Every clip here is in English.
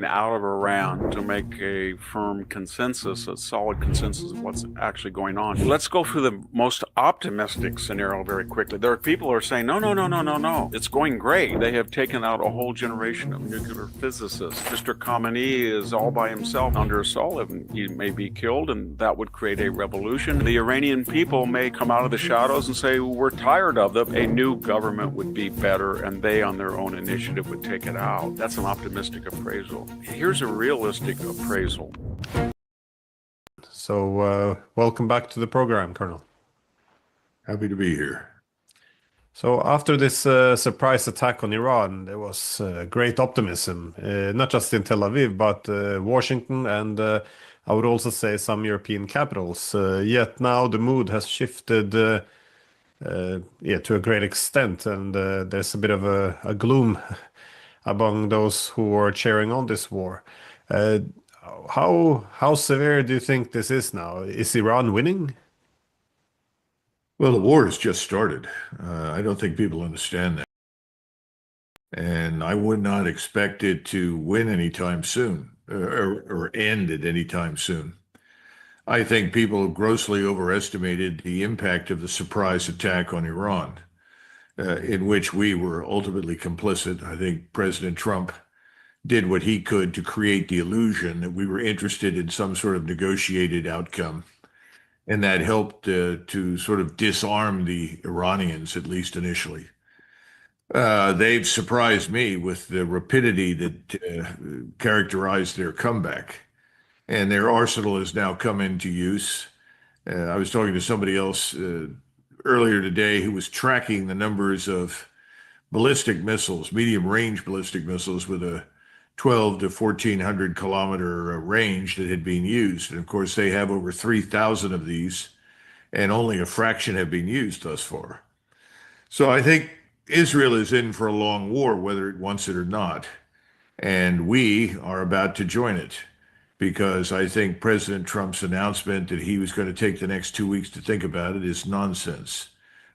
out of around to make a firm consensus, a solid consensus of what's actually going on. Let's go through the most optimistic scenario very quickly. There are people who are saying, no, it's going great. They have taken out a whole generation of nuclear physicists. Mr. Khamenei is all by himself under assault, and he may be killed, and that would create a revolution. The Iranian people may come out of the shadows and say, we're tired of them. A new government would be better, and they, on their own initiative, would take it out. That's an optimistic appraisal. Here's a realistic appraisal. So, welcome back to the program, Colonel. Happy to be here. So, after this surprise attack on Iran, there was great optimism, not just in Tel Aviv, but Washington and I would also say some European capitals. Yet now the mood has shifted to a great extent, and there's a bit of a gloom among those who are cheering on this war. How severe do you think this is now? Is Iran winning? Well, the war has just started. I don't think people understand that. And I would not expect it to win anytime soon, or end at any time soon. I think people grossly overestimated the impact of the surprise attack on Iran, in which we were ultimately complicit. I think President Trump did what he could to create the illusion that we were interested in some sort of negotiated outcome. And that helped to sort of disarm the Iranians, at least initially. They've surprised me with the rapidity that characterized their comeback. And their arsenal has now come into use. I was talking to somebody else earlier today who was tracking the numbers of ballistic missiles, medium-range ballistic missiles with a 12 to 1,400 kilometer range that had been used. And of course, they have over 3,000 of these, and only a fraction have been used thus far. So I think Israel is in for a long war, whether it wants it or not. And we are about to join it, because I think President Trump's announcement that he was going to take the next 2 weeks to think about it is nonsense.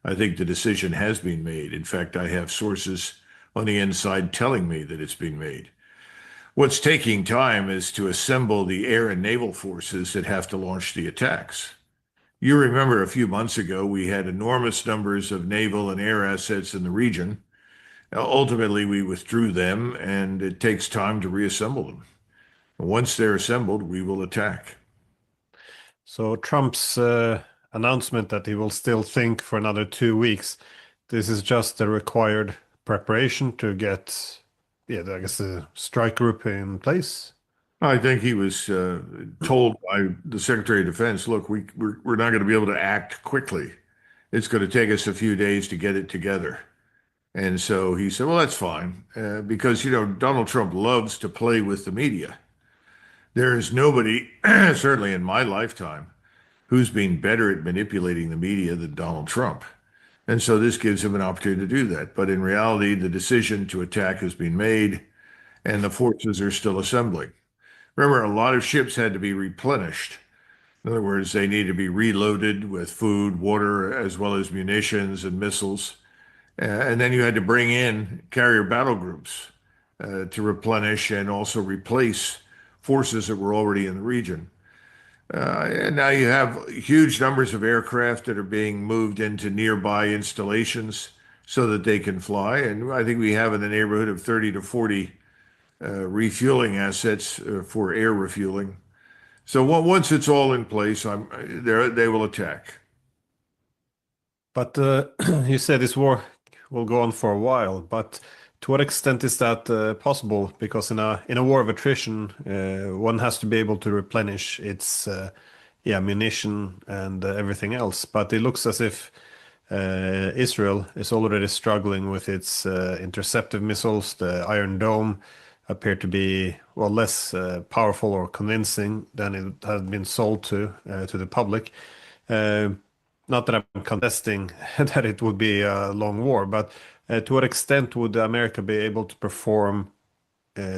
I think the decision has been made. In fact, I have sources on the inside telling me that it's been made. What's taking time is to assemble the air and naval forces that have to launch the attacks. You remember a few months ago, we had enormous numbers of naval and air assets in the region. Ultimately, we withdrew them, and it takes time to reassemble them. Once they're assembled, we will attack. So Trump's announcement that he will still think for another 2 weeks, this is just the required preparation to get, I guess, the strike group in place? I think he was told by the Secretary of Defense, look, we're not going to be able to act quickly. It's going to take us a few days to get it together. And so he said, well, that's fine, because, Donald Trump loves to play with the media. There is nobody, certainly in my lifetime, who's been better at manipulating the media than Donald Trump. And so this gives him an opportunity to do that. But in reality, the decision to attack has been made, and the forces are still assembling. Remember, a lot of ships had to be replenished. In other words, they need to be reloaded with food, water, as well as munitions and missiles. And then you had to bring in carrier battle groups to replenish and also replace forces that were already in the region. And now you have huge numbers of aircraft that are being moved into nearby installations so that they can fly. And I think we have in the neighborhood of 30 to 40 refueling assets for air refueling. So once it's all in place, they will attack. But you said this war will go on for a while, but to what extent is that possible? Because in a war of attrition, one has to be able to replenish its ammunition and everything else. But it looks as if Israel is already struggling with its interceptive missiles. The Iron Dome appear to be less powerful or convincing than it had been sold to the public. not that I'm contesting that it would be a long war, but to what extent would America be able to perform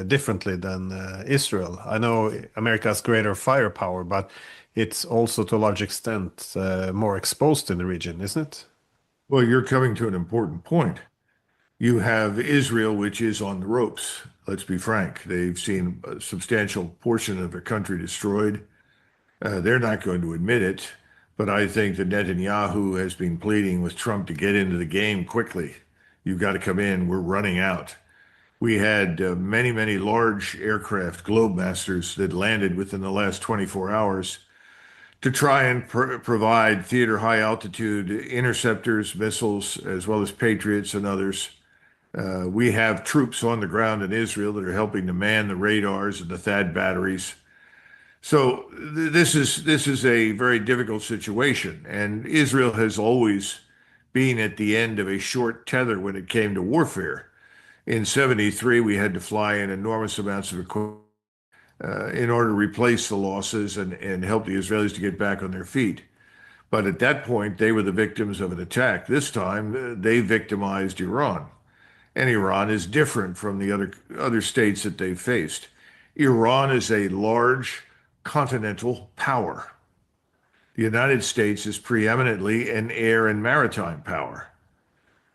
differently than Israel? I know America has greater firepower, but it's also to a large extent more exposed in the region, isn't it? Well, you're coming to an important point. You have Israel, which is on the ropes. Let's be frank. They've seen a substantial portion of their country destroyed. They're not going to admit it, but I think that Netanyahu has been pleading with Trump to get into the game quickly. You've got to come in. We're running out. We had many, many large aircraft, Globemasters, that landed within the last 24 hours to try and provide theater high altitude interceptors, missiles, as well as Patriots and others. We have troops on the ground in Israel that are helping to man the radars and the THAAD batteries. So this is a very difficult situation, and Israel has always been at the end of a short tether when it came to warfare. In 73, we had to fly in enormous amounts of equipment in order to replace the losses and help the Israelis to get back on their feet. But at that point, they were the victims of an attack. This time, they victimized Iran. And Iran is different from the other states that they've faced. Iran is a large continental power. The United States is preeminently an air and maritime power.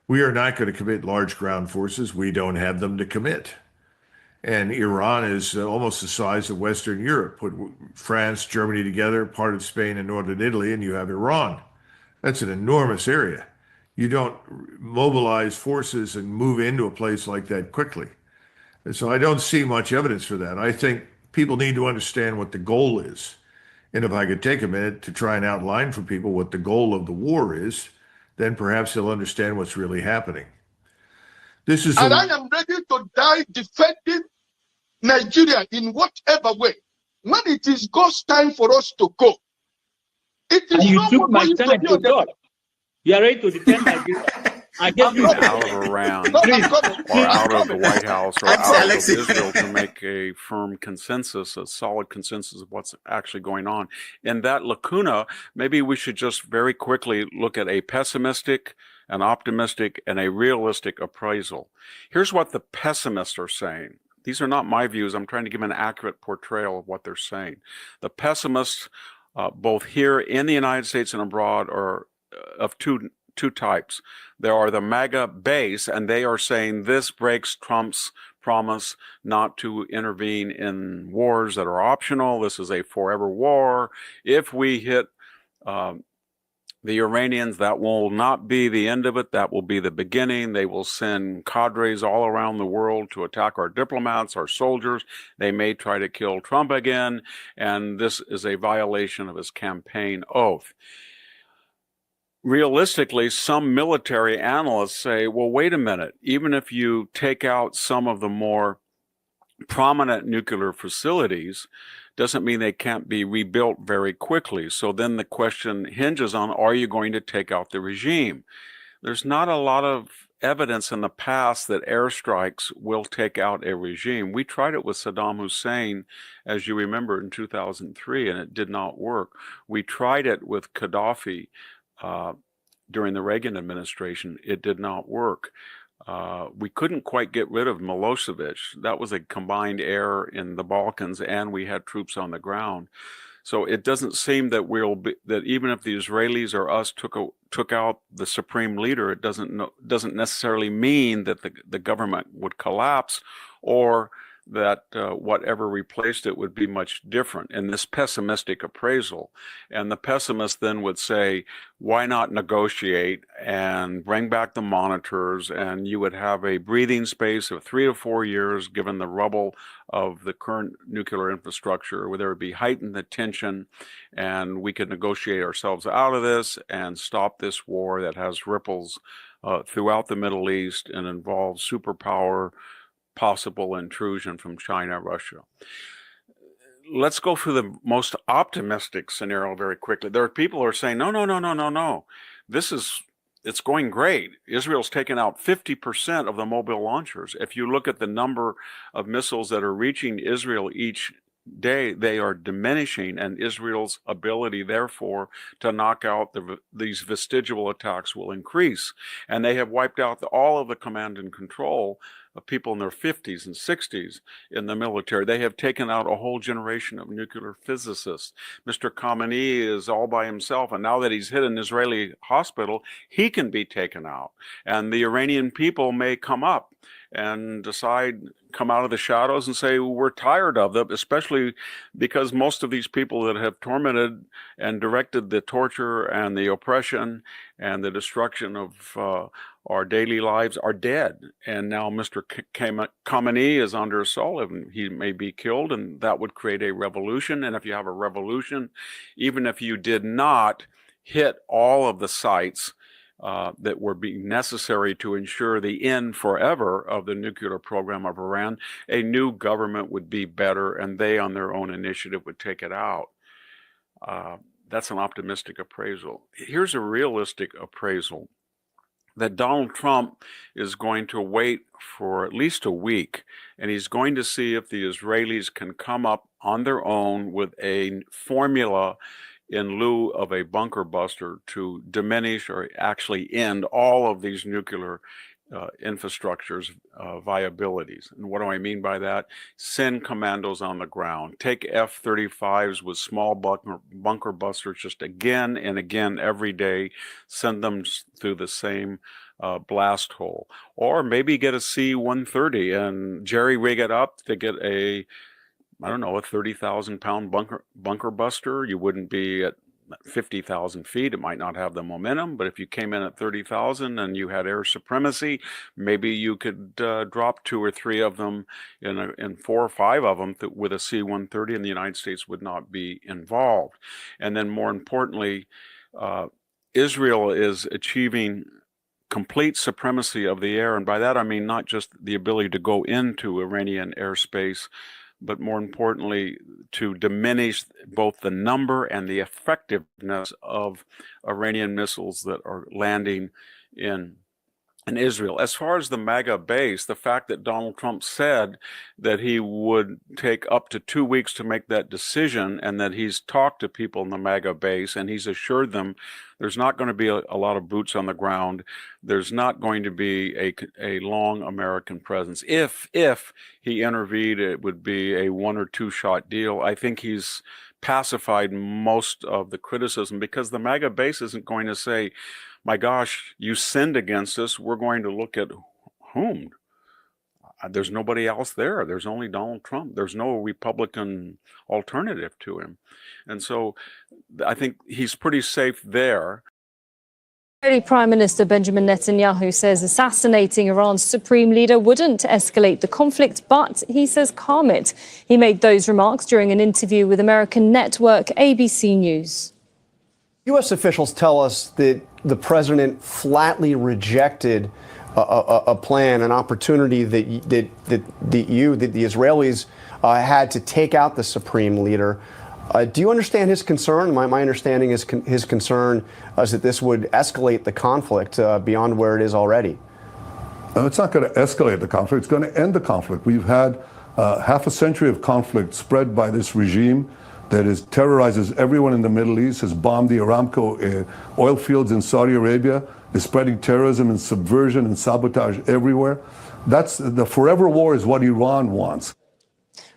We are not going to commit large ground forces. We don't have them to commit. And Iran is almost the size of Western Europe. Put France, Germany together, part of Spain and northern Italy, and you have Iran. That's an enormous area. You don't mobilize forces and move into a place like that quickly. And so I don't see much evidence for that. I think people need to understand what the goal is. And if I could take a minute to try and outline for people what the goal of the war is, then perhaps they'll understand what's really happening. This is and I am ready to die defending Nigeria in whatever way. When it is God's time for us to go, it is and you not took my going time to God. You are ready to defend Nigeria. I gave you out of Iran No, Please, or out of the White House or I'm out of Alexei. Israel to make a firm consensus, a solid consensus of what's actually going on. In that lacuna, maybe we should just very quickly look at a pessimistic, an optimistic, and a realistic appraisal. Here's what the pessimists are saying. These are not my views. I'm trying to give an accurate portrayal of what they're saying. The pessimists, both here in the United States and abroad, are of two types. There are the MAGA base, and they are saying this breaks Trump's promise not to intervene in wars that are optional. This is a forever war. If we hit the Iranians, that will not be the end of it. That will be the beginning. They will send cadres all around the world to attack our diplomats, our soldiers. They may try to kill Trump again, and this is a violation of his campaign oath. Realistically, some military analysts say, well, wait a minute, even if you take out some of the more prominent nuclear facilities, doesn't mean they can't be rebuilt very quickly. So then the question hinges on, are you going to take out the regime? There's not a lot of evidence in the past that airstrikes will take out a regime. We tried it with Saddam Hussein, as you remember, in 2003, and it did not work. We tried it with Gaddafi during the Reagan administration. It did not work. We couldn't quite get rid of Milosevic. That was a combined error in the Balkans, and we had troops on the ground. So it doesn't seem that that even if the Israelis or us took out the supreme leader, it doesn't necessarily mean that the government would collapse, or that whatever replaced it would be much different in this pessimistic appraisal. And the pessimist then would say, why not negotiate and bring back the monitors, and you would have a breathing space of 3 to 4 years given the rubble of the current nuclear infrastructure, where there would be heightened tension, and we could negotiate ourselves out of this and stop this war that has ripples throughout the Middle East and involves superpower possible intrusion from China, Russia. Let's go through the most optimistic scenario very quickly. There are people who are saying, no. It's going great. Israel's taken out 50% of the mobile launchers. If you look at the number of missiles that are reaching Israel each day, they are diminishing, and Israel's ability, therefore, to knock out these vestigial attacks will increase. And they have wiped out all of the command and control of people in their 50s and 60s in the military. They have taken out a whole generation of nuclear physicists. Mr. Khamenei is all by himself, and now that he's hit an Israeli hospital, he can be taken out. And the Iranian people may come up and come out of the shadows and say, we're tired of them, especially because most of these people that have tormented and directed the torture and the oppression and the destruction of our daily lives are dead. And now Mr. Khamenei is under assault, and he may be killed, and that would create a revolution. And if you have a revolution, even if you did not hit all of the sites that were being necessary to ensure the end forever of the nuclear program of Iran, a new government would be better, and they on their own initiative would take it out. That's an optimistic appraisal. Here's a realistic appraisal, that Donald Trump is going to wait for at least a week, and he's going to see if the Israelis can come up on their own with a formula in lieu of a bunker buster to diminish or actually end all of these nuclear infrastructures viabilities. And what do I mean by that? Send commandos on the ground. Take F-35s with small bunker busters just again and again every day. Send them through the same blast hole. Or maybe get a C-130 and jerry-rig it up to get a 30,000-pound bunker buster. You wouldn't be at 50,000 feet. It might not have the momentum, but if you came in at 30,000 and you had air supremacy, maybe you could drop 2 or 3 of them in 4 or 5 of them with a C-130, and the United States would not be involved. And then more importantly, Israel is achieving complete supremacy of the air. And by that, I mean not just the ability to go into Iranian airspace, but more importantly, to diminish both the number and the effectiveness of Iranian missiles that are landing in Israel. As far as the MAGA base, the fact that Donald Trump said that he would take up to 2 weeks to make that decision, and that he's talked to people in the MAGA base, and he's assured them there's not going to be a lot of boots on the ground. There's not going to be a long American presence. If he intervened, it would be a 1 or 2 shot deal. I think he's pacified most of the criticism, because the MAGA base isn't going to say, my gosh, you sinned against us. We're going to look at whom? There's nobody else there. There's only Donald Trump. There's no Republican alternative to him. And so I think he's pretty safe there. Israeli Prime Minister Benjamin Netanyahu says assassinating Iran's supreme leader wouldn't escalate the conflict, but he says calm it. He made those remarks during an interview with American network ABC News. U.S. officials tell us that the president flatly rejected a plan, an opportunity that the Israelis had to take out the supreme leader. Do you understand his concern? My understanding is his concern is that this would escalate the conflict beyond where it is already. It's not going to escalate the conflict. It's going to end the conflict. We've had half a century of conflict spread by this regime that terrorizes everyone in the Middle East, has bombed the Aramco oil fields in Saudi Arabia, is spreading terrorism and subversion and sabotage everywhere. That's the forever war is what Iran wants.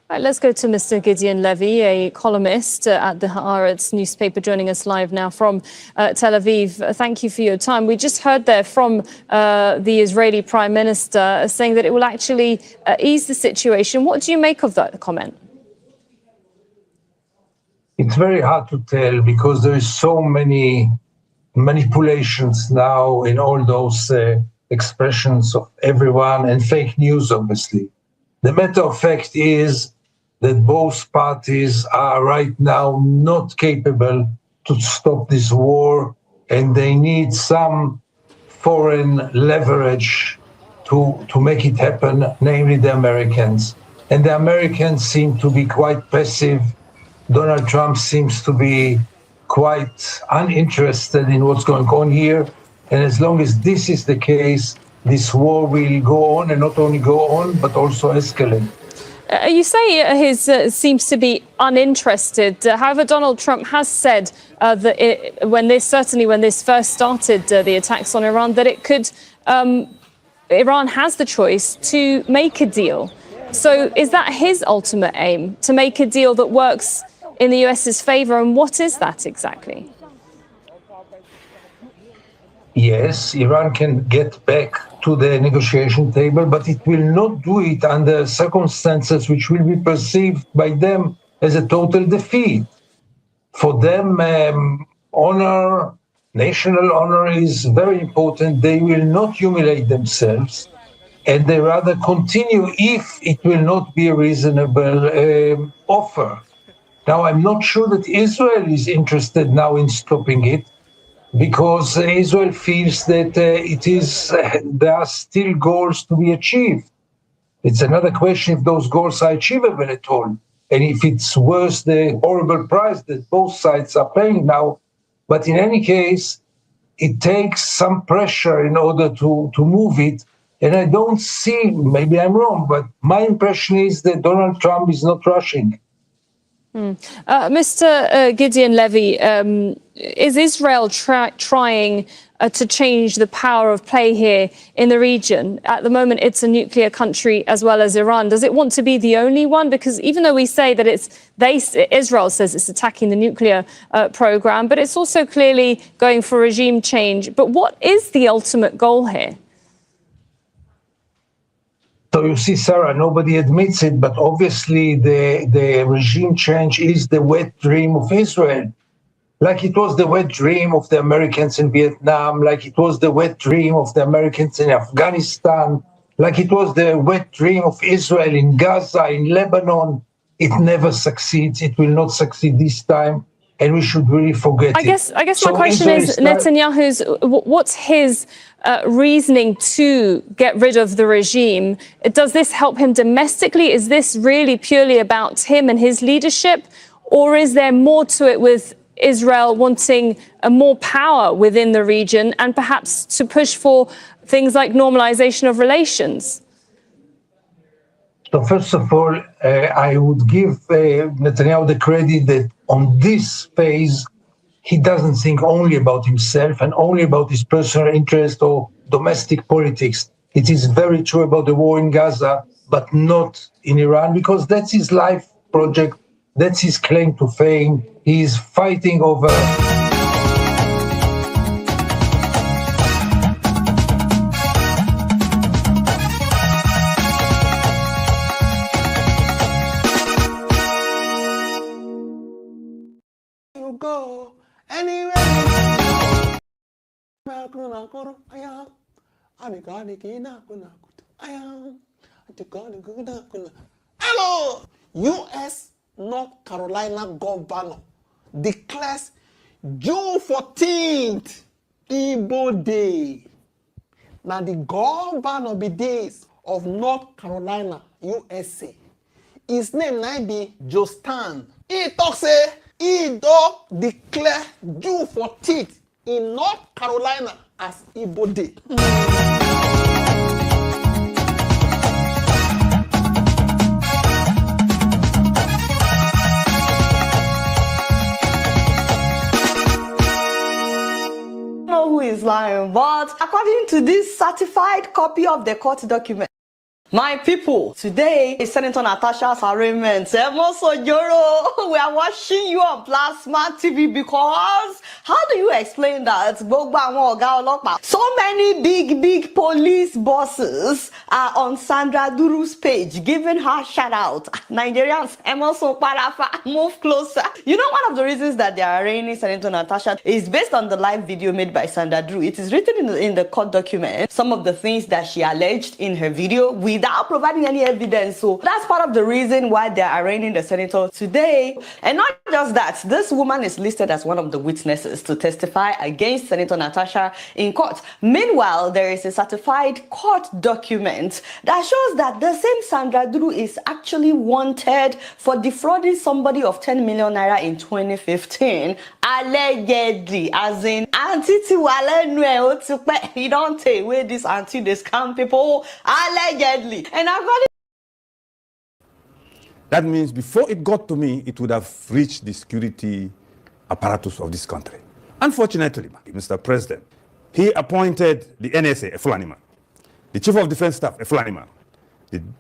Right, let's go to Mr. Gideon Levy, a columnist at the Haaretz newspaper, joining us live now from Tel Aviv. Thank you for your time. We just heard there from the Israeli Prime Minister saying that it will actually ease the situation. What do you make of that comment? It's very hard to tell, because there is so many manipulations now in all those expressions of everyone, and fake news, obviously. The matter of fact is that both parties are right now not capable to stop this war, and they need some foreign leverage to make it happen, namely the Americans. And the Americans seem to be quite passive. Donald Trump seems to be quite uninterested in what's going on here. And as long as this is the case, this war will go on, and not only go on, but also escalate. You say his seems to be uninterested. However, Donald Trump has said that when this first started, the attacks on Iran, that it could Iran has the choice to make a deal. So is that his ultimate aim, to make a deal that works in the US's favor? And what is that exactly? Yes, Iran can get back to the negotiation table, but it will not do it under circumstances which will be perceived by them as a total defeat. For them, honor, national honor is very important. They will not humiliate themselves, and they rather continue if it will not be a reasonable offer. Now, I'm not sure that Israel is interested now in stopping it, because Israel feels that there are still goals to be achieved. It's another question if those goals are achievable at all, and if it's worth the horrible price that both sides are paying now. But in any case, it takes some pressure in order to move it. And I don't see, maybe I'm wrong, but my impression is that Donald Trump is not rushing. Mr. Gideon Levy, is Israel trying to change the power of play here in the region? At the moment, it's a nuclear country as well as Iran. Does it want to be the only one? Because even though we say that Israel says it's attacking the nuclear program, but it's also clearly going for regime change. But what is the ultimate goal here? So you see, Sarah, nobody admits it, but obviously the regime change is the wet dream of Israel. Like it was the wet dream of the Americans in Vietnam, like it was the wet dream of the Americans in Afghanistan, like it was the wet dream of Israel in Gaza, in Lebanon. It never succeeds. It will not succeed this time, and we should really forget I guess my question is, Netanyahu's, what's his reasoning to get rid of the regime? Does this help him domestically? Is this really purely about him and his leadership? Or is there more to it with Israel wanting more power within the region and perhaps to push for things like normalization of relations? So first of all, I would give Netanyahu the credit that on this phase, he doesn't think only about himself and only about his personal interest or domestic politics. It is very true about the war in Gaza, but not in Iran, because that's his life project. That's his claim to fame. He is fighting over... You go anywhere. Hello, U.S. North Carolina governor declares June 14th Igbo Day. Now the governor be days of North Carolina, USA. His name might be Jostan. He talks say he don't declare June 14th in North Carolina as Igbo Day. Who is lying, but according to this certified copy of the court document, my people, today is Senator Natasha's arraignment. We are watching you on Plasma TV because how do you explain that? So many big police bosses are on Sandra Duru's page giving her shout out. Nigerians, move closer. You know, one of the reasons that they are arraigning Senator Natasha is based on the live video made by Sandra Duru. It is written in the court document, some of the things that she alleged in her video without providing any evidence. So that's part of the reason why they're arraigning the senator today. And not just that, this woman is listed as one of the witnesses to testify against Senator Natasha in court. Meanwhile, there is a certified court document that shows that the same Sandra Duru is actually wanted for defrauding somebody of 10 million naira in 2015. Allegedly, as in he don't take away this anti-scam people. Allegedly. And That means before it got to me, it would have reached the security apparatus of this country. Unfortunately, Mr. President, he appointed the NSA, a Fulani man, the Chief of Defense Staff, a Fulani man,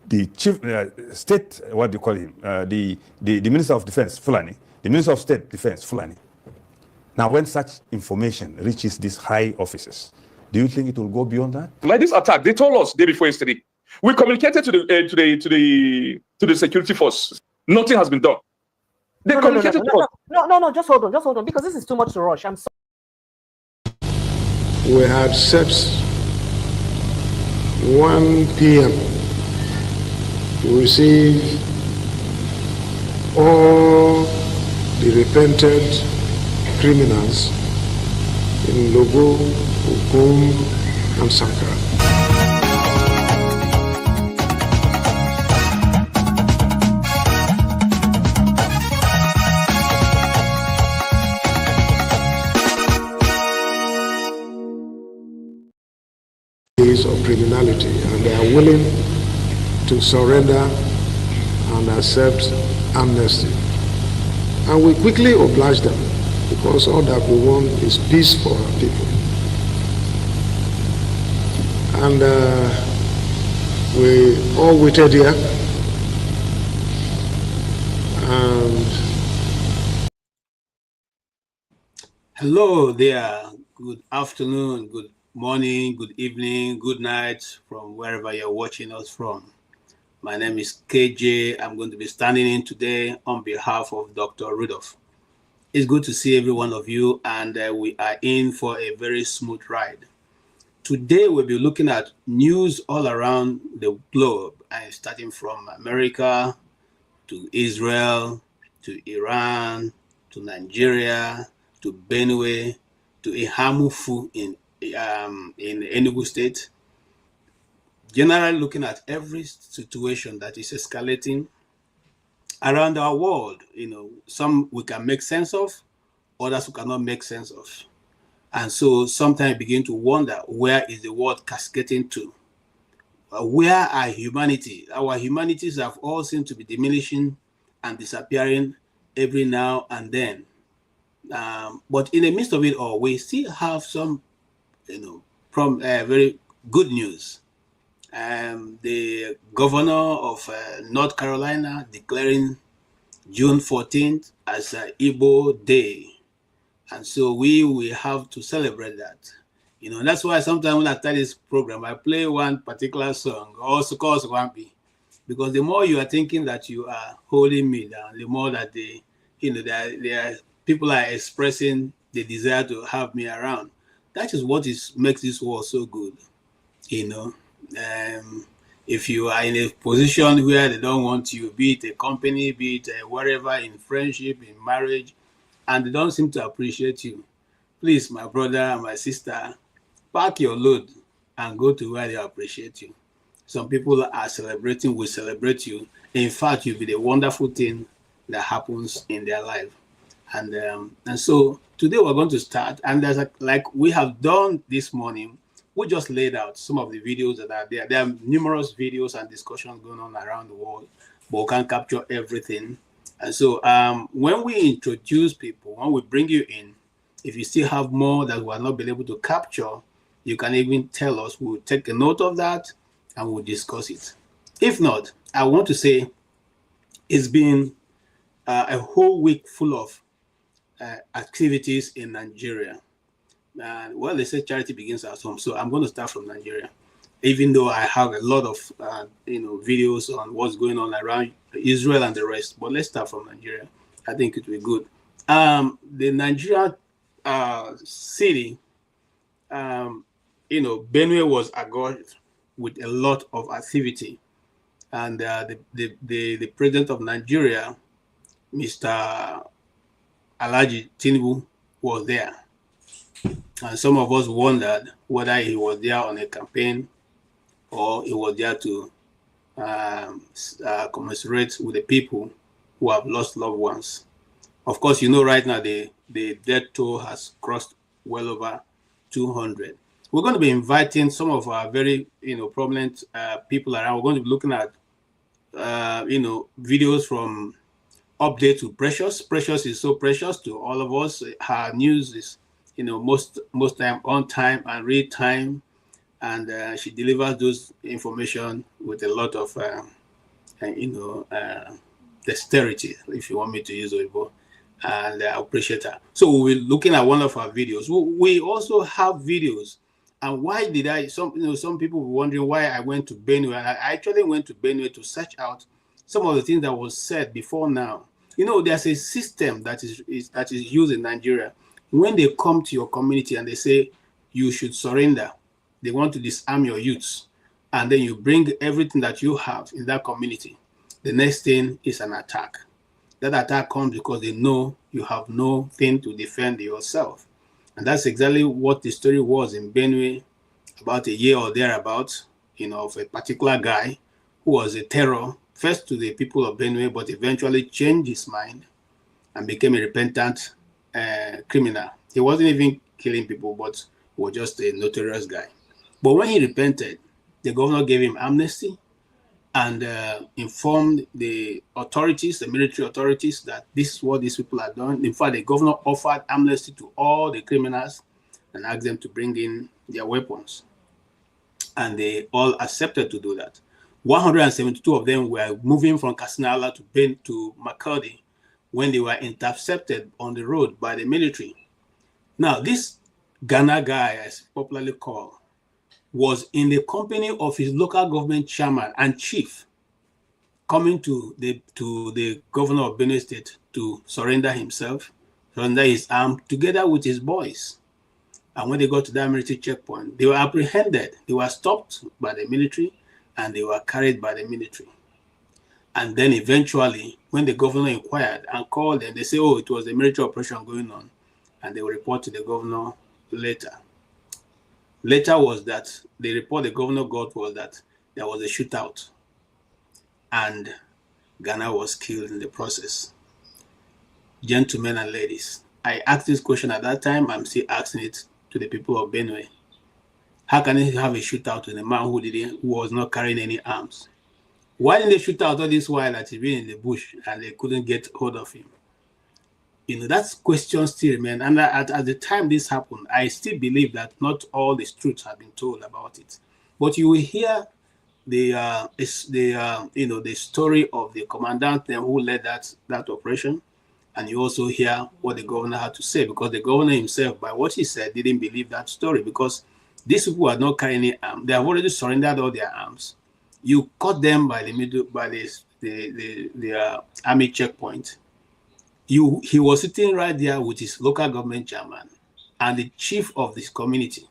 the Chief State, what do you call him, the Minister of Defense, Fulani, the Minister of State Defense, Fulani. Now, when such information reaches these high offices, do you think it will go beyond that? Like this attack, they told us day before yesterday. We communicated to the security force. Nothing has been done. They communicated to us. No, just hold on, because this is too much to rush. I'm sorry. We had set 1 p.m. to receive all the repented criminals in Logo, Ogun, and Sankara. Of criminality, and they are willing to surrender and accept amnesty, and we quickly oblige them because all that we want is peace for our people. And we all waited here, and hello there, good afternoon, good morning, good evening, good night from wherever you're watching us from. My name is KJ. I'm going to be standing in today on behalf of Dr. Rudolph. It's good to see every one of you, and we are in for a very smooth ride. Today we'll be looking at news all around the globe, and starting from America to Israel to Iran to Nigeria to Benue to Eha-Amufu in Enugu State. Generally looking at every situation that is escalating around our world. You know, some we can make sense of, others we cannot make sense of. And so sometimes I begin to wonder, where is the world cascading to? Where are humanity? Our humanities have all seemed to be diminishing and disappearing every now and then. But in the midst of it all, we still have some from very good news. The governor of North Carolina declaring June 14th as Igbo Day. And so we will have to celebrate that. You know, that's why sometimes when I start this program, I play one particular song, also called Swampi, because the more you are thinking that you are holding me down, the more that people are expressing the desire to have me around. That is what makes this world so good, you know. If you are in a position where they don't want you, be it a company, be it wherever, in friendship, in marriage, and they don't seem to appreciate you, please, my brother and my sister, pack your load and go to where they appreciate you. Some people are celebrating, will celebrate you. In fact, you'll be the wonderful thing that happens in their life. And so today we're going to start, and there's like we have done this morning, we just laid out some of the videos that are there. There are numerous videos and discussions going on around the world, but we can't capture everything. And so when we introduce people, when we bring you in, if you still have more that we have not been able to capture, you can even tell us. We'll take a note of that and we'll discuss it. If not, I want to say it's been a whole week full of activities in Nigeria. Well, they say charity begins at home, so I'm going to start from Nigeria, even though I have a lot of videos on what's going on around Israel and the rest. But let's start from Nigeria. I think it will be good. The Nigerian city, Benue was agog with a lot of activity, and the president of Nigeria, Mr. Seyi Tinubu, was there. And some of us wondered whether he was there on a campaign or he was there to commiserate with the people who have lost loved ones. Of course, you know, right now the death toll has crossed well over 200. We're going to be inviting some of our very prominent people around. We're going to be looking at videos from update to Precious. Precious is so precious to all of us. Her news is, most time on time and real time, and she delivers those information with a lot of, dexterity, if you want me to use it, and I appreciate her. So we're looking at one of her videos. We also have videos. And why did I? Some people were wondering why I went to Benue. I actually went to Benue to search out some of the things that was said before now. There's a system that is used in Nigeria. When they come to your community and they say you should surrender, they want to disarm your youths, and then you bring everything that you have in that community. The next thing is an attack. That attack comes because they know you have nothing to defend yourself. And that's exactly what the story was in Benue about a year or thereabouts, of a particular guy who was a terror, first to the people of Benue, but eventually changed his mind and became a repentant criminal. He wasn't even killing people, but he was just a notorious guy. But when he repented, the governor gave him amnesty and informed the authorities, the military authorities, that this is what these people are doing. In fact, the governor offered amnesty to all the criminals and asked them to bring in their weapons. And they all accepted to do that. 172 of them were moving from Katsina to Makurdi when they were intercepted on the road by the military. Now, this Ghana guy, as popularly called, was in the company of his local government chairman and chief, coming to the governor of Benue State to surrender himself, surrender his arm, together with his boys. And when they got to that military checkpoint, they were apprehended. They were stopped by the military, and they were carried by the military. And then eventually, when the governor inquired and called them, they say, oh, it was a military operation going on. And they will report to the governor later. Later was that the report the governor got was that there was a shootout and Ghana was killed in the process. Gentlemen and ladies, I asked this question at that time. I'm still asking it to the people of Benue. How can you have a shootout with a man who was not carrying any arms? Why didn't they shoot out all this while that he's been in the bush and they couldn't get hold of him? That question still remains. And at the time this happened, I still believe that not all the truths have been told about it. But you will hear the story of the commandant who led that operation, and you also hear what the governor had to say, because the governor himself, by what he said, didn't believe that story, because these people are not carrying any arms. They have already surrendered all their arms. You caught them by the army checkpoint. He was sitting right there with his local government chairman and the chief of this community.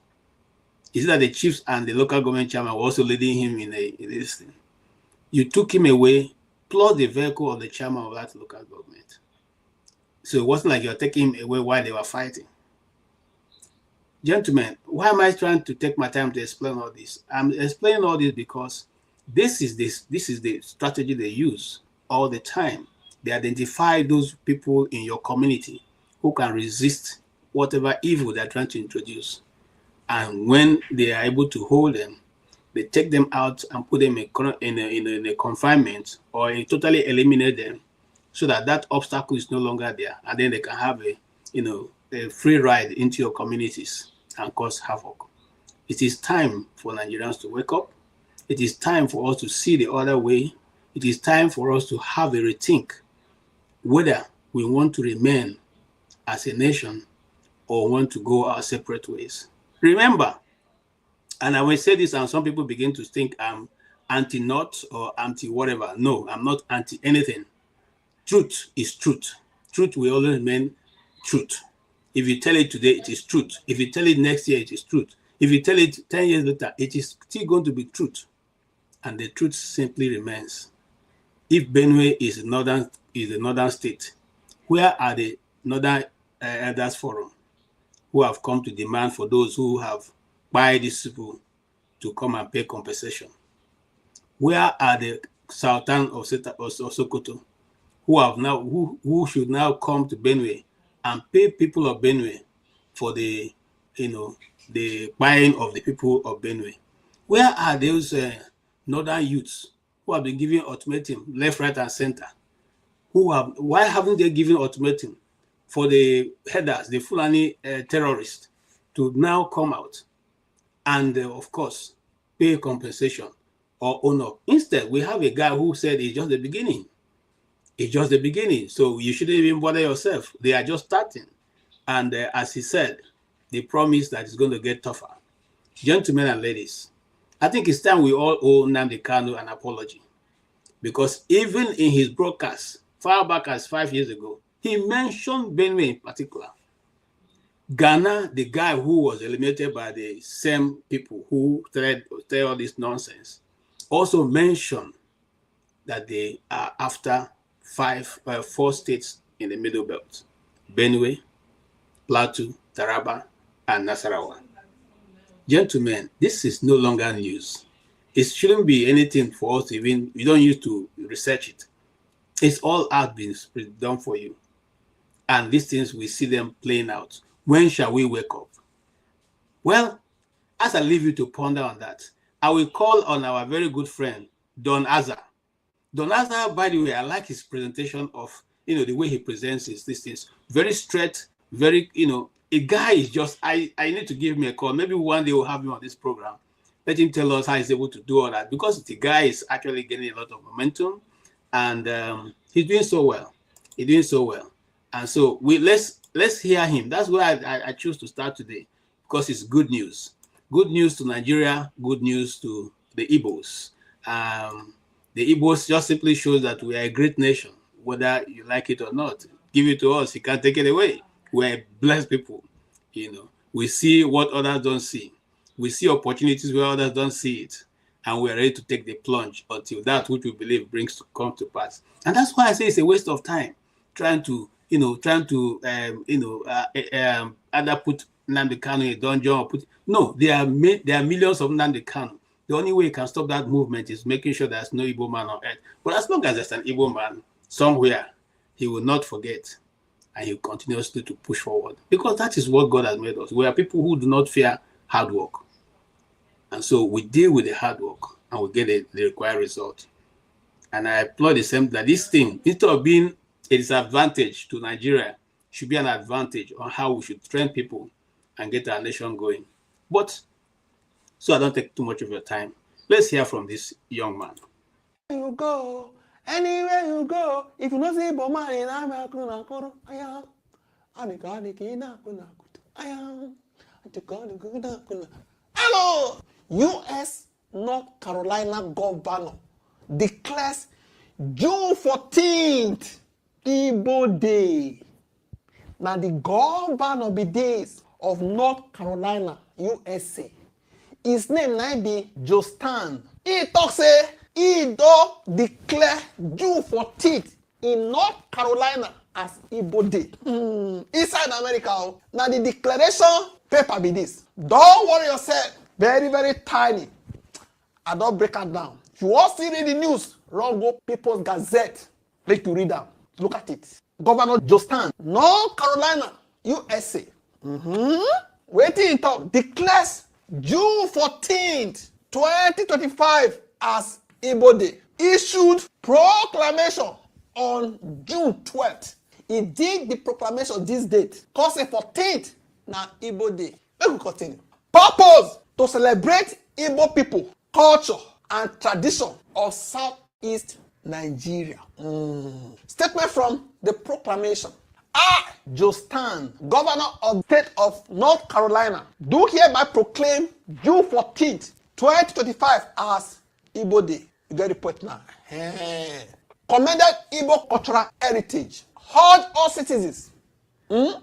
Is that the chiefs and the local government chairman were also leading him in this thing? You took him away, plus the vehicle of the chairman of that local government. So it wasn't like you're taking him away while they were fighting. Gentlemen, why am I trying to take my time to explain all this? I'm explaining all this because this is the strategy they use all the time. They identify those people in your community who can resist whatever evil they're trying to introduce. And when they are able to hold them, they take them out and put them in a confinement or totally eliminate them so that obstacle is no longer there. And then they can have a free ride into your communities and cause havoc. It is time for Nigerians to wake up. It is time for us to see the other way. It is time for us to have a rethink whether we want to remain as a nation or want to go our separate ways. Remember, and I will say this, and some people begin to think I'm anti-not or anti-whatever. No, I'm not anti-anything. Truth is truth. Truth will always remain truth. If you tell it today, it is truth. If you tell it next year, it is truth. If you tell it 10 years later, it is still going to be truth. And the truth simply remains. If Benue is a northern state, where are the Northern Elders Forum who have come to demand for those who have buyed these people to come and pay compensation? Where are the Sultan of Sokoto who should now come to Benue and pay people of Benue for the buying of the people of Benue? Where are those northern youths who have been giving ultimatum left, right, and center. Why haven't they given ultimatum for the headers, the Fulani terrorists, to now come out and, of course, pay compensation or own up? Instead, we have a guy who said it's just the beginning. It's just the beginning. So you shouldn't even bother yourself. They are just starting. And as he said, they promise that it's going to get tougher. Gentlemen and ladies, I think it's time we all owe Nnamdi Kanu an apology. Because even in his broadcast, far back as 5 years ago, he mentioned Benue in particular. Ghana, the guy who was eliminated by the same people who tell all this nonsense, also mentioned that they are after 4 states in the Middle Belt: Benue, Plateau, Taraba, and Nasarawa. Gentlemen, this is no longer news. It shouldn't be anything for us to even, we don't need to research it. It's all out been done for you. And these things, we see them playing out. When shall we wake up? Well, as I leave you to ponder on that, I will call on our very good friend, Don Azar. Don Azar, by the way, I like his presentation of, the way he presents these things. Very straight, very, a guy is just, I need to give him a call. Maybe one day we'll have him on this program. Let him tell us how he's able to do all that, because the guy is actually getting a lot of momentum, and he's doing so well. He's doing so well. And so let's hear him. That's why I choose to start today, because it's good news. Good news to Nigeria, good news to the Igbos. The Igbos just simply shows that we are a great nation, whether you like it or not. Give it to us, you can't take it away. We're blessed people. We see what others don't see. We see opportunities where others don't see it, and we're ready to take the plunge until that which we believe come to pass. And that's why I say it's a waste of time trying to either put Nnamdi Kanu in a dungeon or no. There are millions of Nnamdi Kanu. The only way you can stop that movement is making sure there's no Igbo man on earth. But as long as there's an Igbo man somewhere, he will not forget, and he will continuously to push forward, because that is what God has made us. We are people who do not fear hard work. And so we deal with the hard work and we get the required result. And I applaud the same that this thing, instead of being a disadvantage to Nigeria, should be an advantage on how we should train people and get our nation going. But so I don't take too much of your time, let's hear from this young man. You go, anywhere you go, if you not see Bomani, hello, U.S. North Carolina governor declares June 14th Igbo Day. Now the governor be days of North Carolina, USA. His name might be Jostan. He talks say he do declare June 14th in North Carolina as Igbo Day. Inside America, now the declaration paper be this. Don't worry yourself. Very, very tiny. I don't break it down. If you want to read the news, run go People's Gazette. Let you read them. Look at it. Governor Jostan, North Carolina, USA. Waiting talk declares June 14th, 2025 as Igbo Day. Issued proclamation on June 12th. He did the proclamation this date. Cause 14th na Igbo Day. Let me continue. Purpose to celebrate Igbo people, culture, and tradition of Southeast Nigeria. Statement from the proclamation. I, Jostan, Governor of the State of North Carolina, do hereby proclaim June 14th, 2025 as Igbo Day. You get the point now. Commended Igbo cultural heritage. Urge all citizens to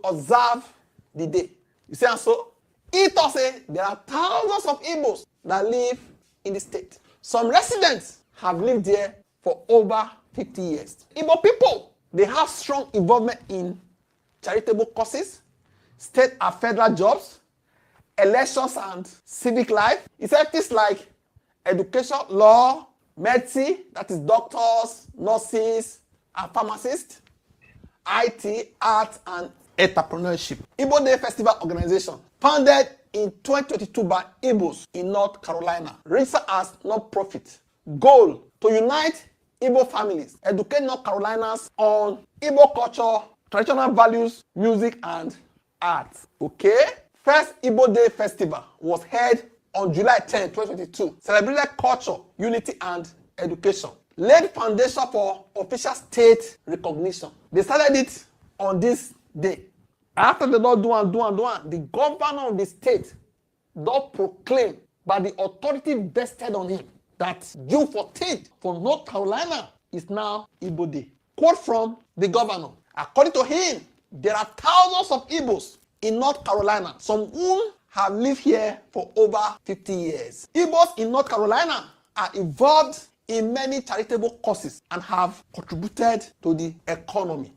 observe the day. You see, and so it also say there are thousands of Igbos that live in the state. Some residents have lived there for over 50 years. Igbo people, they have strong involvement in charitable causes, state and federal jobs, elections and civic life. It's things like education, law, medicine, that is doctors, nurses, and pharmacists, IT, art, and entrepreneurship. Igbo Day Festival Organization, founded in 2022 by Igbos in North Carolina, registered as non-profit, goal to unite Igbo families, educate North Carolinas on Igbo culture, traditional values, music, and arts. Okay? First Igbo Day Festival was held on July 10, 2022. Celebrated culture, unity, and education. Laid foundation for official state recognition. They started it on this day. After the Lord the governor of the state don't proclaim by the authority vested on him that June 14th for North Carolina is now Igbo Day. Quote from the governor. According to him, there are thousands of Igbos in North Carolina, some whom have lived here for over 50 years. Igbos in North Carolina are involved in many charitable causes and have contributed to the economy.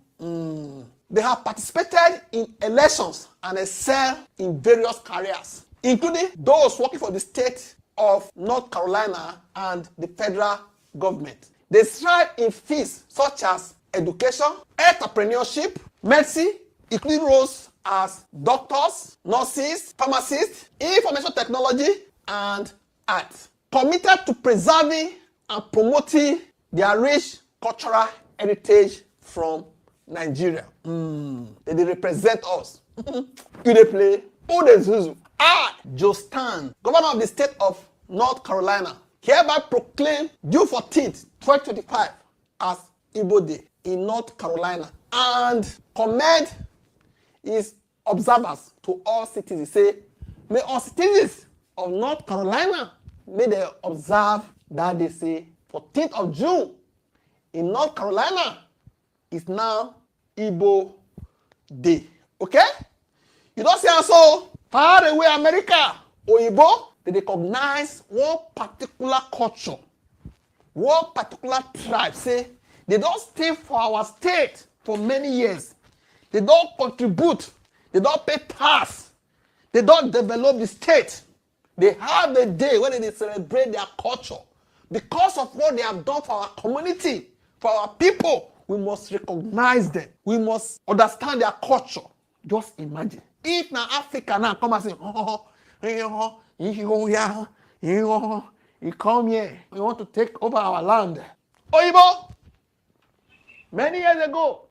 They have participated in elections and excel in various careers, including those working for the state of North Carolina and the federal government. They strive in fields such as education, entrepreneurship, medicine, including roles as doctors, nurses, pharmacists, information technology, and art. Committed to preserving and promoting their rich cultural heritage from Nigeria. They represent us. You they play. Who they zuzu? Jostan, governor of the state of North Carolina, hereby proclaim June 14th, 2025 as Igbo Day in North Carolina and commend his observers to all citizens. Say, may all citizens of North Carolina, may they observe that they say 14th of June in North Carolina is now Igbo Day. Okay? You don't say so far away America or Igbo, they recognize one particular culture, one particular tribe. Say, they don't stay for our state for many years. They don't contribute. They don't pay tax. They don't develop the state. They have a day when they celebrate their culture. Because of what they have done for our community, for our people, we must recognize them. We must understand their culture. Just imagine. If now Africa now come and say, you come here, we want to take over our land. Oyibo, many years ago,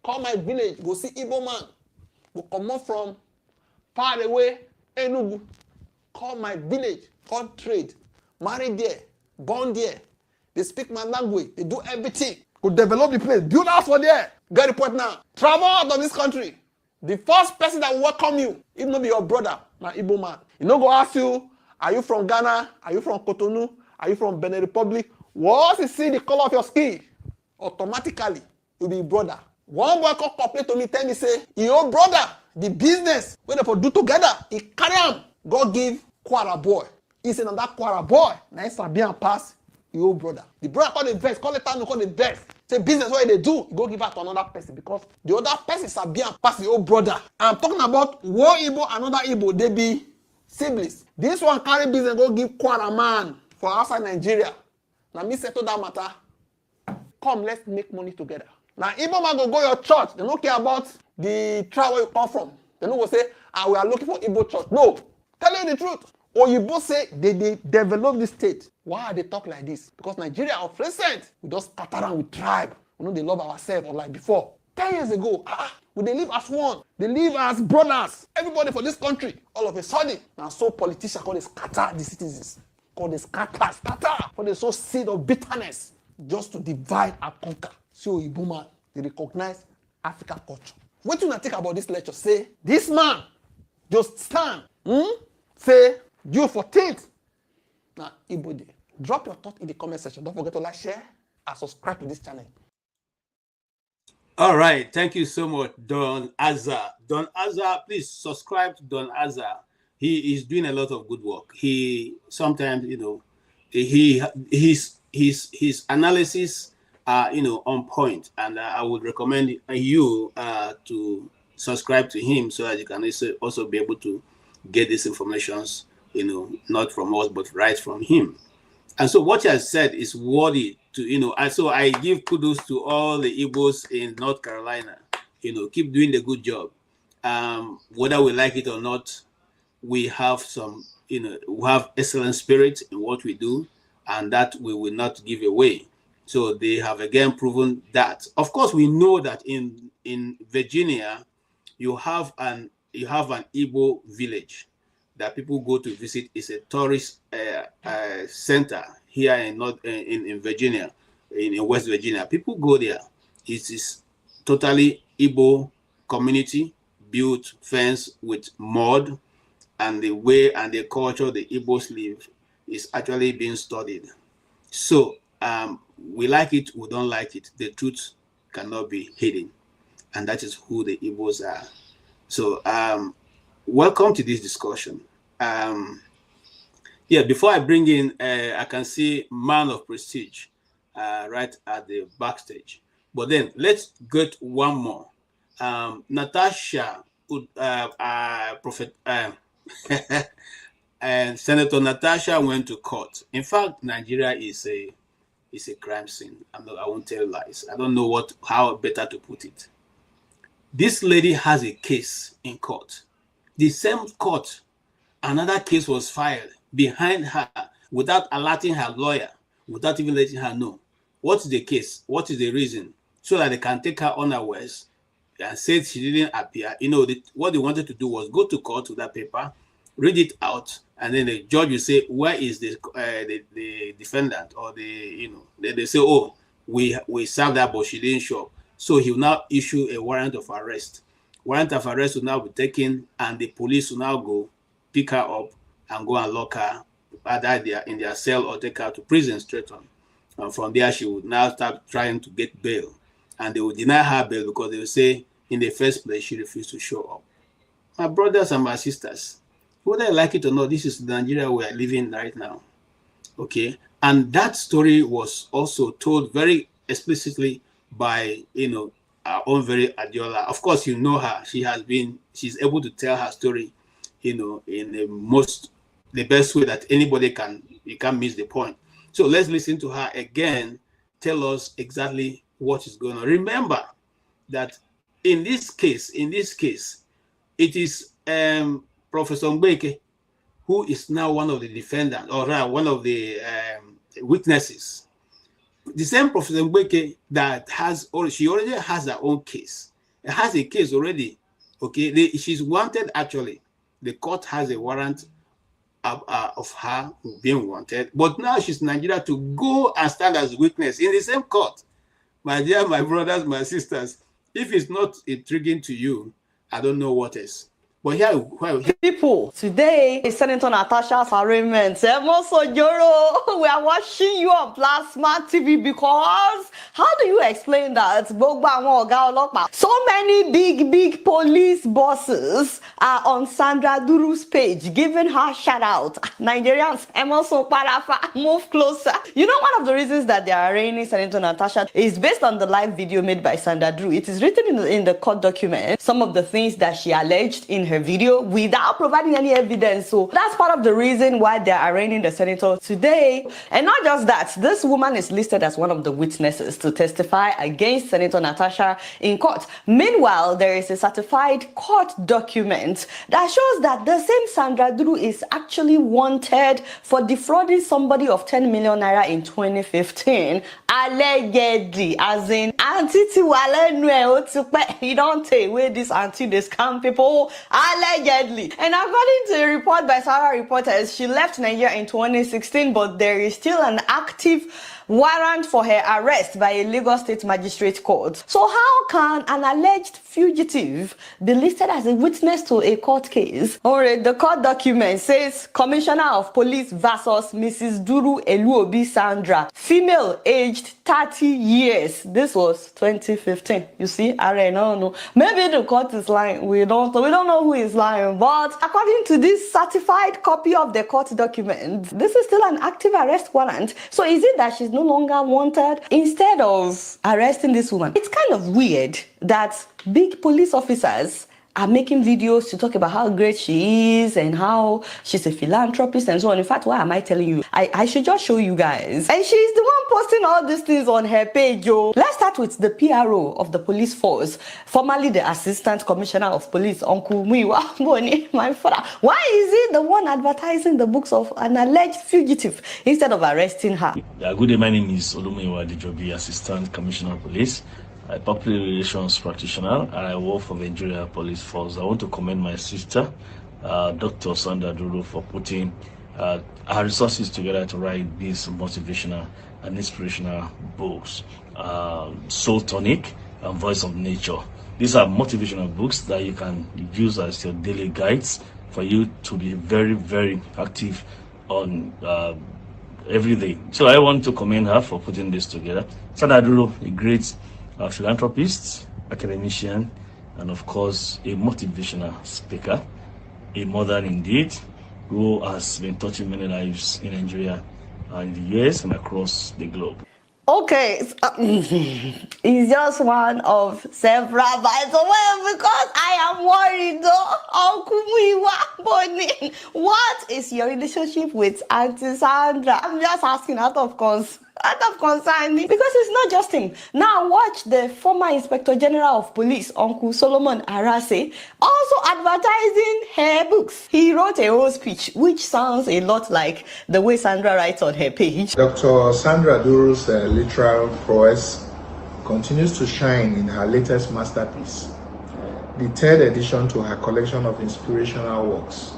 call my village, go see Igbo man, go come up from far away, Enugu, call my village, come trade, marry there, born there, they speak my language, they do everything, go develop the place, build house for there, get report now, travel out of this country. The first person that will welcome you, if not be your brother, na Igbo man. He no go ask you, are you from Ghana? Are you from Cotonou? Are you from Benin Republic? Once he see the color of your skin, automatically you'll be brother. One boy come complain to me, tell me say, your brother, the business wey they for do together, he carry am go give Kwara boy. He say na that Kwara boy, na him sabi am pass your brother. The brother call the vex, call it no call the vex. Say business what they do, you go give it to another person because the other person sabi am pass your brother. I'm talking about one Igbo, another Igbo, they be siblings. This one carry business go give Kwara man for outside Nigeria. Now me settle that matter. Come, let's make money together. Now Igbo man go your church. They don't care about the tribe where you come from. They don't go say, we are looking for Igbo church. No, tell you the truth. Or you both say they develop the state. Why are they talk like this? Because Nigeria of recent, we just scatter around with tribe. We know they love ourselves or like before. 10 years ago, we they live as one. They live as brothers. Everybody for this country. All of a sudden, now so politicians call they scatter the citizens. Call they scatter. For they sow seed of bitterness just to divide and conquer. So Igbo man, they recognize African culture. What do you think about this lecture? Say, this man just stand. Say, June 14th. Now, Igbo Day. Drop your thought in the comment section. Don't forget to like, share, and subscribe to this channel. All right. Thank you so much, Don Azza. Don Azza, please subscribe to Don Azza. He is doing a lot of good work. He sometimes, his analysis are, on point, and I would recommend you to subscribe to him so that you can also be able to get these informations, not from us, but right from him. And so what he has said is worthy to, and so I give kudos to all the Igbos in North Carolina. Keep doing the good job. Whether we like it or not, we have some, we have excellent spirit in what we do. and that we will not give away. So they have again proven that. Of course, we know that in Virginia, you have an Igbo village that people go to visit. It's a tourist center here in Virginia, in West Virginia. People go there. It is totally Igbo community, built fence with mud, and the way and the culture the Igbos live is actually being studied. So we like it, we don't like it. The truth cannot be hidden, and that is who the Igbos are. So welcome to this discussion. Yeah, before I bring in, I can see man of prestige right at the backstage. But then let's get one more. Natasha, Prophet, and Senator Natasha went to court. In fact, Nigeria is a crime scene. I won't tell lies. I don't know how better to put it. This lady has a case in court. The same court, another case was filed behind her without alerting her lawyer, without even letting her know. What's the case? What is the reason? So that they can take her unawares and say she didn't appear. You know, what they wanted to do was go to court with that paper, read it out, and then the judge will say, where is the defendant? Or they say, oh, we served her, but she didn't show up. So he will now issue a warrant of arrest. Warrant of arrest will now be taken, and the police will now go pick her up and go and lock her either in their cell or take her to prison straight on. And from there, she would now start trying to get bail. And they will deny her bail because they will say, in the first place, she refused to show up. My brothers and my sisters, whether you like it or not, this is the Nigeria we are living right now. Okay? And that story was also told very explicitly by, our own very Adiola. Of course, you know her. She's able to tell her story, in the best way that anybody can. You can't miss the point. So let's listen to her again, tell us exactly what is going on. Remember that in this case, it is Professor Mbeke who is now one of the defendants, or one of the witnesses. The same Professor Mbeke that she already has her own case. It has a case already. Okay, she's wanted actually. The court has a warrant of her being wanted, but now she's in Nigeria to go and stand as a witness in the same court. My dear, my brothers, my sisters, if it's not intriguing to you, I don't know what is. But people, today is Senator Natasha's arraignment. We are watching you on Plasma TV because how do you explain that? So many big police bosses are on Sandra Duru's page giving her shout out. Nigerians, move closer. You know, one of the reasons that they are arraigning Senator Natasha is based on the live video made by Sandra Duru. It is written in the court document, some of the things that she alleged in her video without providing any evidence. So that's part of the reason why they're arraigning the senator today. And not just that, this woman is listed as one of the witnesses to testify against Senator Natasha in court. Meanwhile, there is a certified court document that shows that the same Sandra Duru is actually wanted for defrauding somebody of 10 million naira in 2015. Allegedly, as in you don't take away this anti they scam people. Allegedly. And according to a report by Sarah Reporters, she left Nigeria in 2016, but there is still an active warrant for her arrest by a Lagos State Magistrate Court. So how can an alleged fugitive be listed as a witness to a court case? Alright, the court document says Commissioner of Police versus Mrs. Duru Eluobi Sandra, female aged 30 years. This was 2015. You see, I don't know. Maybe the court is lying. We don't know who is lying. But according to this certified copy of the court document, this is still an active arrest warrant. So is it that she's no longer wanted? Instead of arresting this woman, it's kind of weird that big police officers are making videos to talk about how great she is and how she's a philanthropist and so on. In fact, why am I telling you? I should just show you guys. And she's the one posting all these things on her page, yo. Let's start with the PRO of the police force, formerly the Assistant Commissioner of Police, Uncle Muiwa Boni, my father. Why is he the one advertising the books of an alleged fugitive instead of arresting her? Good day, my name is Olumiwa Dijobi, Assistant Commissioner of Police, a public relations practitioner, and I work for the Nigeria Police Force. I want to commend my sister, Dr. Sandra Duru, for putting her resources together to write these motivational and inspirational books, Soul Tonic and Voice of Nature. These are motivational books that you can use as your daily guides for you to be very, very active on every day. So I want to commend her for putting this together. Sandra Duru, a great philanthropist, academician, and of course a motivational speaker, a mother indeed, who has been touching many lives in Nigeria and in the US and across the globe. Okay, it's just one of several, by the way, because I am worried though. Uncle Muiwa Boni, what is your relationship with Auntie Sandra? I'm just asking out of concern, because it's not just him. Now watch the former Inspector General of Police, Uncle Solomon Arase, also advertising her books. He wrote a whole speech, which sounds a lot like the way Sandra writes on her page. Dr. Sandra Duru's literal prowess continues to shine in her latest masterpiece, the third edition to her collection of inspirational works.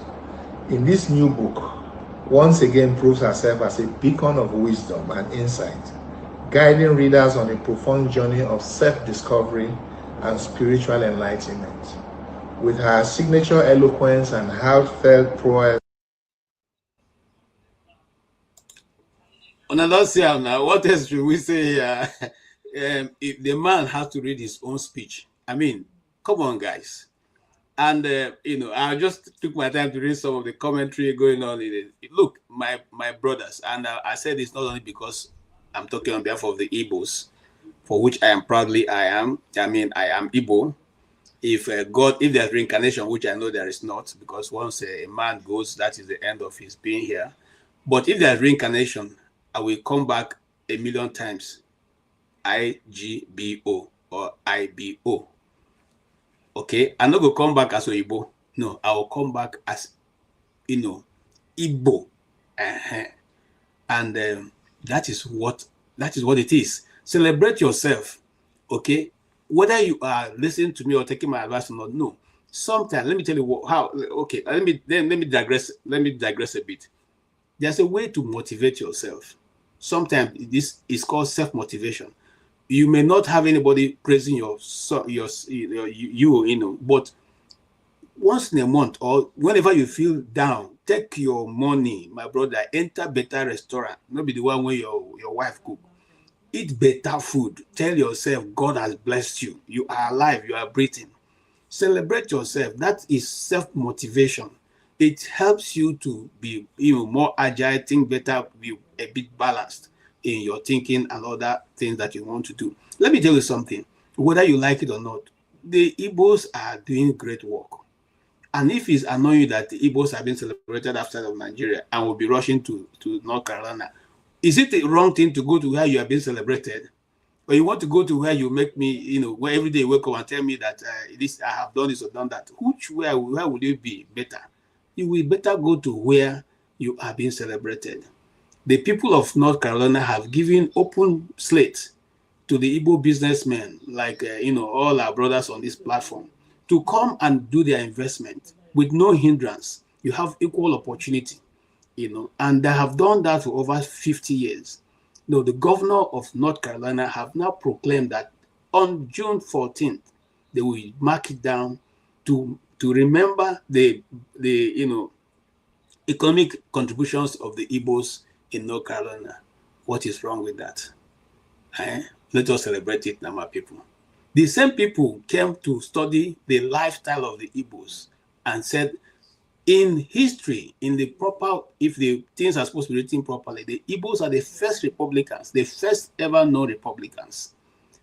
In this new book, once again proves herself as a beacon of wisdom and insight, guiding readers on a profound journey of self-discovery and spiritual enlightenment. With her signature eloquence and heartfelt prowess. Now, what else should we say? If the man has to read his own speech. I mean, come on, guys. And I just took my time to read some of the commentary going on in it. Look, my brothers, and I said this not only because I'm talking on behalf of the Igbos, for which I am proudly I am Igbo. If there's reincarnation, which I know there is not, because once a man goes, that is the end of his being here. But if there's reincarnation, I will come back 1,000,000 times. IGBO or IBO. Okay, I'm not going to come back as Oyibo. No, I will come back as, Igbo. And that is what it is. Celebrate yourself. Okay, whether you are listening to me or taking my advice or not. No, sometimes let me tell you how. Okay, let me digress. Let me digress a bit. There's a way to motivate yourself. Sometimes this is called self-motivation. You may not have anybody praising you, but once in a month or whenever you feel down, take your money, my brother, enter better restaurant. Not be the one where your wife cook. Eat better food. Tell yourself God has blessed you. You are alive. You are breathing. Celebrate yourself. That is self-motivation. It helps you to be more agile, think better, be a bit balanced in your thinking and other things that you want to do. Let me tell you something, whether you like it or not, the Igbos are doing great work. And if it's annoying you that the Igbos have been celebrated outside of Nigeria and will be rushing to North Carolina, is it the wrong thing to go to where you have been celebrated? Or you want to go to where you make me, where every day you wake up and tell me that I have done this or done that? Where will you be better? You will better go to where you are being celebrated. The people of North Carolina have given open slate to the Igbo businessmen, like all our brothers on this platform, to come and do their investment with no hindrance. You have equal opportunity, and they have done that for over 50 years. The governor of North Carolina have now proclaimed that on June 14th, they will mark it down to remember the economic contributions of the Igbos in North Carolina. What is wrong with that? Let us celebrate it now, my people. The same people came to study the lifestyle of the Igbos and said, in history, if the things are supposed to be written properly, the Igbos are the first Republicans, the first ever known Republicans.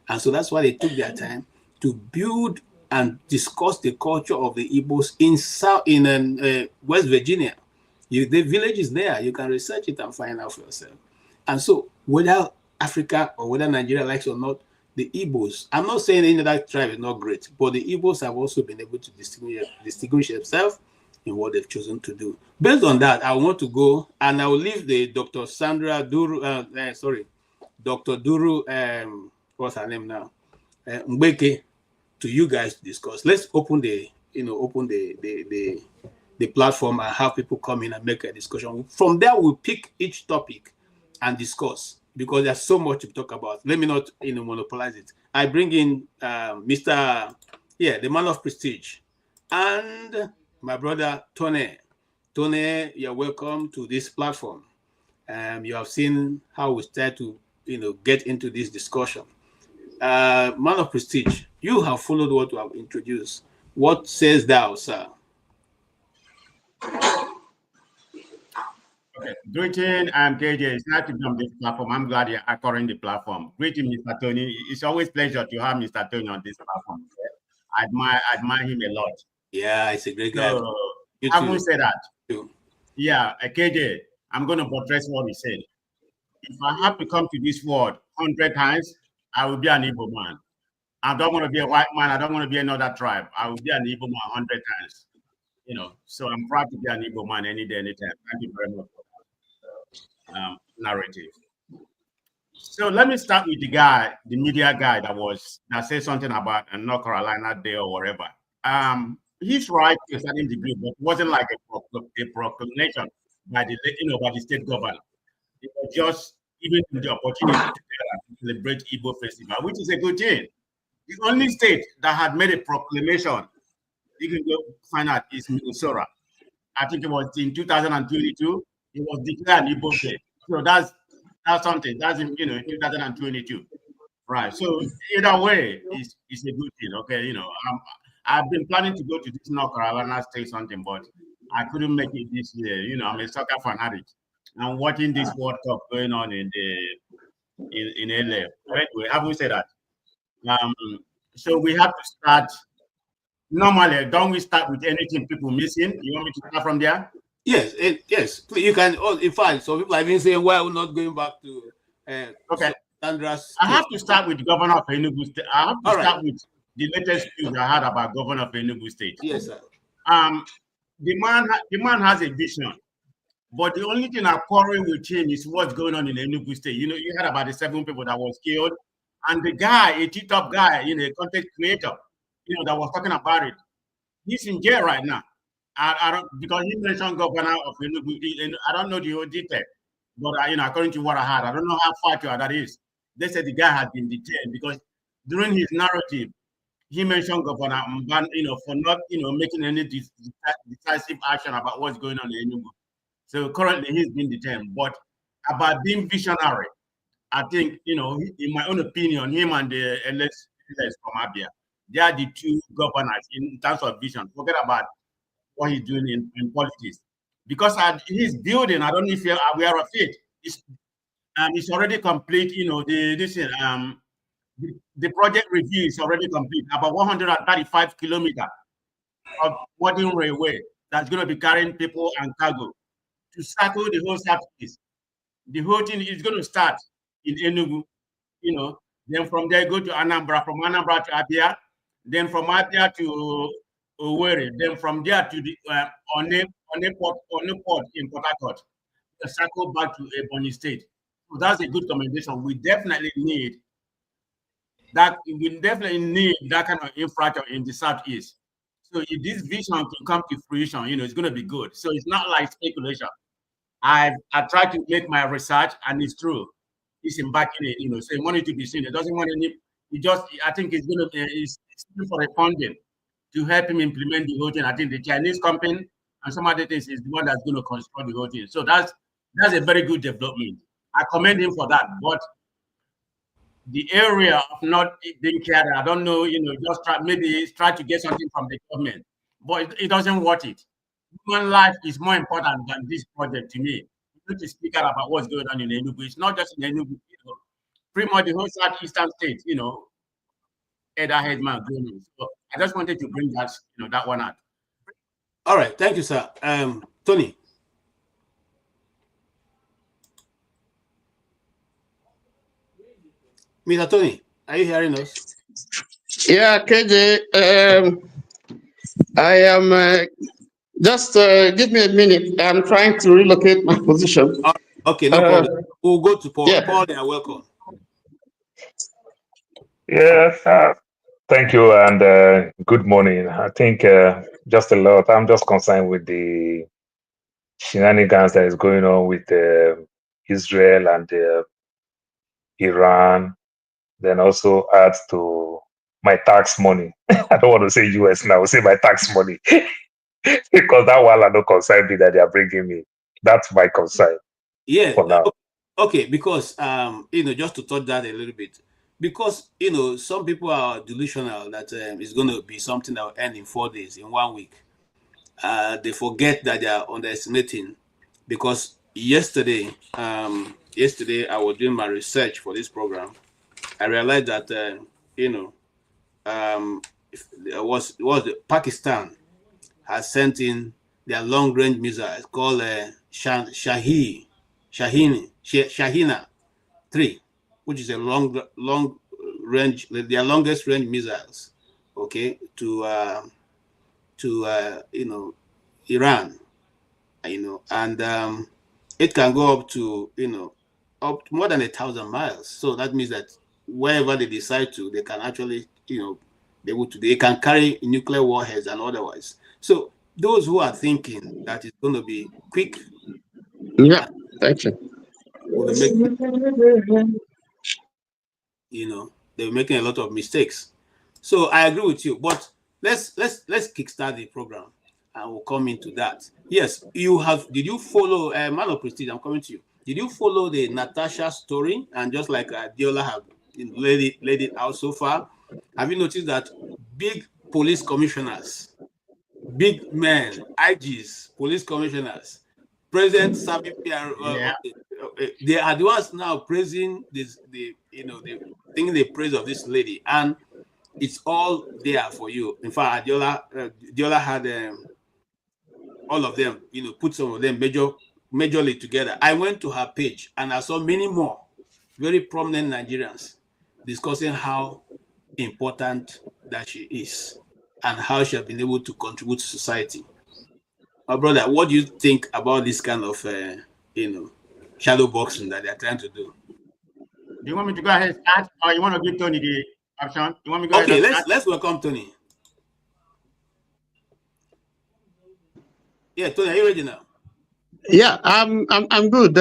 And so that's why they took their time to build and discuss the culture of the Igbos in West Virginia. The village is there. You can research it and find out for yourself. And so whether Africa or whether Nigeria likes or not, the Igbos, I'm not saying any other tribe is not great, but the Igbos have also been able to distinguish themselves in what they've chosen to do. Based on that, I want to go and I will leave the Dr. Sandra Duru, Dr. Duru, what's her name now? Mbeke, to you guys to discuss. Let's open the platform and have people come in and make a discussion. From there, we'll pick each topic and discuss, because there's so much to talk about. Let me not monopolize it. I bring in the man of prestige, and my brother Tony. Tony, you're welcome to this platform. You have seen how we start to get into this discussion. Man of prestige, you have followed what we have introduced. What says thou, sir? Okay. Greeting, I'm KJ. It's nice to be on this platform. I'm glad you're acquiring the platform. Greeting, Mr. Tony. It's always a pleasure to have Mr. Tony on this platform. I admire him a lot. Yeah, it's a great guy. So, I will say that. Yeah, KJ, I'm going to buttress what he said. If I have to come to this world 100 times, I will be an Igbo man. I don't want to be a white man. I don't want to be another tribe. I will be an Igbo man 100 times. So I'm proud to be an Igbo man any day, anytime. Thank you very much for that narrative. So let me start with the media guy that said something about a North Carolina Day or whatever. He's right to a certain degree, but it wasn't like a proclamation by the state governor. It was just giving the opportunity to celebrate Igbo Festival, which is a good thing. The only state that had made a proclamation, you can go find out, is Minnesota. I think it was in 2022. It was declared Igbo Day. So that's something. That's in 2022, right? So either way, it's a good thing. Okay, I've been planning to go to this North Carolina state something, but I couldn't make it this year. I'm a soccer fanatic. I'm watching this World Cup going on in LA. Anyway, having said that, so we have to start. Normally, don't we start with anything people missing? You want me to start from there? Yes, yes. You can. In fact, some people have been saying, "Why we're not going back to?" Okay. Sandra's. I have to start with the governor of Enugu State. I have to start with the latest news I heard about governor of Enugu State. Yes, sir. The man has a vision, but the only thing I'm quarreling with him is what's going on in Enugu State. You heard about the 7 people that was killed, and the guy, a T-top guy, a content creator, that was talking about it. He's in jail right now. I don't, because he mentioned governor of Enugu. I don't know the whole detail, but according to what I heard, I don't know how far that is. They said the guy has been detained because during his narrative, he mentioned Governor Mban, for not, making any decisive action about what's going on in Enugu. So currently he's been detained. But about being visionary, I think, in my own opinion, him and the LS from Abia, they are the two governors in terms of vision. Forget about what he's doing in politics. Because he's building, I don't know if you're aware of it, it's already complete, the project review is already complete, about 135 kilometers of modern railway that's going to be carrying people and cargo to circle the whole southeast. The whole thing is going to start in Enugu, then from there go to Anambra, from Anambra to Abia, then from Abia to Owerri, then from there to the One port in Port Harcourt, to circle back to Ebonyi State. So that's a good commendation. We definitely need that. We definitely need that kind of infrastructure in the southeast. So if this vision can come to fruition, it's going to be good. So it's not like speculation. I tried to make my research, and it's true. He's embarking it, so money to be seen. It doesn't want any. I think it's going to. It's for a funding to help him implement the whole thing. I think the Chinese company and some other things is the one that's going to construct the whole thing. So that's a very good development. I commend him for that. But the area of not being cared, I don't know, just try to get something from the government, but it doesn't worth it. Human life is more important than this project to me. We need to speak out about what's going on in Enugu. It's not just in Enugu, pretty much the whole southeastern state, Eha-Amufu going on. So I just wanted to bring that, that one out. All right, thank you, sir. Tony. Mr. Tony, are you hearing us? Yeah, KJ. I am just give me a minute. I'm trying to relocate my position. Okay, no problem. We'll go to Paul. Yeah. Paul, you are welcome. Yes, thank you and good morning. I think just a lot. I'm just concerned with the shenanigans that is going on with Israel and Iran. Then also adds to my tax money. I don't want to say US now. I will say my tax money because that one I don't concern me that they are bringing me. That's my concern. Yeah. For now. Okay, because just to touch that a little bit, because some people are delusional that it's going to be something that will end in 4 days, in 1 week. They forget that they are underestimating. Because yesterday I was doing my research for this program. I realized that Pakistan has sent in their long-range missiles called Shahina 3, which is a long range, their longest range missiles, okay, to Iran, and it can go up to up more than 1,000 miles. So that means that wherever they decide to, they can actually they can carry nuclear warheads and otherwise. So those who are thinking that it's going to be quick, yeah, thank you. They're making a lot of mistakes. So I agree with you, but let's kickstart the program and we'll come into that. Yes, did you follow Man of Prestige? I'm coming to you. Did you follow the Natasha story? And just like Diola have laid it out so far, have you noticed that big police commissioners, big men, IGs, police commissioners, President Sabi, they are the ones now praising this, thinking the praise of this lady, and it's all there for you. In fact, Diola had all of them, put some of them majorly together. I went to her page and I saw many more very prominent Nigerians discussing how important that she is and how she has been able to contribute to society. My brother, what do you think about this kind of shadow boxing that they're trying to do? Do you want me to go ahead and start, or you want to give Tony the option? You want me to go okay, ahead and start? let's welcome Tony. Yeah, Tony, are you ready now? Yeah, I'm good.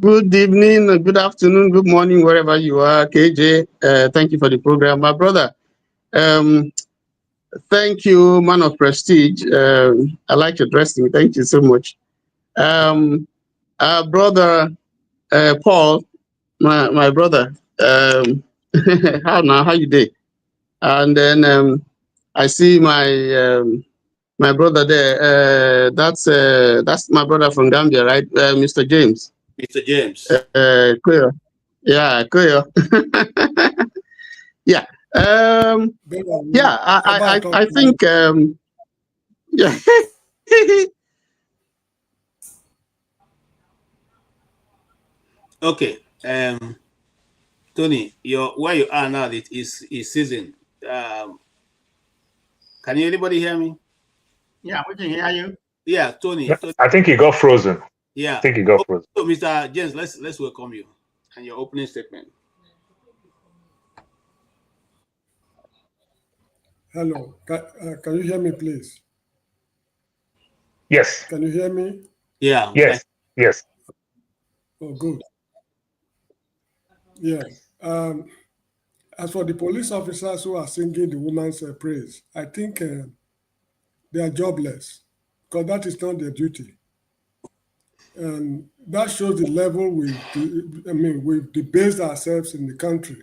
Good evening, good afternoon, good morning, wherever you are, KJ. Thank you for the program, my brother. Thank you, Man of Prestige. I like your dressing. Thank you so much. Brother Paul, my brother. How you doing? And then I see my brother there. That's my brother from Gambia, right? Mr. James. Mr. James. Clear. Yeah, clear. Yeah. Yeah, I think yeah. Okay. Tony, where you are now is season. Can anybody hear me? Yeah, we can hear you. Yeah, Tony. Yeah, I think he got frozen. Yeah. I think he got frozen. So, Mr. James, let's welcome you and your opening statement. Hello, can you hear me, please? Yes. Can you hear me? Yeah. Yes. Yes. Oh, good. Yeah. As for the police officers who are singing the woman's praise, I think they are jobless because that is not their duty. And that shows the level we've debased ourselves in the country.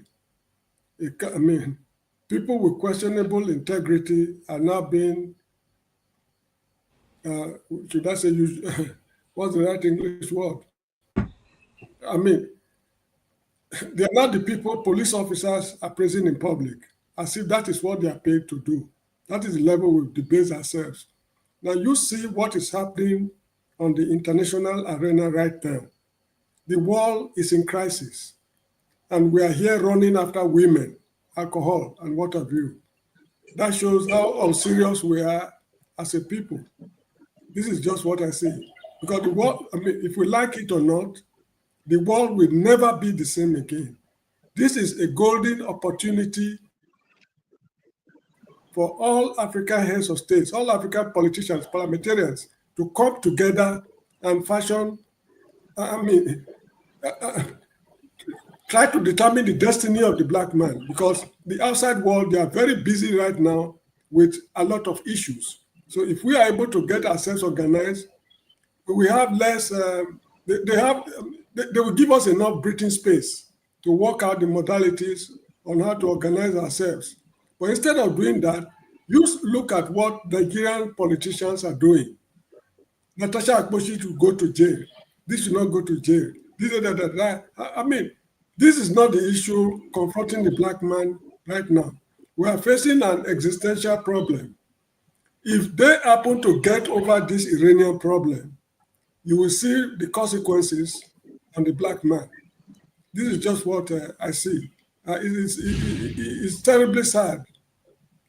People with questionable integrity are now being, should I say, what's the right English word? They're not the people police officers are praising in public. as if that is what they are paid to do. That is the level we debase ourselves. Now you see what is happening on the international arena right now. The world is in crisis, and we are here running after women, alcohol, and what have you. That shows how unserious we are as a people. This is just what I see. Because the world, I mean, if we like it or not, the world will never be the same again. This is a golden opportunity for all African heads of states, all African politicians, parliamentarians, to come together and fashion, try to determine the destiny of the black man, because the outside world, they are very busy right now with a lot of issues. So if we are able to get ourselves organized, we have less, they will give us enough breathing space to work out the modalities on how to organize ourselves. But instead of doing that, you look at what Nigerian politicians are doing. Natasha should go to jail. This should not go to jail. I mean, this is not the issue confronting the black man right now. We are facing an existential problem. If they happen to get over this Iranian problem, you will see the consequences on the black man. This is just what I see. It's terribly sad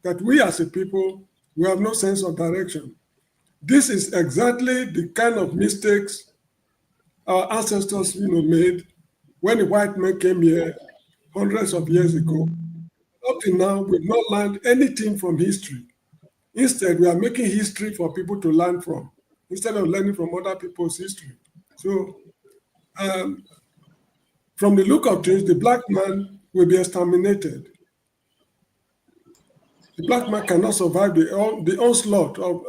that we as a people, we have no sense of direction. This is exactly the kind of mistakes our ancestors made when the white men came here hundreds of years ago. Up to now, we've not learned anything from history. Instead, we are making history for people to learn from, instead of learning from other people's history. So, from the look of things, the black man will be exterminated. The black man cannot survive the onslaught of,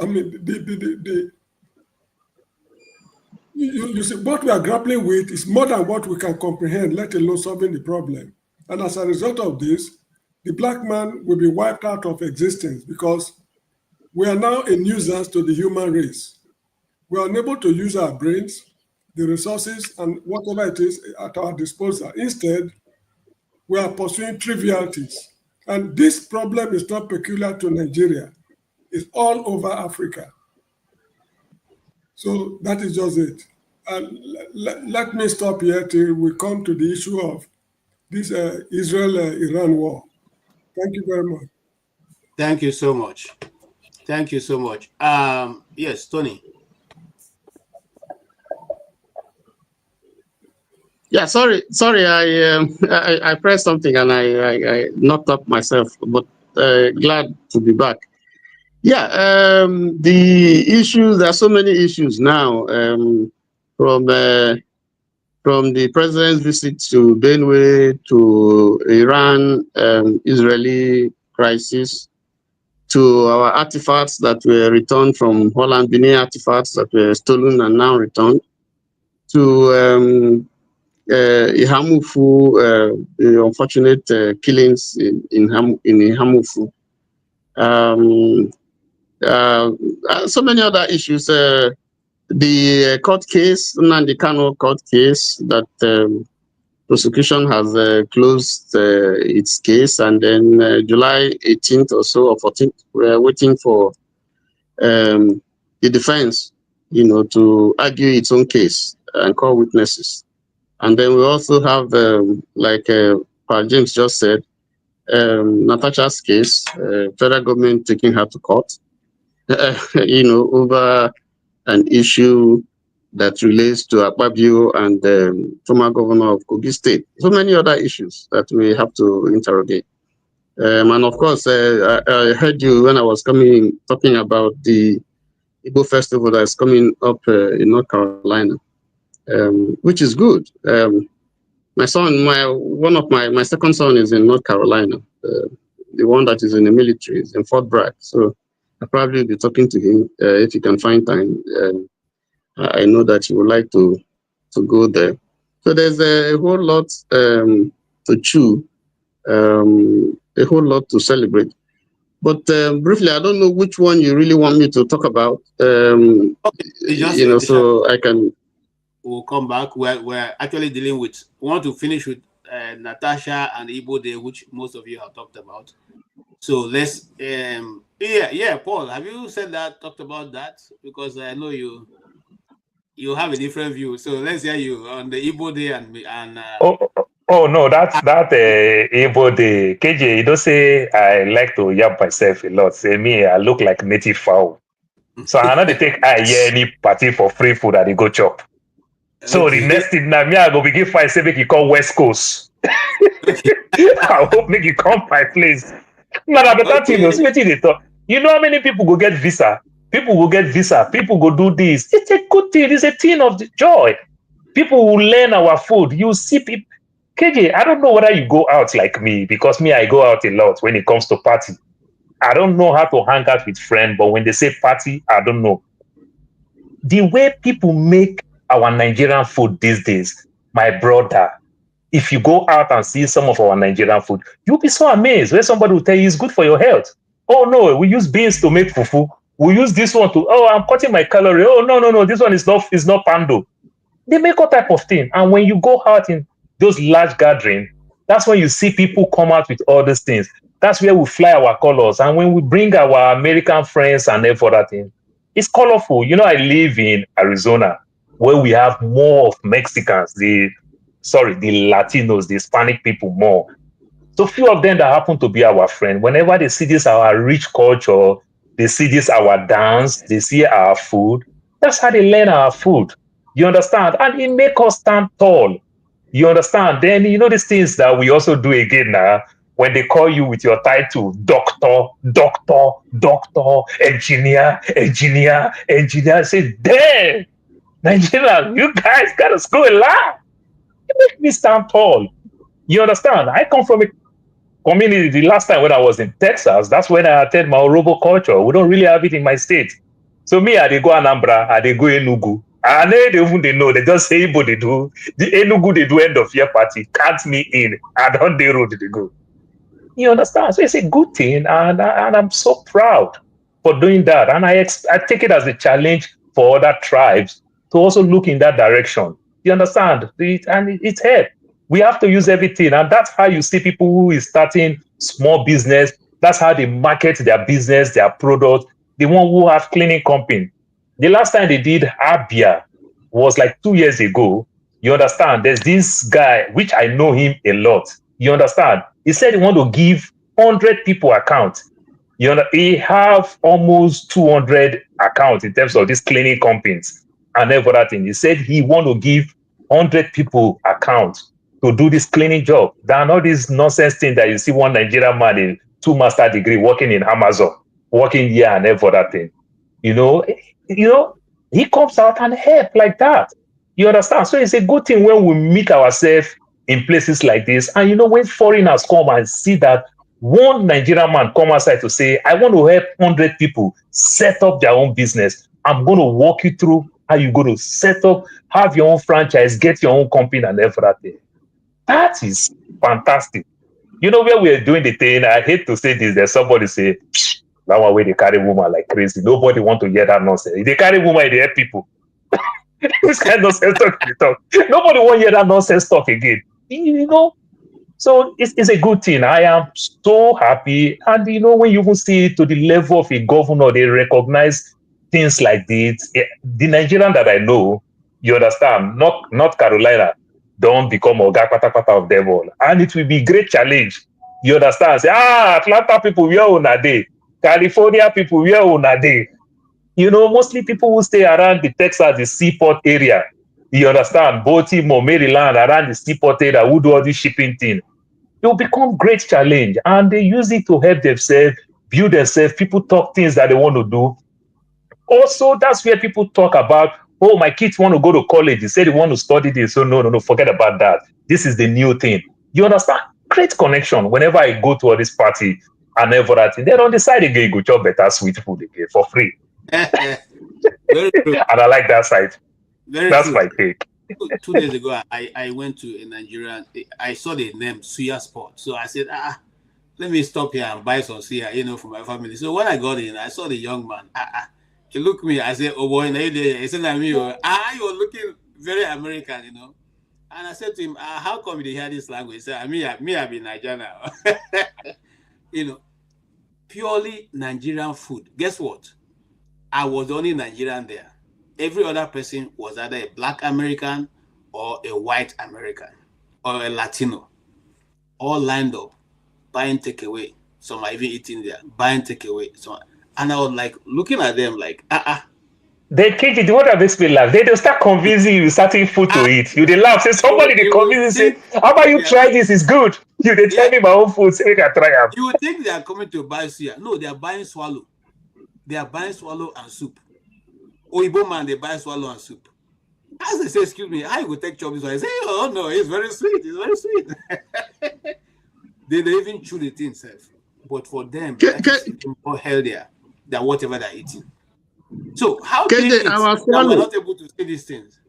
you see, what we are grappling with is more than what we can comprehend, let alone solving the problem. And as a result of this, the black man will be wiped out of existence because we are now a nuisance to the human race. We are unable to use our brains, the resources, and whatever it is at our disposal. Instead, we are pursuing trivialities. And this problem is not peculiar to Nigeria. It's all over Africa. So that is just it. And let me stop here till we come to the issue of this Israel-Iran war. Thank you very much. Thank you so much. Thank you so much. Yes, Tony. Yeah, sorry. I pressed something and I knocked up myself, but glad to be back. Yeah, the issues. There are so many issues now. From the president's visit to Benue, to Iran, Israeli crisis, to our artifacts that were returned from Holland, Benin artifacts that were stolen and now returned, to Eha-Amufu, the unfortunate killings in Eha-Amufu. So many other issues. The court case, Nnamdi Kanu court case, that prosecution has closed its case, and then July 18th or so, or 14th, we're waiting for the defense, to argue its own case and call witnesses. And then we also have, like Paul James just said, Natasha's case, federal government taking her to court, over an issue that relates to Akpabio and the former governor of Kogi State. So many other issues that we have to interrogate. And of course, I heard you when I was talking about the Igbo festival that's coming up in North Carolina, which is good. My son, my second son is in North Carolina. The one that is in the military is in Fort Bragg. So I'll probably be talking to him if he can find time. I know that he would like to go there. So there's a whole lot to chew, a whole lot to celebrate. But briefly, I don't know which one you really want me to talk about. So I can. We'll come back. We're actually dealing with. We want to finish with Natasha and Igbo Day, which most of you have talked about. So let's yeah, Paul, have you said that, talked about that? Because I know you have a different view. So let's hear you on the Igbo Day and Oh no, that Igbo Day. KJ, you don't say I like to yap myself a lot. Say me, I look like native fowl. So I know they take any party for free food that they go chop. So the next thing now, me I go begin find say make you come West Coast. I hope make you come my place. Now that better thing, see wetin they talk. You know how many people go get visa? People will get visa. People go do this. It's a good thing. It's a thing of joy. People will learn our food. You see people. KJ, I don't know whether you go out like me, because me, I go out a lot when it comes to party. I don't know how to hang out with friends, but when they say party, I don't know. The way people make our Nigerian food these days, my brother, if you go out and see some of our Nigerian food, you'll be so amazed where somebody will tell you it's good for your health. Oh no, we use beans to make fufu. We use this one to, oh, I'm cutting my calorie. Oh no, this one is not pando. They make all type of thing. And when you go out in those large gatherings, that's when you see people come out with all these things. That's where we fly our colors. And when we bring our American friends and every other thing, it's colorful. You know, I live in Arizona, where we have more of Mexicans, the Latinos, the Hispanic people more. So few of them that happen to be our friend, whenever they see this our rich culture, they see this our dance, they see our food, that's how they learn our food. You understand? And it make us stand tall. You understand? Then you know these things that we also do again now, when they call you with your title, doctor, engineer, say, damn, Nigeria, you guys gotta school a lot. It makes me stand tall. You understand? I come from a community. The last time when I was in Texas, that's when I attended my Orobo culture. We don't really have it in my state. So me, I they go Anambra, I they go Enugu. And they know, they just say Igbo they do. The Enugu they do end of year party, count me in, and on the road they go. You understand? So it's a good thing, and I'm so proud for doing that. And I take it as a challenge for other tribes to also look in that direction. You understand? It's help. We have to use everything, and that's how you see people who is starting small business. That's how they market their business, their product. The one who have cleaning company. The last time they did Abia was like 2 years ago. You understand? There's this guy, which I know him a lot. You understand? He said he want to give 100 people account. You know, he have almost 200 accounts in terms of these cleaning companies and everything. He said he want to give 100 people account to do this cleaning job. There are not this nonsense thing that you see one Nigerian man in 2 master degree working in Amazon, working here and everything. You know, he comes out and help like that. You understand? So it's a good thing when we meet ourselves in places like this. And you know, when foreigners come and see that one Nigerian man come outside to say, I want to help 100 people set up their own business. I'm going to walk you through how you're going to set up, have your own franchise, get your own company and everything. That is fantastic. You know, where we're doing the thing, I hate to say this, there's somebody say, that one way they carry woman like crazy. Nobody want to hear that nonsense. If they carry woman, they help people. This kind of nonsense talk they talk. Nobody want to hear that nonsense talk again. You know, so it's a good thing. I am so happy. And you know, when you even see it to the level of a governor, they recognize things like this. The Nigerian that I know, you understand, North Carolina, don't become Oga Patapata of devil. And it will be a great challenge. You understand? Say, Atlanta people, where on a day? California people, where on a day? You know, mostly people who stay around the Texas, the seaport area. You understand? Baltimore, Maryland, around the seaport area, who do all this shipping thing. It will become great challenge. And they use it to help themselves, build themselves. People talk things that they want to do. Also, that's where people talk about, oh, my kids want to go to college. They say they want to study this. So no, forget about that. This is the new thing. You understand? Great connection. Whenever I go to all this party and everything, then on the side again, go chop better sweet food again for free. Very true. And I like that side. That's true. my take. 2 days ago, I went to a Nigerian. I saw the name Suya Sport. So I said, let me stop here and buy some suya, you know, for my family. So when I got in, I saw the young man. He looked at me. I said, oh boy, he said, you were looking very American, you know. And I said to him, how come they hear this language? He said, me, I be Nigerian. You know, purely Nigerian food. Guess what? I was the only Nigerian there. Every other person was either a black American or a white American or a Latino, all lined up, buying takeaway. Some are even eating there, buying takeaway. So, and I was like looking at them like, They kick it. What makes me laugh? They'll start convincing you certain food to eat. You they laugh. Say somebody they convince you. Say, how about you try this? It's good. You they tell me my own food. Say we can try them. You would think they are coming to buy suya. No, they are buying swallow. They are buying swallow and soup. Oyibo man, they buy swallow and soup. As they say, excuse me, how you go take chop this one? I say, oh no, it's very sweet. It's very sweet. they even chew the thing self. But for them, that is more healthier than whatever they're eating. So how can it that we're not able to see these things?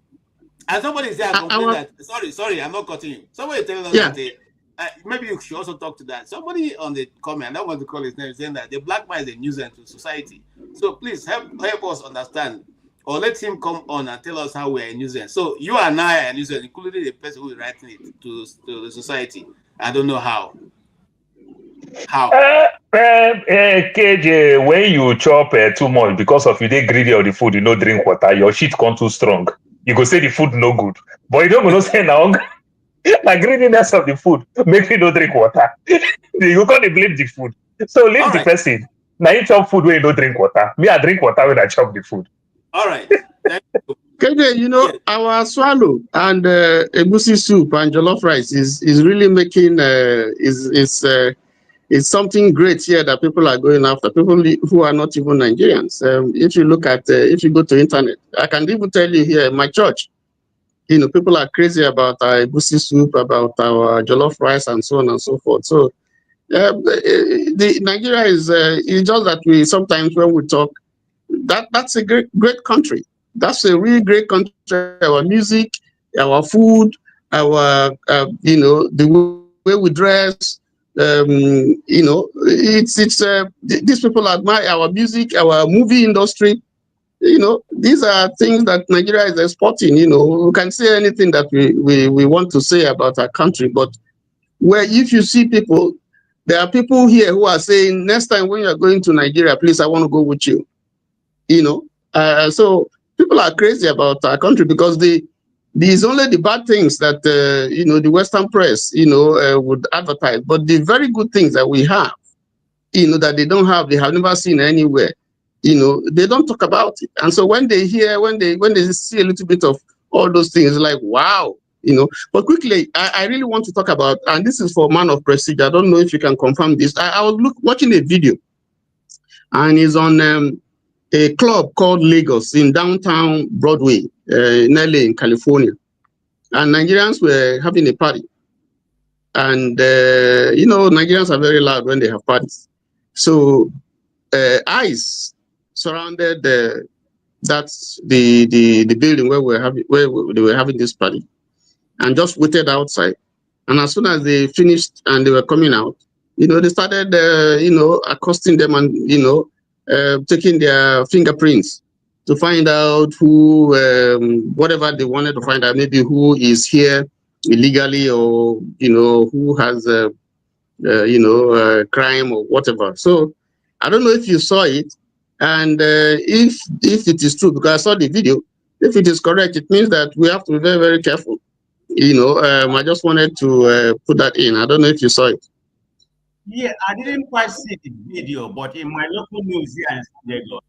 And somebody say, I complain that, sorry, I'm not cutting you. Somebody telling us that maybe you should also talk to that. Somebody on the comment, I don't want to call his name, saying that the black man is a nuisance to society. So please help us understand, or let him come on and tell us how we're a nuisance. So you and I are a nuisance, including the person who is writing it to the society. I don't know how. KJ, when you chop too much because of you they greedy of the food, you no drink water, your shit come too strong. You go say the food no good, but you don't go say now. Like greediness of the food make you no drink water. You can't blame the food. So leave the person. Now you chop food when you don't drink water. Me, I drink water when I chop the food. All right. KJ, you know, our swallow and egusi soup and jollof rice is really making is something great here that people are going after. People who are not even Nigerians. If you look at if you go to internet, I can even tell you here, my church. You know, people are crazy about our egusi soup, about our jollof rice, and so on and so forth. So, the Nigeria is it's just that we sometimes when we talk, that's a great country. That's a really great country. Our music, our food, our you know, the way we dress. You know, it's these people admire our music, our movie industry. You know, these are things that Nigeria is exporting. You know, we can say anything that we want to say about our country, but where if you see people, there are people here who are saying, next time when you're going to Nigeria, please, I want to go with you. You know, so people are crazy about our country because these only the bad things that, you know, the Western press, you know, would advertise, but the very good things that we have, you know, that they don't have, they have never seen anywhere. You know, they don't talk about it. And so when they hear, when they see a little bit of all those things, like, wow, you know. But quickly, I really want to talk about, and this is for man of prestige. I don't know if you can confirm this. I was watching a video, and it's on a club called Lagos in downtown Broadway, in LA, in California. And Nigerians were having a party. And, you know, Nigerians are very loud when they have parties. So ICE surrounded that's the building where they were having this party, and just waited outside. And as soon as they finished and they were coming out, you know, they started you know, accosting them and, you know, taking their fingerprints to find out who whatever they wanted to find out, maybe who is here illegally, or, you know, who has you know, crime or whatever. So I don't know if you saw it, and if it is true, because I saw the video, if it is correct, it means that we have to be very, very careful. You know, I just wanted to put that in. I don't know if you saw it. Yeah, I didn't quite see the video, but in my local news here in San Diego,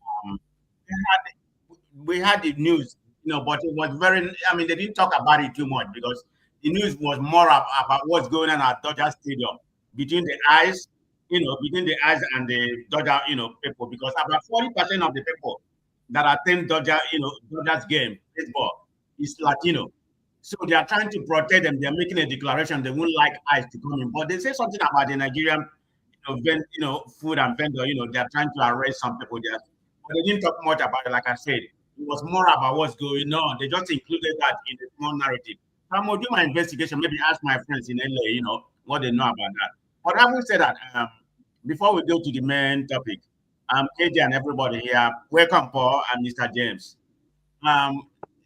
we had the news, you know, but it was very, I mean, they didn't talk about it too much because the news was more about what's going on at Dodger Stadium between the eyes, you know, between the eyes and the Dodger, you know, people, because about 40% of the people that attend Dodger, you know, Dodger's game, baseball, is Latino. So they are trying to protect them. They are making a declaration they won't like ICE to come in, but they say something about the Nigerian, you know, food and vendor. You know, they are trying to arrest some people there, but they didn't talk much about it. Like I said, it was more about what's going on. They just included that in the small narrative. I'm gonna do my investigation. Maybe ask my friends in LA, you know, what they know about that. But having said that, before we go to the main topic, KJ and everybody here, welcome, Paul and Mr. James.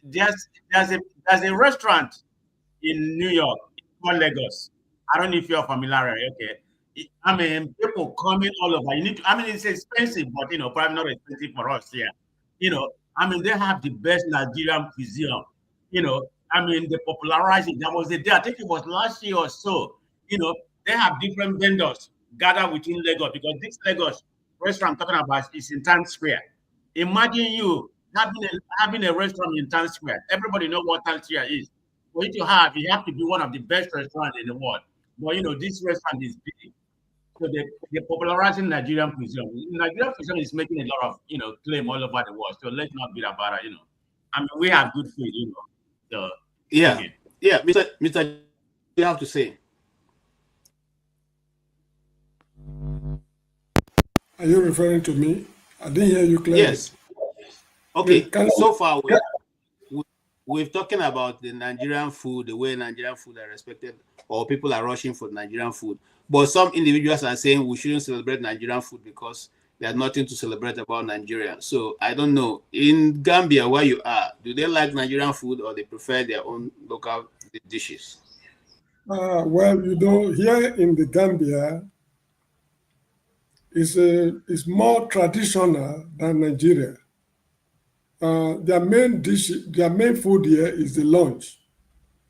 There's a restaurant in New York called Lagos. I don't know if you're familiar, okay? I mean, people coming all over. You need to, I mean, it's expensive, but probably not expensive for us here. I mean, they have the best Nigerian cuisine. I mean, they popularize it. There was a day, I think it was last year or so. They have different vendors gathered within Lagos, because this Lagos restaurant I'm talking about is in Times Square. Imagine you having a restaurant in Times Square. Everybody know what Times Square is. For you to have, you have to be one of the best restaurants in the world. But this restaurant is big. So they're popularizing Nigerian cuisine. Nigerian cuisine is making a lot of claim all over the world. So let's not beat about it. I mean, we have good food. So Yeah, okay. yeah, Mr. You have to say. Are you referring to me? I didn't hear you clearly. Yes. Okay. Can I- So far, we're talking about the Nigerian food, the way Nigerian food are respected, or people are rushing for Nigerian food. But some individuals are saying we shouldn't celebrate Nigerian food because there's nothing to celebrate about Nigeria. So I don't know. In Gambia, where you are, do they like Nigerian food, or they prefer their own local dishes? Well, here in the Gambia, is more traditional than Nigeria. Their main food here is the lunch.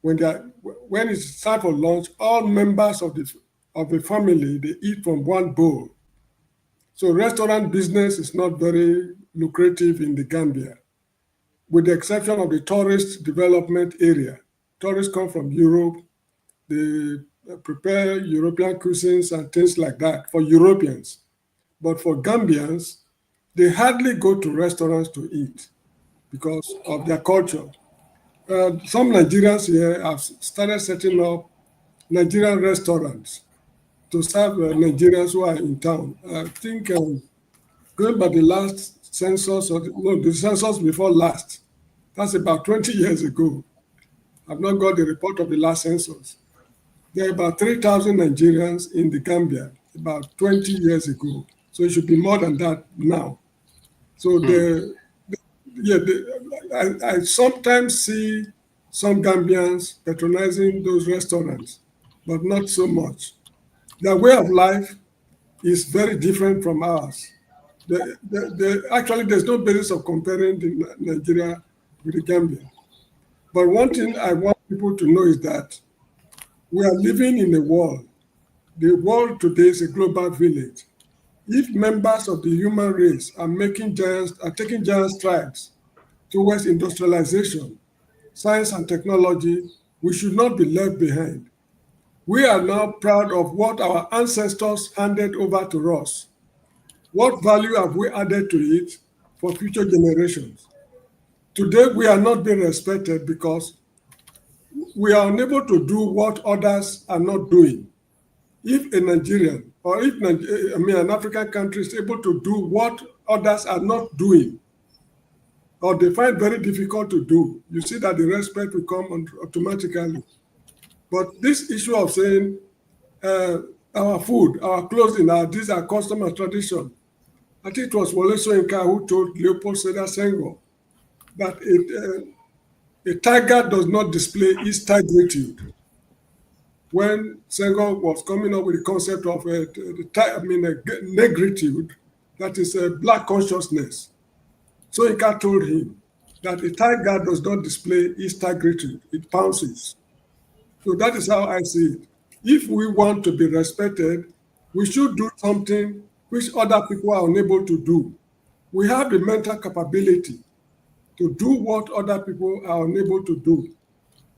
When it's time for lunch, all members of the family, they eat from one bowl. So restaurant business is not very lucrative in the Gambia, with the exception of the tourist development area. Tourists come from Europe, they prepare European cuisines and things like that for Europeans. But for Gambians, they hardly go to restaurants to eat because of their culture. Some Nigerians here have started setting up Nigerian restaurants to serve Nigerians who are in town. I think going by the last census, the census before last, that's about 20 years ago. I've not got the report of the last census. There are about 3,000 Nigerians in the Gambia about 20 years ago. So it should be more than that now. So I sometimes see some Gambians patronizing those restaurants, but not so much. Their way of life is very different from ours. Actually, there's no basis of comparing Nigeria with the Gambia. But one thing I want people to know is that we are living in a world. The world today is a global village. If members of the human race are taking giant strides towards industrialization, science and technology, we should not be left behind. We are now proud of what our ancestors handed over to us. What value have we added to it for future generations? Today, we are not being respected because we are unable to do what others are not doing. If a Nigerian or if an African country is able to do what others are not doing, or they find very difficult to do, you see that the respect will come automatically. But this issue of saying our food, our clothing, these are custom and tradition, I think it was Wole Soyinka who told Leopold Sedar Senghor that a tiger does not display its tigritude. When Senghor was coming up with the concept of negritude, that is a black consciousness, Soyinka told him that a tiger does not display its tigritude, it pounces. So that is how I see it. If we want to be respected, we should do something which other people are unable to do. We have the mental capability to do what other people are unable to do.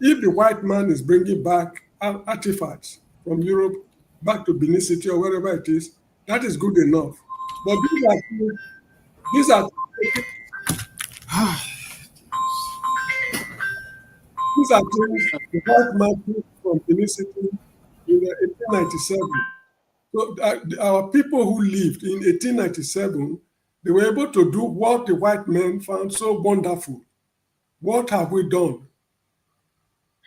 If the white man is bringing back artifacts from Europe back to Benin City or wherever it is, that is good enough. But these are things the white man took from Benin City in 1897. So our people who lived in 1897, they were able to do what the white men found so wonderful. What have we done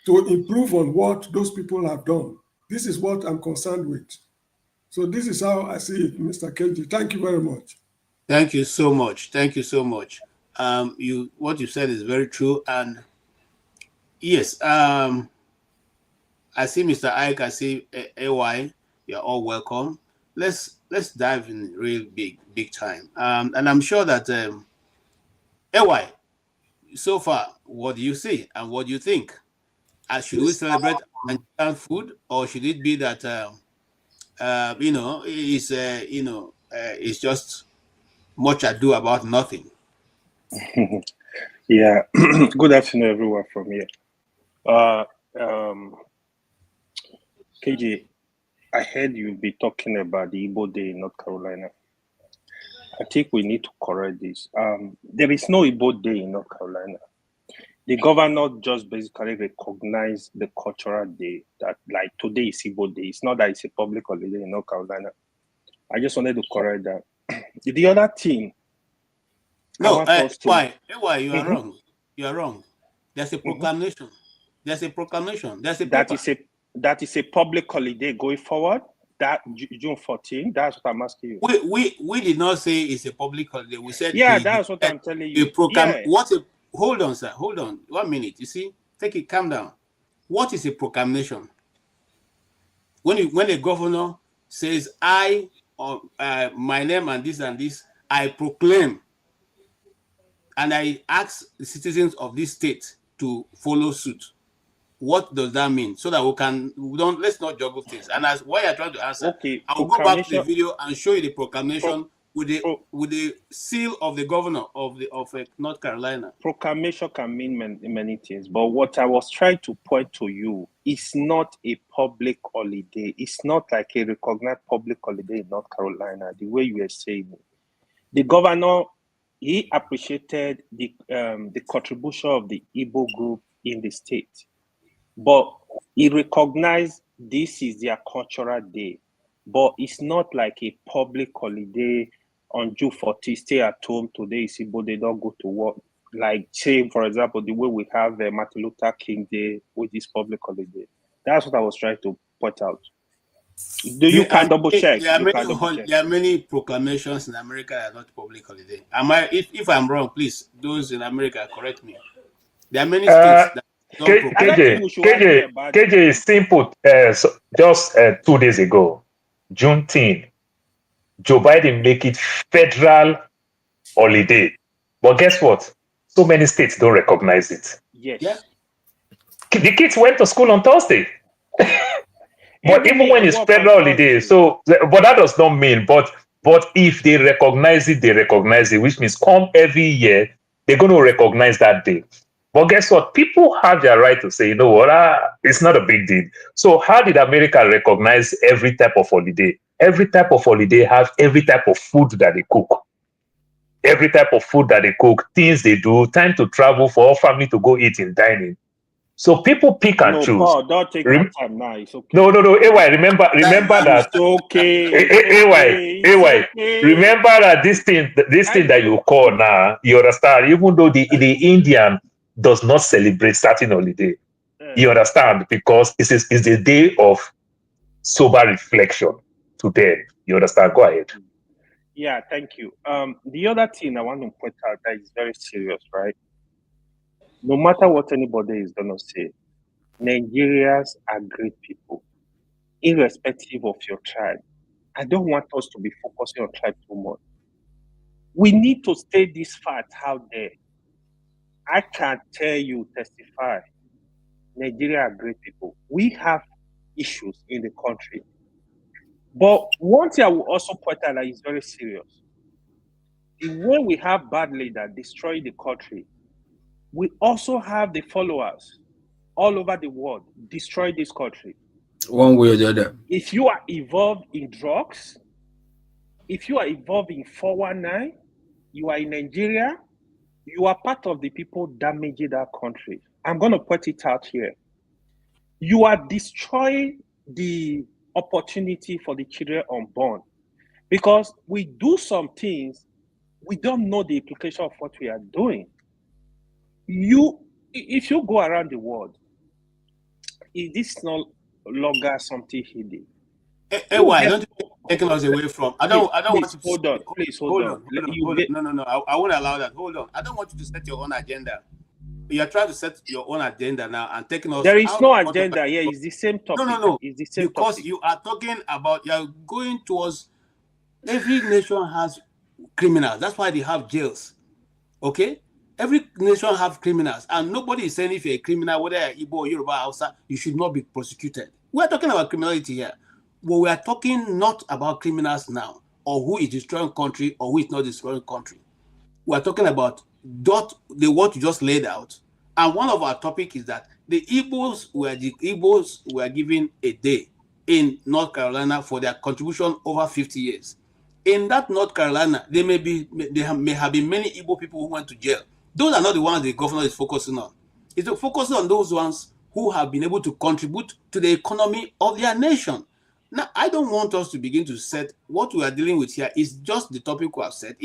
to improve on what those people have done? This is what I'm concerned with. So this is how I see it, Mr. KG. Thank you very much. Thank you so much. Thank you so much. What you said is very true. And yes, I see Mr. Ike, I see AY. You're all welcome. Let's dive in real big time. And I'm sure that AY, so far, what do you see and what do you think? Should we celebrate Nigerian food, or should it be that it's just much ado about nothing? Yeah. Good afternoon, everyone from here. KJ, I heard you be talking about the Igbo Day in North Carolina. I think we need to correct this. There is no Igbo Day in North Carolina. The governor just basically recognized the cultural day that, like, today is Igbo Day. It's not that it's a public holiday in North Carolina. I just wanted to correct that. The other thing. No, why you are wrong. You are wrong. There's a proclamation. There's a proclamation. There's a paper. That is a public holiday going forward. That June 14. That's what I'm asking you. We did not say it's a public holiday. We said that's what I'm telling you. Hold on, sir. Hold on. 1 minute. You see, take it. Calm down. What is a proclamation? When a governor says, "I, my name and this, I proclaim," and I ask the citizens of this state to follow suit. What does that mean? So that let's not juggle things. And as why you're trying to answer, I'll go back to the video and show you the proclamation with the seal of the governor of North Carolina. Proclamation can mean many things, but what I was trying to point to you is not a public holiday. It's not like a recognized public holiday in North Carolina, the way you are saying it. The governor, he appreciated the contribution of the Igbo group in the state. But he recognized this is their cultural day, but it's not like a public holiday on June 14th, stay at home, today is Igbo, they don't go to work. Like, say, for example, the way we have Martin Luther King Day, which is public holiday. That's what I was trying to point out. You can double check. There are many proclamations in America that are not public holiday. If I'm wrong, please, those in America, correct me. There are many states that KJ is simple. Just 2 days ago, Juneteenth, Joe Biden make it federal holiday. But guess what? So many states don't recognize it. Yes. Yeah. The kids went to school on Thursday. But even when it's federal holiday, but that does not mean, but if they recognize it, which means come every year, they're going to recognize that day. But guess what? People have their right to say, you know what, it's not a big deal. So how did America recognize every type of holiday? Every type of holiday have every type of food that they cook. Every type of food that they cook, things they do, time to travel for all family to go eat in dining. So people pick and choose. Paul, don't take that time now. It's okay. No. AY, remember that. It's okay. AY, remember that this thing that you call now, you understand, even though the Indian does not celebrate certain holiday, you understand, because it's a day of sober reflection to them. You understand? Go ahead. Yeah, thank you. The other thing I want to point out that is very serious, right? No matter what anybody is going to say, Nigerians are great people, irrespective of your tribe. I don't want us to be focusing on tribe too much. We need to state this fact out there. I can tell you, testify, Nigeria are great people. We have issues in the country. But one thing I will also point out that is very serious. The way we have bad leaders destroy the country, we also have the followers all over the world destroy this country. One way or the other. If you are involved in drugs, if you are involved in 419, you are in Nigeria, you are part of the people damaging that country. I'm going to put it out here. You are destroying the opportunity for the children unborn, because we do some things, we don't know the implication of what we are doing. If you go around the world, is this no longer something hidden? Why don't you take us away from? I don't want you to hold on. No. I won't allow that. Hold on. I don't want you to set your own agenda. You are trying to set your own agenda now and taking us. There is out no of agenda here. It's the same topic. No. It's the same because topic. you are talking about, you are going towards, every nation has criminals. That's why they have jails. Okay? Every nation have criminals, and nobody is saying if you're a criminal, whether you're Igbo or Yoruba, Hausa, you should not be prosecuted. We're talking about criminality here. But we are talking not about criminals now, or who is destroying country or who is not destroying country. We're talking about what you just laid out. And one of our topic is that the Igbos were given a day in North Carolina for their contribution over 50 years. In that North Carolina, there may have been many Igbo people who went to jail. Those are not the ones the governor is focusing on. It's focusing on those ones who have been able to contribute to the economy of their nation. Now, I don't want us to begin to set what we are dealing with here is just the topic we have set.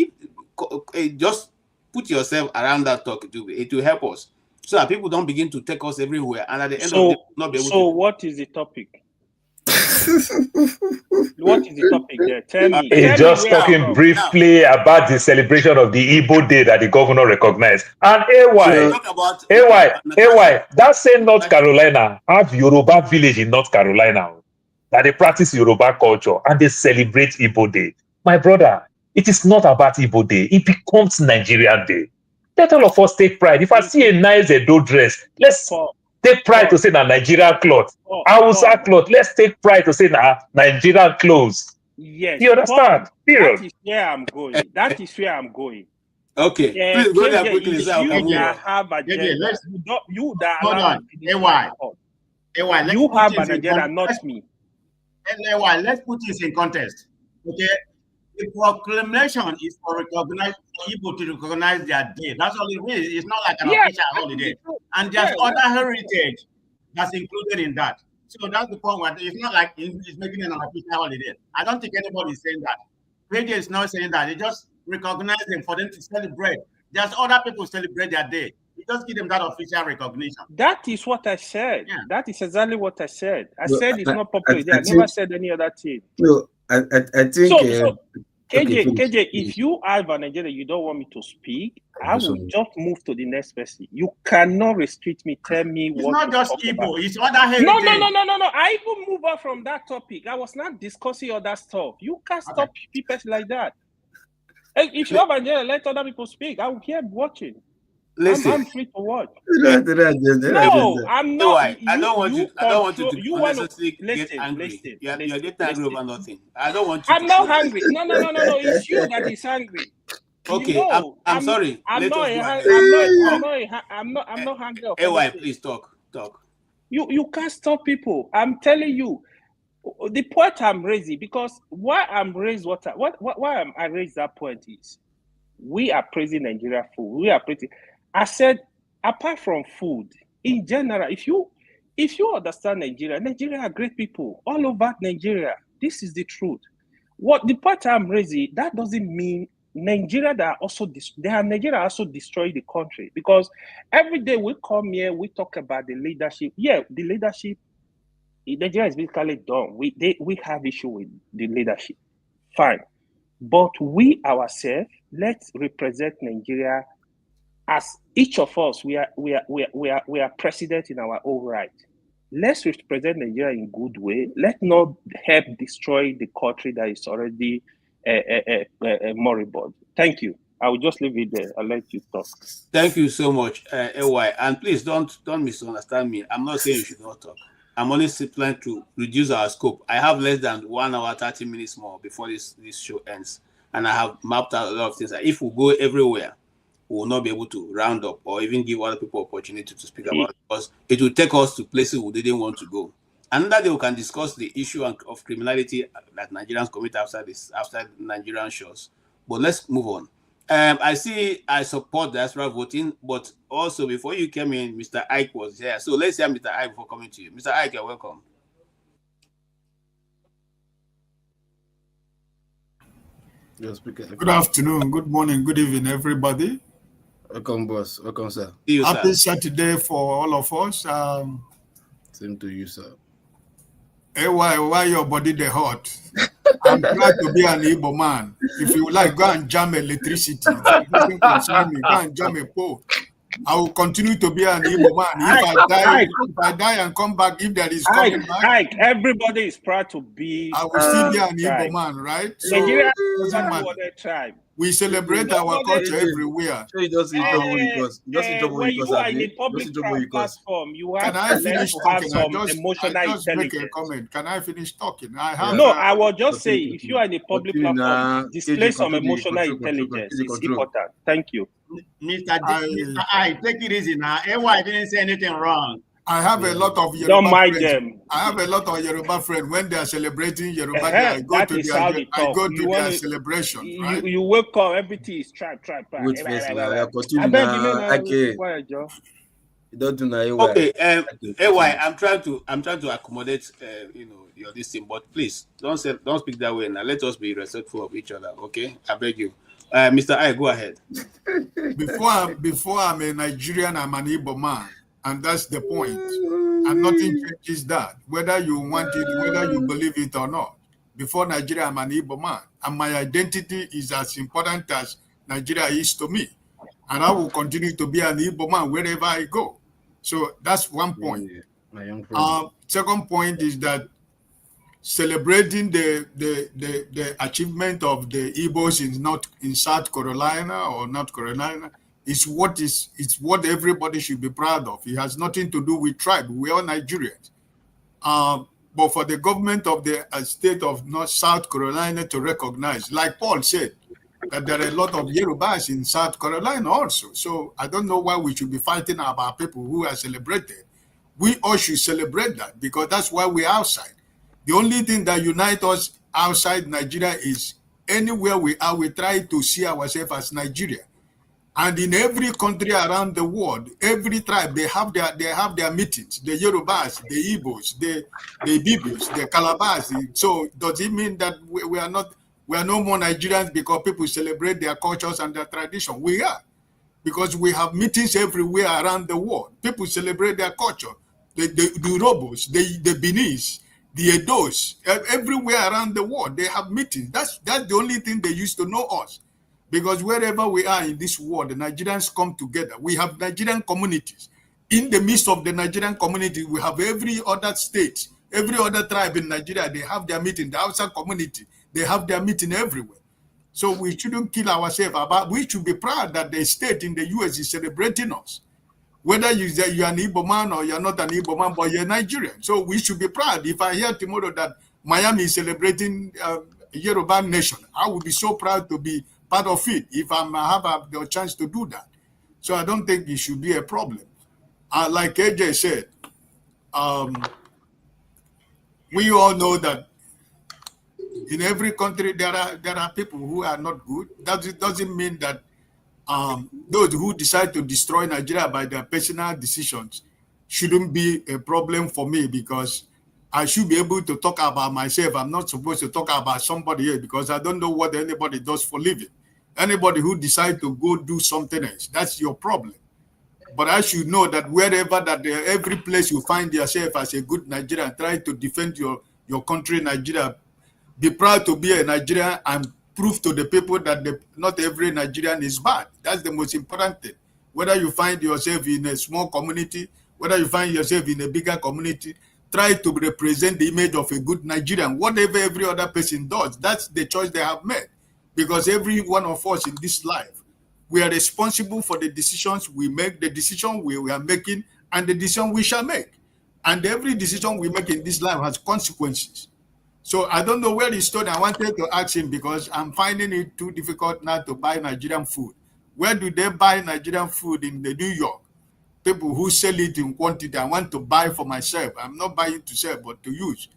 Just put yourself around that talk. It will help us so that people don't begin to take us everywhere. And at the end of the day, not be able to. So, what is the topic? What is the topic there? Tell me. He's just talking briefly about the celebration of the Igbo Day that the governor recognized. And AY, that same North Carolina have Yoruba village in North Carolina that they practice Yoruba culture and they celebrate Igbo Day. My brother, it is not about Igbo Day. It becomes Nigerian Day. Let all of us take pride. If I see a nice Edo dress, let's take pride to say na Nigerian cloth. Hausa cloth, let's take pride to say na Nigerian clothes. Yes. You understand? Period. That is where I'm going. That is where I'm going. Okay. Please go there quickly. You that have agenda. You that hold on. AY, you have an agenda, not me. AY, let's put this in context. Okay. The proclamation is for people to recognize their day. That's all it is. It's not like an official holiday. And there's other heritage that's included in that. So that's the point where it's not like it's making it an official holiday. I don't think anybody is saying that. Radio is not saying that. They just recognize them for them to celebrate. There's other people celebrate their day. You just give them that official recognition. That is what I said. Yeah. That is exactly what I said. I said it's not popular. I never said any other thing. No, I think. So KJ, if you have an agenda, you don't want me to speak, I will just move to the next person. You cannot restrict me. Tell me it's what. It's not just Igbo. It's other heritage. No. I even move on from that topic. I was not discussing other stuff. You can't stop people like that. If you have an agenda, let other people speak. I will keep watching. Listen, I'm free to watch. No, I'm not. I don't want you to unnecessarily get angry. You're getting angry over nothing. I don't want you. I'm not hungry. No. It's you that is angry. Okay, you know, I'm sorry. I'm not hungry. AY, please talk. You can't stop people. I'm telling you. The point I'm raising, because why I raised that point is we are praising Nigeria food. We are praising. I said, apart from food, in general, if you understand Nigeria are great people all over Nigeria. This is the truth. What the part I'm raising, that doesn't mean Nigeria also destroy the country, because every day we come here, we talk about the leadership. Yeah, the leadership. Nigeria is basically done. We have issue with the leadership. Fine. But we ourselves, let's represent Nigeria as each of us. We are president in our own right. Let's represent Nigeria in good way. Let's not help destroy the country that is already moribund. Thank you. I will just leave it there. I'll let you talk. Thank you so much, AY. And please don't misunderstand me. I'm not saying you should not talk. I'm only planning to reduce our scope. I have less than 1 hour, 30 minutes more before this show ends. And I have mapped out a lot of things. If we go everywhere, we will not be able to round up or even give other people opportunity to speak about it, because it will take us to places we didn't want to go. Another day we can discuss the issue of criminality that Nigerians commit after Nigerian shows. But let's move on. I support diaspora voting, but also before you came in, Mr. Ike was here. So let's hear Mr. Ike before coming to you. Mr. Ike, you're welcome. Good afternoon, good morning, good evening, everybody. Welcome, boss. Welcome, sir. Happy Saturday for all of us. Same to you, sir. Hey, why your body the hot? I'm proud to be an Igbo man. If you like, go and jam electricity. It doesn't concern me. Go and jam a pole. I will continue to be an Igbo man. If I die and come back, if there is coming back, everybody is proud to be. I will still be an Igbo man, right? So Nigeria it doesn't matter. tribe. We celebrate our culture everywhere. So he doesn't trouble because when you are in a public platform, you have to finish talking? Some emotional just make a intelligence. comment. Can I finish talking? I will just say, if you are in a public platform, display some emotional intelligence. It's important. Thank you. Mr. I take it easy now. I didn't say anything wrong. I have a lot of Yoruba Don't mind friends. them. I have a lot of Yoruba friends. When they are celebrating Yoruba Day, I go to their celebration. Right? You wake up, everything is tribe. Wait first, now. Continue now. Okay. I'm trying to accommodate, your this thing, but please don't speak that way. Now let us be respectful of each other. Okay, I beg you. Mr. I, go ahead. Before I'm a Nigerian, I'm an Igbo man. And that's the point. And nothing changes that. Whether you want it, whether you believe it or not. Before Nigeria, I'm an Igbo man. And my identity is as important as Nigeria is to me. And I will continue to be an Igbo man wherever I go. So that's one point. My young friend. Second point is that celebrating the achievement of the Igbos in South Carolina or North Carolina is what everybody should be proud of. It has nothing to do with tribe. We're all Nigerians. But for the government of the state of South Carolina to recognize, like Paul said, that there are a lot of Yorubas in South Carolina also. So I don't know why we should be fighting about people who are celebrated. We all should celebrate that because that's why we're outside. The only thing that unites us outside Nigeria is anywhere we are, we try to see ourselves as Nigeria. And in every country around the world, every tribe, they have their meetings. The Yorubas, the Igbos, the Bibis, the Calabas. So does it mean that we are no more Nigerians because people celebrate their cultures and their tradition? We are, because we have meetings everywhere around the world. People celebrate their culture. The Urobos, the Benis, the Edos, everywhere around the world, they have meetings. That's the only thing they used to know us. Because wherever we are in this world, the Nigerians come together. We have Nigerian communities. In the midst of the Nigerian community, we have every other state, every other tribe in Nigeria, they have their meeting. The outside community, they have their meeting everywhere. So we shouldn't kill ourselves. We should be proud that the state in the US is celebrating us. Whether you're an Igbo man or you're not an Igbo man, but you're Nigerian. So we should be proud. If I hear tomorrow that Miami is celebrating Yoruba nation, I would be so proud to be part of it if I have the chance to do that. So I don't think it should be a problem. Like AJ said, we all know that in every country there are people who are not good. That doesn't mean that those who decide to destroy Nigeria by their personal decisions shouldn't be a problem for me, because I should be able to talk about myself. I'm not supposed to talk about somebody else because I don't know what anybody does for living. Anybody who decides to go do something else, that's your problem. But I should know that every place you find yourself as a good Nigerian, try to defend your country, Nigeria. Be proud to be a Nigerian and prove to the people that not every Nigerian is bad. That's the most important thing. Whether you find yourself in a small community, whether you find yourself in a bigger community, try to represent the image of a good Nigerian. Whatever every other person does, that's the choice they have made. Because every one of us in this life, we are responsible for the decisions we make, the decision we are making, and the decision we shall make. And every decision we make in this life has consequences. So I don't know where he stood. I wanted to ask him because I'm finding it too difficult now to buy Nigerian food. Where do they buy Nigerian food in the New York? People who sell it in quantity. I want to buy for myself. I'm not buying to sell, but to use.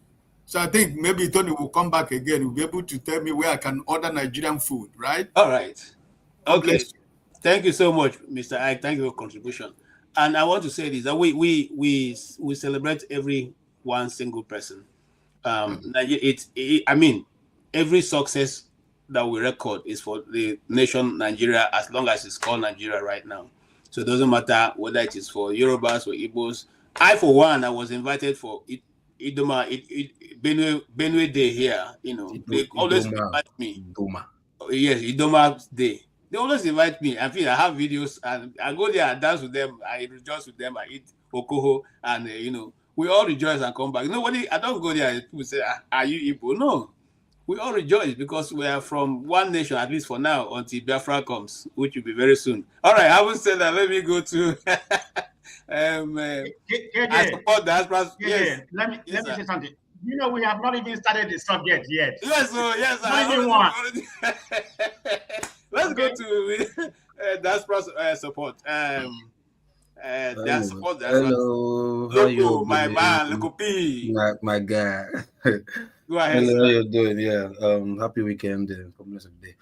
So I think maybe Tony will come back again. He'll be able to tell me where I can order Nigerian food, right? All right. Okay. Thank you so much, Mr. Ike. Thank you for your contribution. And I want to say this, that we celebrate every one single person. I mean, every success that we record is for the nation Nigeria, as long as it's called Nigeria right now. So it doesn't matter whether it is for Yorubas or Igbos. I, for one, I was invited for Benue Day here. They always invite me. Idoma. Yes, Idoma Day. They always invite me. I feel I have videos, and I go there and dance with them. I rejoice with them. I eat okoho, and we all rejoice and come back. Nobody. I don't go there. People say, "Are you Igbo?" No, we all rejoice because we are from one nation, at least for now, until Biafra comes, which will be very soon. All right, having said that, let me go to. I support that. Yes. Let me say something. We have not even started the subject yet. Yes, yes. Not even one. Let's go to that support. That support. Hello, how you Loco, my man, Loco P. My guy. Go ahead. Hello, how you doing? Yeah. Happy weekend. Compliments of the day.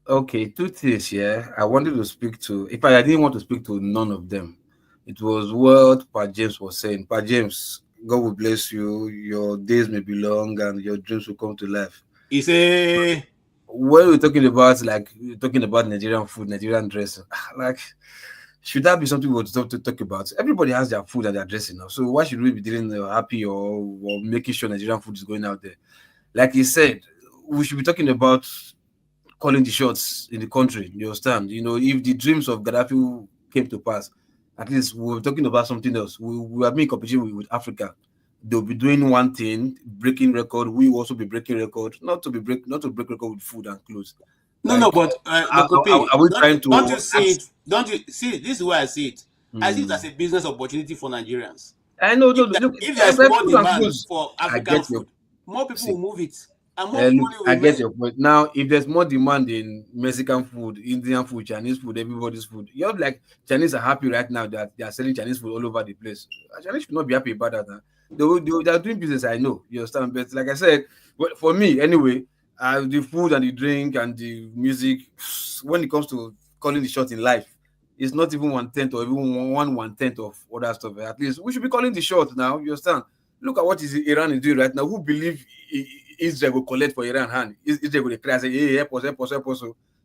Okay, two things. Yeah, I wanted to speak to. In fact, I didn't want to speak to none of them. It was what Pa James was saying. Pa James, God will bless you. Your days may be long, and your dreams will come to life. He say, when we're talking about Nigerian food, Nigerian dress, like, should that be something we're to talk about? Everybody has their food and their dressing now. So why should we be dealing happy or making sure Nigerian food is going out there? Like he said, we should be talking about calling the shots in the country. You understand? If the dreams of Gaddafi came to pass, at least we're talking about something else. We are being competition with Africa. They'll be doing one thing, breaking record. We will also be breaking record, not to break record with food and clothes. No, but are we trying to? Don't you see it? Don't you see it? This is why I see it. I see it as a business opportunity for Nigerians. I know. If there's more demand for African food, more people will move it. And more money will I get your point. Now, if there's more demand in Mexican food, Indian food, Chinese food, everybody's food, you're like Chinese are happy right now that they are selling Chinese food all over the place. Chinese should not be happy about that. Huh? They are doing business, I know. You understand? But like I said, for me anyway, the food and the drink and the music, when it comes to calling the shot in life, it's not even 1/10 or even 1/10 of other stuff. At least we should be calling the shot now. You understand? Look at what Iran is doing right now. Who believe Israel will collect for Iran hand? Israel will cry, say, hey, help us.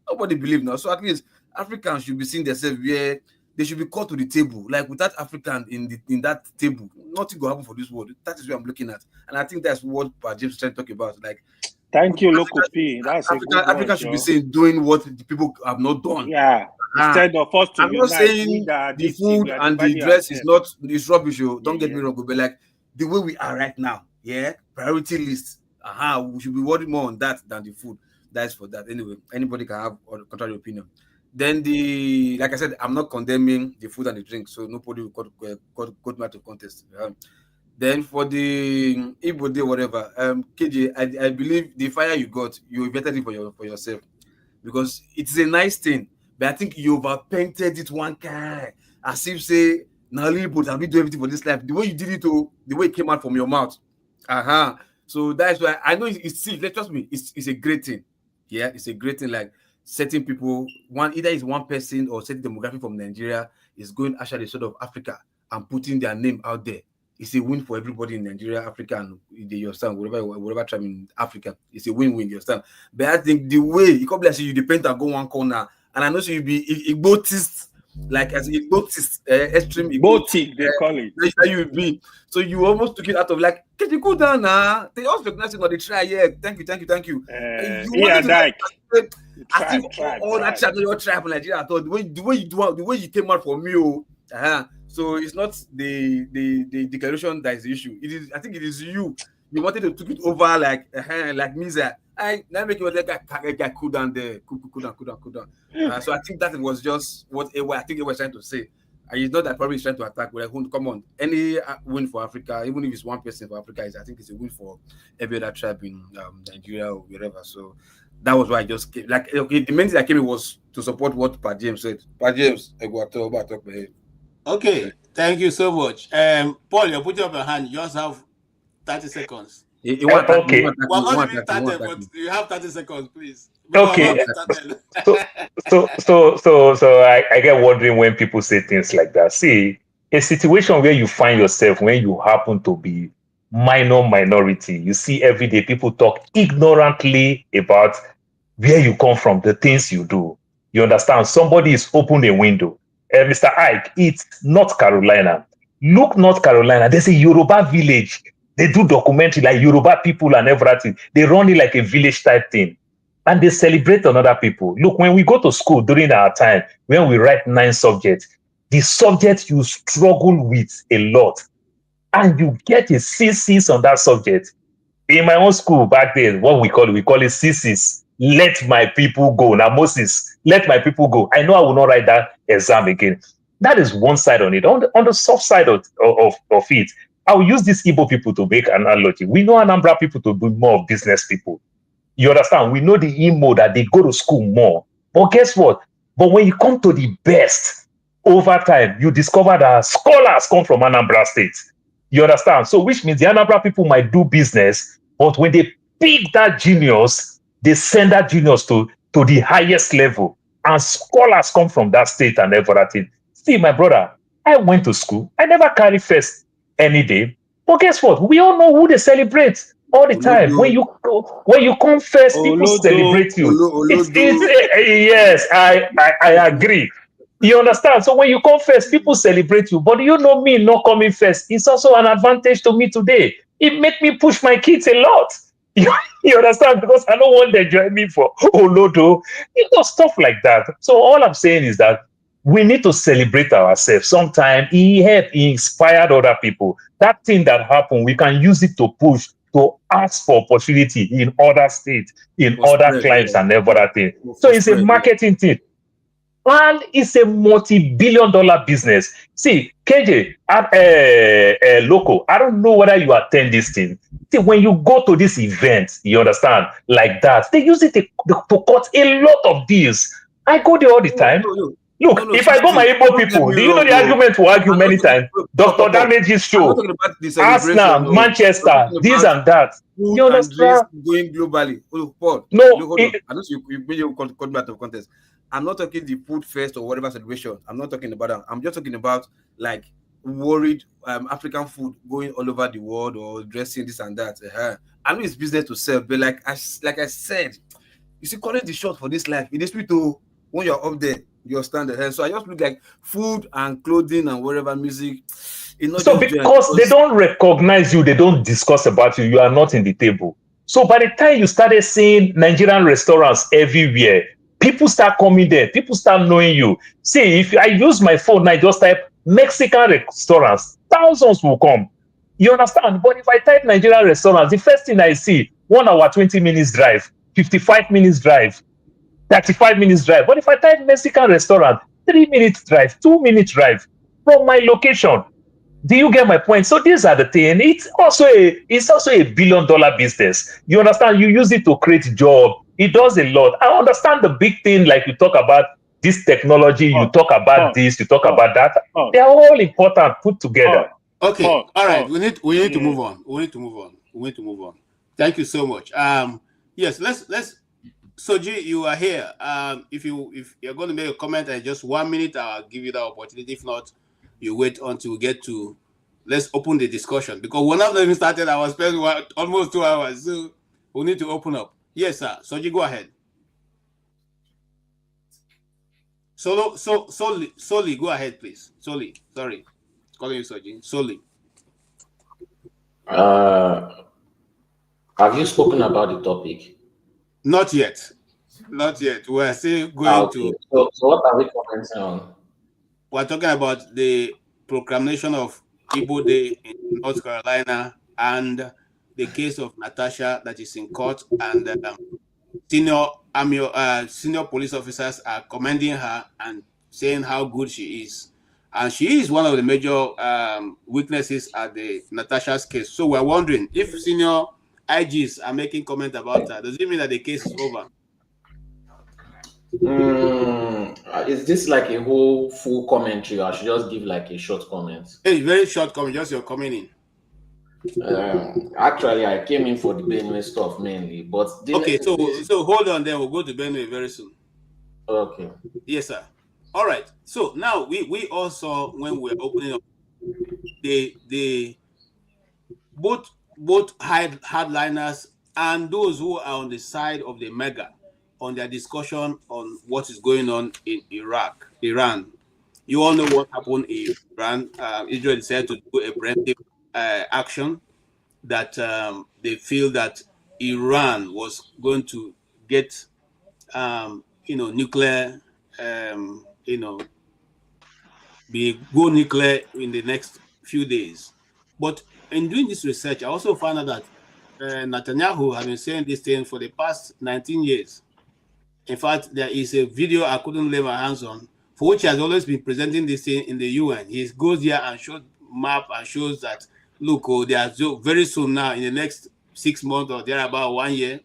Nobody believe now. So at least Africans should be seeing themselves where they should be called to the table. Like without African in that table, nothing will happen for this world. That is what I'm looking at. And I think that's what Pa James is trying to talk about. Like, thank you, Loco P. That's Africa should be saying doing what the people have not done. Yeah. Instead of us to I'm not saying the food and the dress is not rubbish. Don't get me wrong, but like the way we are right now, priority list. We should be worried more on that than the food. That's for that. Anyway, anybody can have a contrary opinion. Then like I said, I'm not condemning the food and the drink, so nobody will go to matter contest. Then for the Igbo Day, whatever, KJ, I believe the fire you got, you invented it for yourself because it's a nice thing, but I think you overpainted it one kind, as if say, now Igbo have been doing everything for this life. The way you did it, the way it came out from your mouth. So that's why I know trust me, it's a great thing. Yeah, it's a great thing. Like setting people, either it's one person or setting demographic from Nigeria is going actually sort of Africa and putting their name out there. It's a win for everybody in Nigeria, Africa, and you understand, whatever tribe in Africa. It's a win-win, you understand. But I think the way you come like you depend on go one corner, and I know so you be Igbotist, like as Igbotist, extreme Igbotic, they call it. That you be. So you almost took it out of like, can you go down now? They also recognize it, or they try, thank you. All that chat your tribe in Nigeria, I thought the way you came out for me, So it's not the declaration that is the issue. It is, I think it is you. You wanted to take it over like Misa. Let me make you like cool down there. Cool down. So I think that was just what I think it was trying to say. And it's not that probably trying to attack. But like, come on, any win for Africa, even if it's one person for Africa, I think it's a win for every other tribe in Nigeria or wherever. So that was why I just came. Like, okay, the main thing I came in was to support what Pa James said. Pa James, I go talk about here. Okay, thank you so much. Paul, you put up your hand. You just have 30 seconds. Okay. Well, not even 30, but you have 30 seconds, please. Okay. So I get wondering when people say things like that. See, a situation where you find yourself when you happen to be minority, you see every day people talk ignorantly about where you come from, the things you do. You understand? Somebody is open a window. Mr. Ike, it's North Carolina. Look, North Carolina, there's a Yoruba village. They do documentary like Yoruba people and everything. They run it like a village type thing. and they celebrate on other people. Look, when we go to school during our time, when we write 9 subjects, the subject you struggle with a lot, and you get a CC on that subject. In my own school back then, what we call it CCs. Let my people go. Now, Moses, let my people go. I know I will not write that exam again. That is one side on it. On the soft side of it, I will use these Igbo people to make an analogy. We know Anambra people to be more of business people. You understand? We know the Imo that they go to school more. But guess what? But when you come to the best, over time, you discover that scholars come from Anambra State. You understand? So which means the Anambra people might do business, but when they pick that genius, they send that genius to the highest level. And scholars come from that state and everything. See, my brother, I went to school. I never carry first any day. But guess what? We all know who they celebrate all the time. When you come first, people celebrate you. Yes, I agree. You understand? So when you come first, people celebrate you. But you know me not coming first. It's also an advantage to me today. It make me push my kids a lot. You understand? Because I don't want them to join me for Olodo. Stuff like that. So all I'm saying is that we need to celebrate ourselves. Sometimes he inspired other people. That thing that happened, we can use it to push, to ask for opportunity in other states, in other climes and everything. So it's a marketing thing. And it's a multi-billion-dollar business. See, KJ, Loco, I don't know whether you attend this thing. See, when you go to this event, you understand, like that, they use it to cut a lot of deals. I go there all the time. Look, if I go my Igbo people, do you know the argument we argue many times? Dr. Damage's show, Arsenal, Manchester, this and that. You understand? Going globally. Paul, no, I know you cut me out of context. I'm not talking the food fest or whatever celebration. I'm not talking about that. I'm just talking about like worried African food going all over the world or dressing this and that. I know it's business to sell, but like I said, you see, calling the shot for this life. In this to when you're up there, you stand ahead. So I just look like food and clothing and whatever music. So because they don't recognize you, they don't discuss about you. You are not in the table. So by the time you started seeing Nigerian restaurants everywhere, people start coming there. People start knowing you. See, if I use my phone, I just type Mexican restaurants, thousands will come. You understand? But if I type Nigerian restaurants, the first thing I see, 1 hour, 20 minutes drive, 55 minutes drive, 35 minutes drive. But if I type Mexican restaurant, 3 minutes drive, 2 minutes drive from my location. Do you get my point? So these are the things. It's also a billion-dollar business. You understand? You use it to create job. It does a lot. I understand the big thing, like you talk about this technology, you talk about this, you talk about that. They are all important, put together. Okay, all right. We need to move on. We need to move on. Thank you so much. Yes, let's. Soji, you are here. If you're going to make a comment in just 1 minute, I'll give you that opportunity. If not, you wait until we get to. Let's open the discussion because when I've even started, I was spending almost 2 hours. So we need to open up. Yes, sir. Soji, go ahead. Soli, go ahead, please. Soli, sorry, calling you Soji. Soli. Have you spoken about the topic? Not yet. We're still going to. So what are we commenting on? We're talking about the proclamation of Igbo Day in North Carolina and the case of Natasha that is in court, and senior police officers are commending her and saying how good she is. And she is one of the major weaknesses at the Natasha's case. So we're wondering if senior IGs are making comment about that. Does it mean that the case is over? Is this like a whole full commentary, or I should just give like a short comment? A very short comment, just your coming in. Actually, I came in for the Benue stuff mainly, but okay. So hold on, then we'll go to Benue very soon. Okay. Yes, sir. All right. So now we also, when we're opening up, the both hardliners and those who are on the side of the mega on their discussion on what is going on in Iran. You all know what happened in Iran. Israel decided to do a preemptive action that they feel that Iran was going to get nuclear, go nuclear in the next few days. But in doing this research, I also found out that Netanyahu has been saying this thing for the past 19 years. In fact, there is a video I couldn't lay my hands on, for which he has always been presenting this thing in the UN. He goes there and shows map and shows that, look, they are very soon now, in the next 6 months or there about 1 year,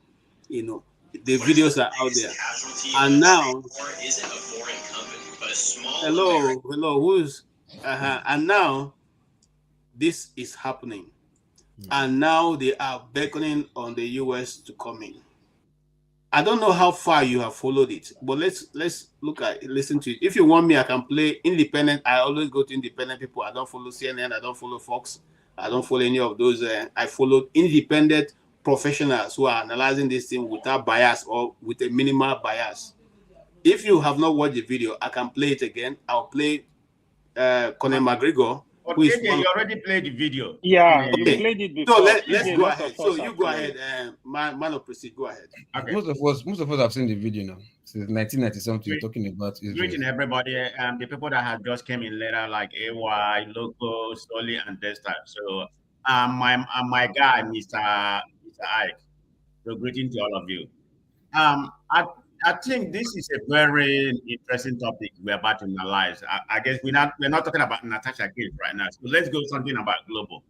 the videos are out there. And now, hello, who's, and now this is happening. And now they are beckoning on the US to come in. I don't know how far you have followed it, but let's listen to it. If you want me, I can play independent. I always go to independent people. I don't follow CNN. I don't follow Fox. I don't follow any of those. I follow independent professionals who are analyzing this thing without bias or with a minimal bias. If you have not watched the video, I can play it again. I'll play Conor McGregor. Okay, you already played the video. Yeah, you played it before. So let's go ahead. So you go ahead, man of proceed. Go ahead. Okay. Most of us have seen the video now. Since 1990 something, talking about Israel. Greeting everybody. The people that have just came in later, like AY, Loco, Stoli, and Desta. So my guy, Mr. Ike. So greeting to all of you. I think this is a very interesting topic we're about to analyze. I guess we're not talking about Natasha case right now. So let's go something about global.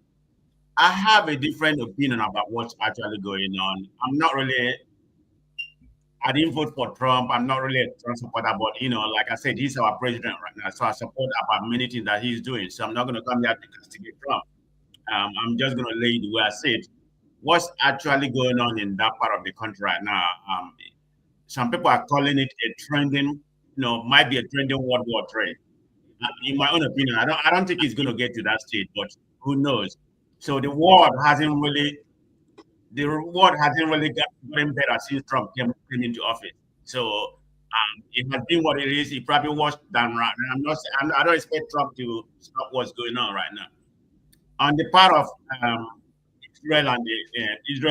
I have a different opinion about what's actually going on. I didn't vote for Trump. I'm not really a Trump supporter, but like I said, he's our president right now. So I support about many things that he's doing. So I'm not going to come here to castigate Trump. I'm just going to lay it the way I said. What's actually going on in that part of the country right now? Some people are calling it a trending, might be a trending World War III. In my own opinion, I don't think it's going to get to that stage, but who knows? So the world hasn't really gotten better since Trump came into office. So it has been what it is. It probably was done right. And I don't expect Trump to stop what's going on right now. On the part of Israel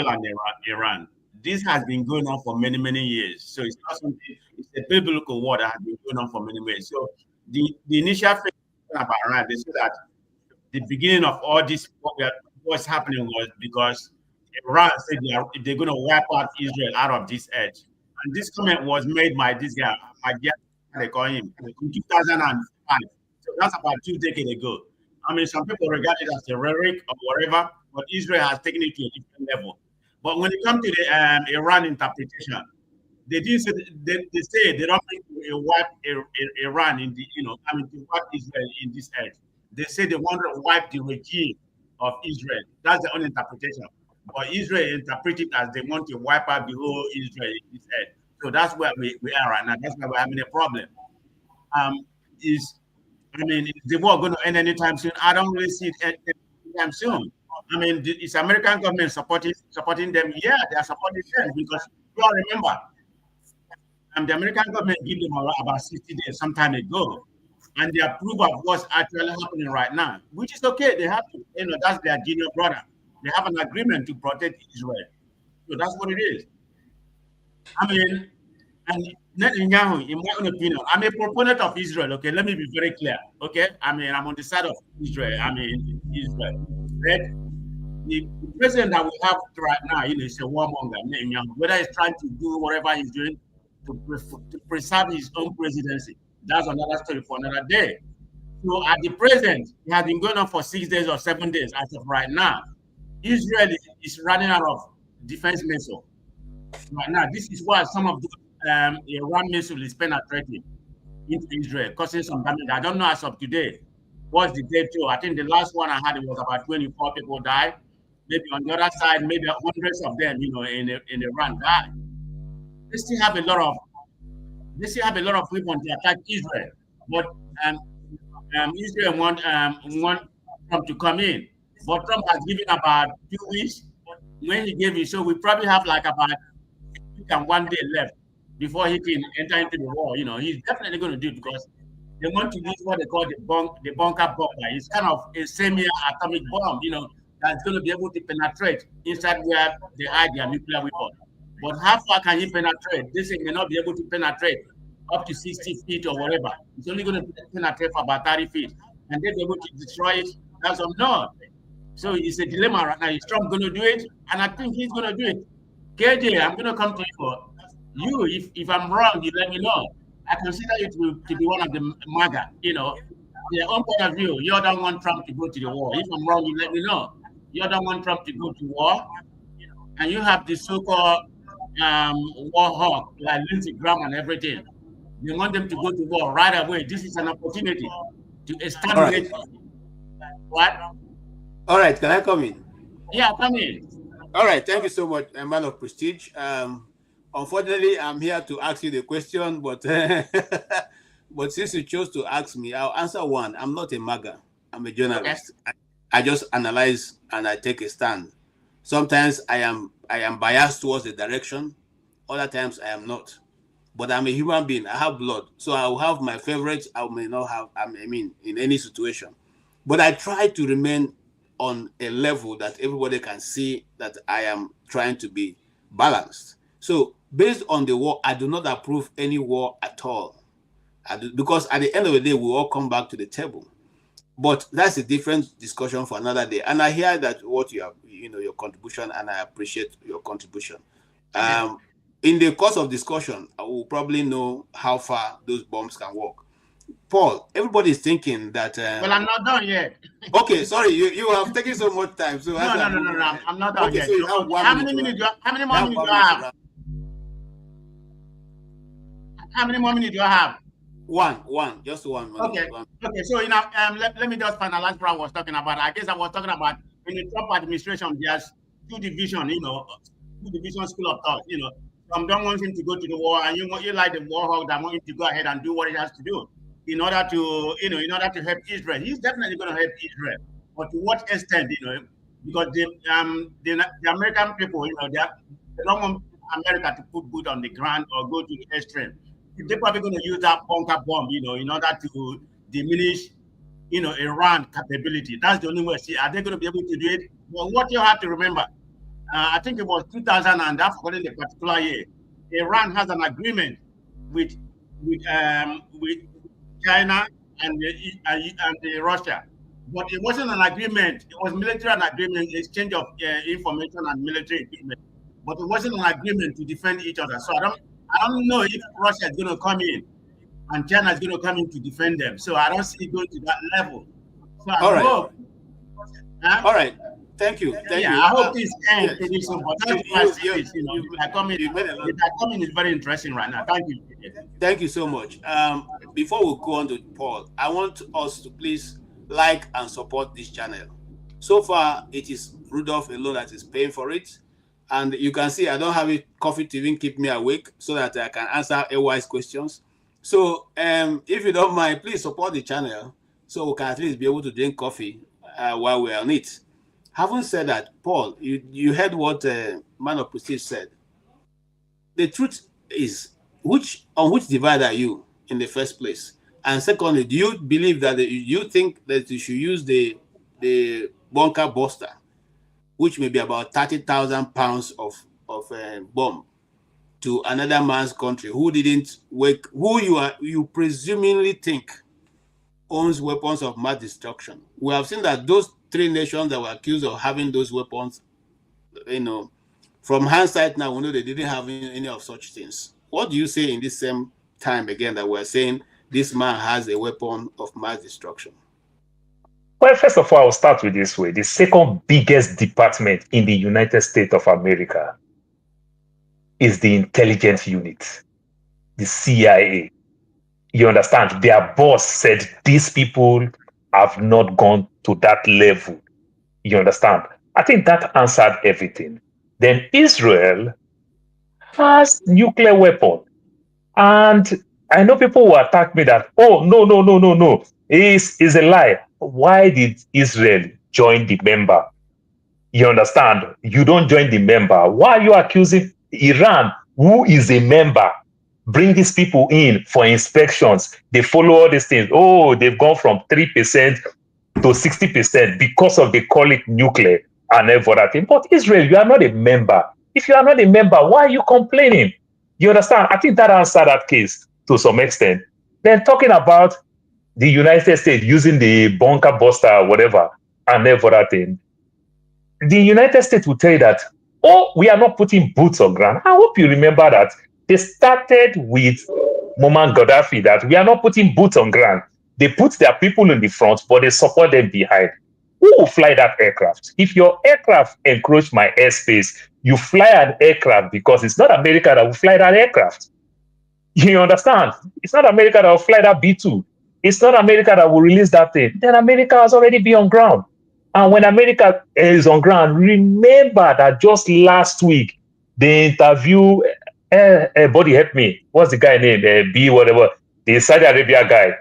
and Iran. This has been going on for many, many years. So it's not something, it's a biblical war that has been going on for many years. So the initial phase about Iran, they said that the beginning of all this, what's happening was because Iran said they're going to wipe out Israel out of this edge. And this comment was made by this guy, they call him, in 2005. So that's about 2 decades ago. I mean, some people regard it as a rhetoric or whatever, but Israel has taken it to a different level. But when it comes to the Iran interpretation, they say they don't mean to wipe Iran in the, to wipe Israel in this edge. They say they want to wipe the regime of Israel. That's their own interpretation. But Israel interpret it as they want to wipe out the whole Israel in this edge. So that's where we are right now. That's why we're having a problem. Is the war going to end anytime soon? I don't really see it anytime soon. I mean, is American government supporting them? Yeah, they are supporting them because you all remember, the American government gave them about 60 days some time ago, and they approve of what's actually happening right now, which is okay. They have to, that's their junior brother. They have an agreement to protect Israel, so that's what it is. I mean, and Netanyahu, in my own opinion, I'm a proponent of Israel. Okay, let me be very clear. Okay, I'm on the side of Israel. Israel. Right? The president that we have right now, is a warmonger. Whether he's trying to do whatever he's doing to preserve his own presidency, that's another story for another day. So at the present, it has been going on for 6 days or 7 days as of right now. Israel is running out of defense missiles. Right now, this is why some of the Iran missiles is penetrating into Israel, causing some damage. I don't know as of today what's the date too. I think the last one I had, it was about 24 people died. Maybe on the other side, maybe hundreds of them, in Iran died. They still have a lot of weapons to attack Israel, but Israel want Trump to come in. But Trump has given about 2 weeks. When he gave it, so we probably have like about 1 day left before he can enter into the war. He's definitely going to do it because they want to use what they call the bunker bomb. It's kind of a semi-atomic bomb, that's going to be able to penetrate inside where they hide their nuclear weapon. But how far can you penetrate? This thing may not be able to penetrate up to 60 feet or whatever. It's only going to penetrate for about 30 feet. And they'll be able to destroy it as of now. So it's a dilemma right now. Is Trump going to do it? And I think he's going to do it. KJ, I'm going to come to you. If I'm wrong, you let me know. I consider you to be one of the MAGA, their own point of view. You don't want Trump to go to the war. If I'm wrong, you let me know. You don't want Trump to go to war. And you have the so-called war hawk, like Lindsey Graham and everything. You want them to go to war right away. This is an opportunity to establish what? All right, can I come in? Yeah, come in. All right, thank you so much, a man of prestige. Unfortunately, I'm here to ask you the question, but but since you chose to ask me, I'll answer one. I'm not a MAGA. I'm a journalist. Okay. I just analyze and I take a stand. Sometimes I am biased towards the direction. Other times I am not. But I'm a human being. I have blood. So I will have my favorites. I may not have, in any situation. But I try to remain on a level that everybody can see that I am trying to be balanced. So based on the war, I do not approve any war at all. Because at the end of the day, we all come back to the table. But that's a different discussion for another day. And I hear that what you have, your contribution, and I appreciate your contribution. In the course of discussion, I will probably know how far those bombs can walk. Paul, everybody is thinking that. Well, I'm not done yet. Okay, sorry, you have taken so much time. So no, I'm not done yet. So you have how many more minutes do I have? How many more minutes do I have? One, just one. Okay. Okay. So let me just finalize what I was talking about. I guess I was talking about in the Trump administration, there's two division school of thought. Some don't want him to go to the war, and you like the war hawk that want him to go ahead and do what he has to do in order to help Israel. He's definitely going to help Israel, but to what extent? Because the American people, they don't want America to put boot on the ground or go to the extreme. They're probably going to use that bunker bomb, in order to diminish, Iran capability. That's the only way. See, are they going to be able to do it? Well, what you have to remember, I think it was 2000, and I've forgotten the particular year. Iran has an agreement with China and Russia, but it wasn't an agreement. It was military agreement, exchange of information and military equipment, but it wasn't an agreement to defend each other. So I don't know if Russia is going to come in and China is going to come in to defend them. So I don't see it going to that level. So all right. All right. Thank you. Thank you. I hope this ends pretty soon. But the comment is very interesting right now. Thank you. Thank you so much. Before we go on to Paul, I want us to please like and support this channel. So far, it is Rudolph alone that is paying for it. And you can see I don't have a coffee to even keep me awake so that I can answer AY's questions. So if you don't mind, please support the channel so we can at least be able to drink coffee while we're on it. Having said that, Paul, you heard what Man of Prestige said. The truth is, on which divide are you in the first place? And secondly, do you believe that you think that you should use the bunker buster, which may be about 30,000 pounds of bomb, to another man's country who didn't work, who you presumably think owns weapons of mass destruction? We have seen that those three nations that were accused of having those weapons, from hindsight now, we know they didn't have any of such things. What do you say in this same time again that we're saying this man has a weapon of mass destruction? Well, first of all, I'll start with this way. The second biggest department in the United States of America is the intelligence unit, the CIA. You understand? Their boss said these people have not gone to that level. You understand? I think that answered everything. Then Israel has nuclear weapon. And I know people will attack me that, oh, no. It's a lie. Why did Israel join the member? You understand? You don't join the member. Why are you accusing Iran, who is a member, bring these people in for inspections? They follow all these things. Oh, they've gone from 3% to 60% because of they call it nuclear and everything. But Israel, you are not a member. If you are not a member, why are you complaining? You understand? I think that answered that case to some extent. Then talking about the United States using the bunker buster, whatever, and every other thing. The United States will tell you that, oh, we are not putting boots on ground. I hope you remember that they started with Muammar Gaddafi, that we are not putting boots on ground. They put their people in the front, but they support them behind. Who will fly that aircraft? If your aircraft encroach my airspace, you fly an aircraft because it's not America that will fly that aircraft. You understand? It's not America that will fly that B-2. It's not America that will release that thing. Then America has already been on ground. And when America is on ground, remember that just last week, they interview, body help me, what's the guy name? B whatever, the Saudi Arabia guy.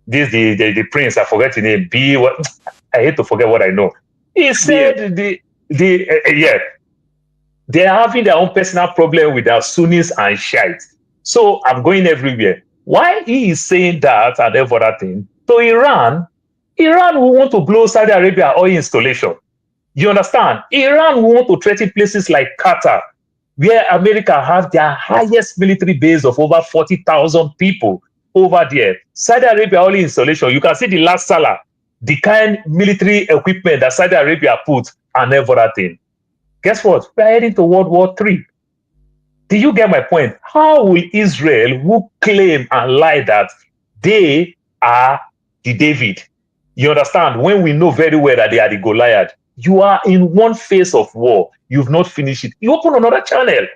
This the prince, I forget his name. B what? I hate to forget what I know. He said they're having their own personal problem with their Sunnis and Shiites. So I'm going everywhere. Why he is saying that and every other thing? So Iran will want to blow Saudi Arabia oil installation. You understand? Iran will want to threaten places like Qatar, where America has their highest military base of over 40,000 people over there. Saudi Arabia oil installation. You can see the last Salah, the kind military equipment that Saudi Arabia put and every other thing. Guess what? We're heading to World War III. Do you get my point? How will Israel, who claim and lie that they are the David, you understand, when we know very well that they are the Goliath, you are in one phase of war, you've not finished it. You open another channel.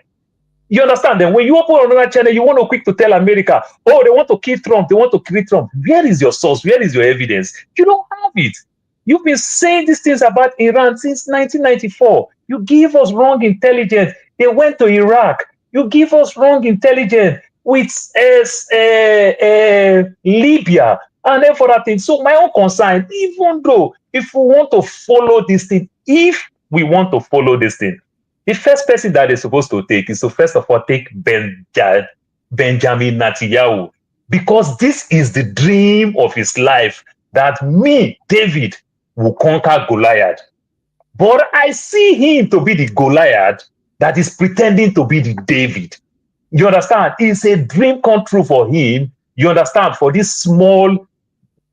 You understand? Then when you open another channel, you want to quick to tell America, oh, they want to kill Trump, they want to kill Trump. Where is your source? Where is your evidence? You don't have it. You've been saying these things about Iran since 1994. You give us wrong intelligence. They went to Iraq. You give us wrong intelligence with Libya and everything. So my own concern, even though if we want to follow this thing, the first person that they're supposed to take is to first of all take Benjamin Netanyahu, because this is the dream of his life, that me, David, will conquer Goliath. But I see him to be the Goliath that is pretending to be the David. You understand? It's a dream come true for him, you understand, for this small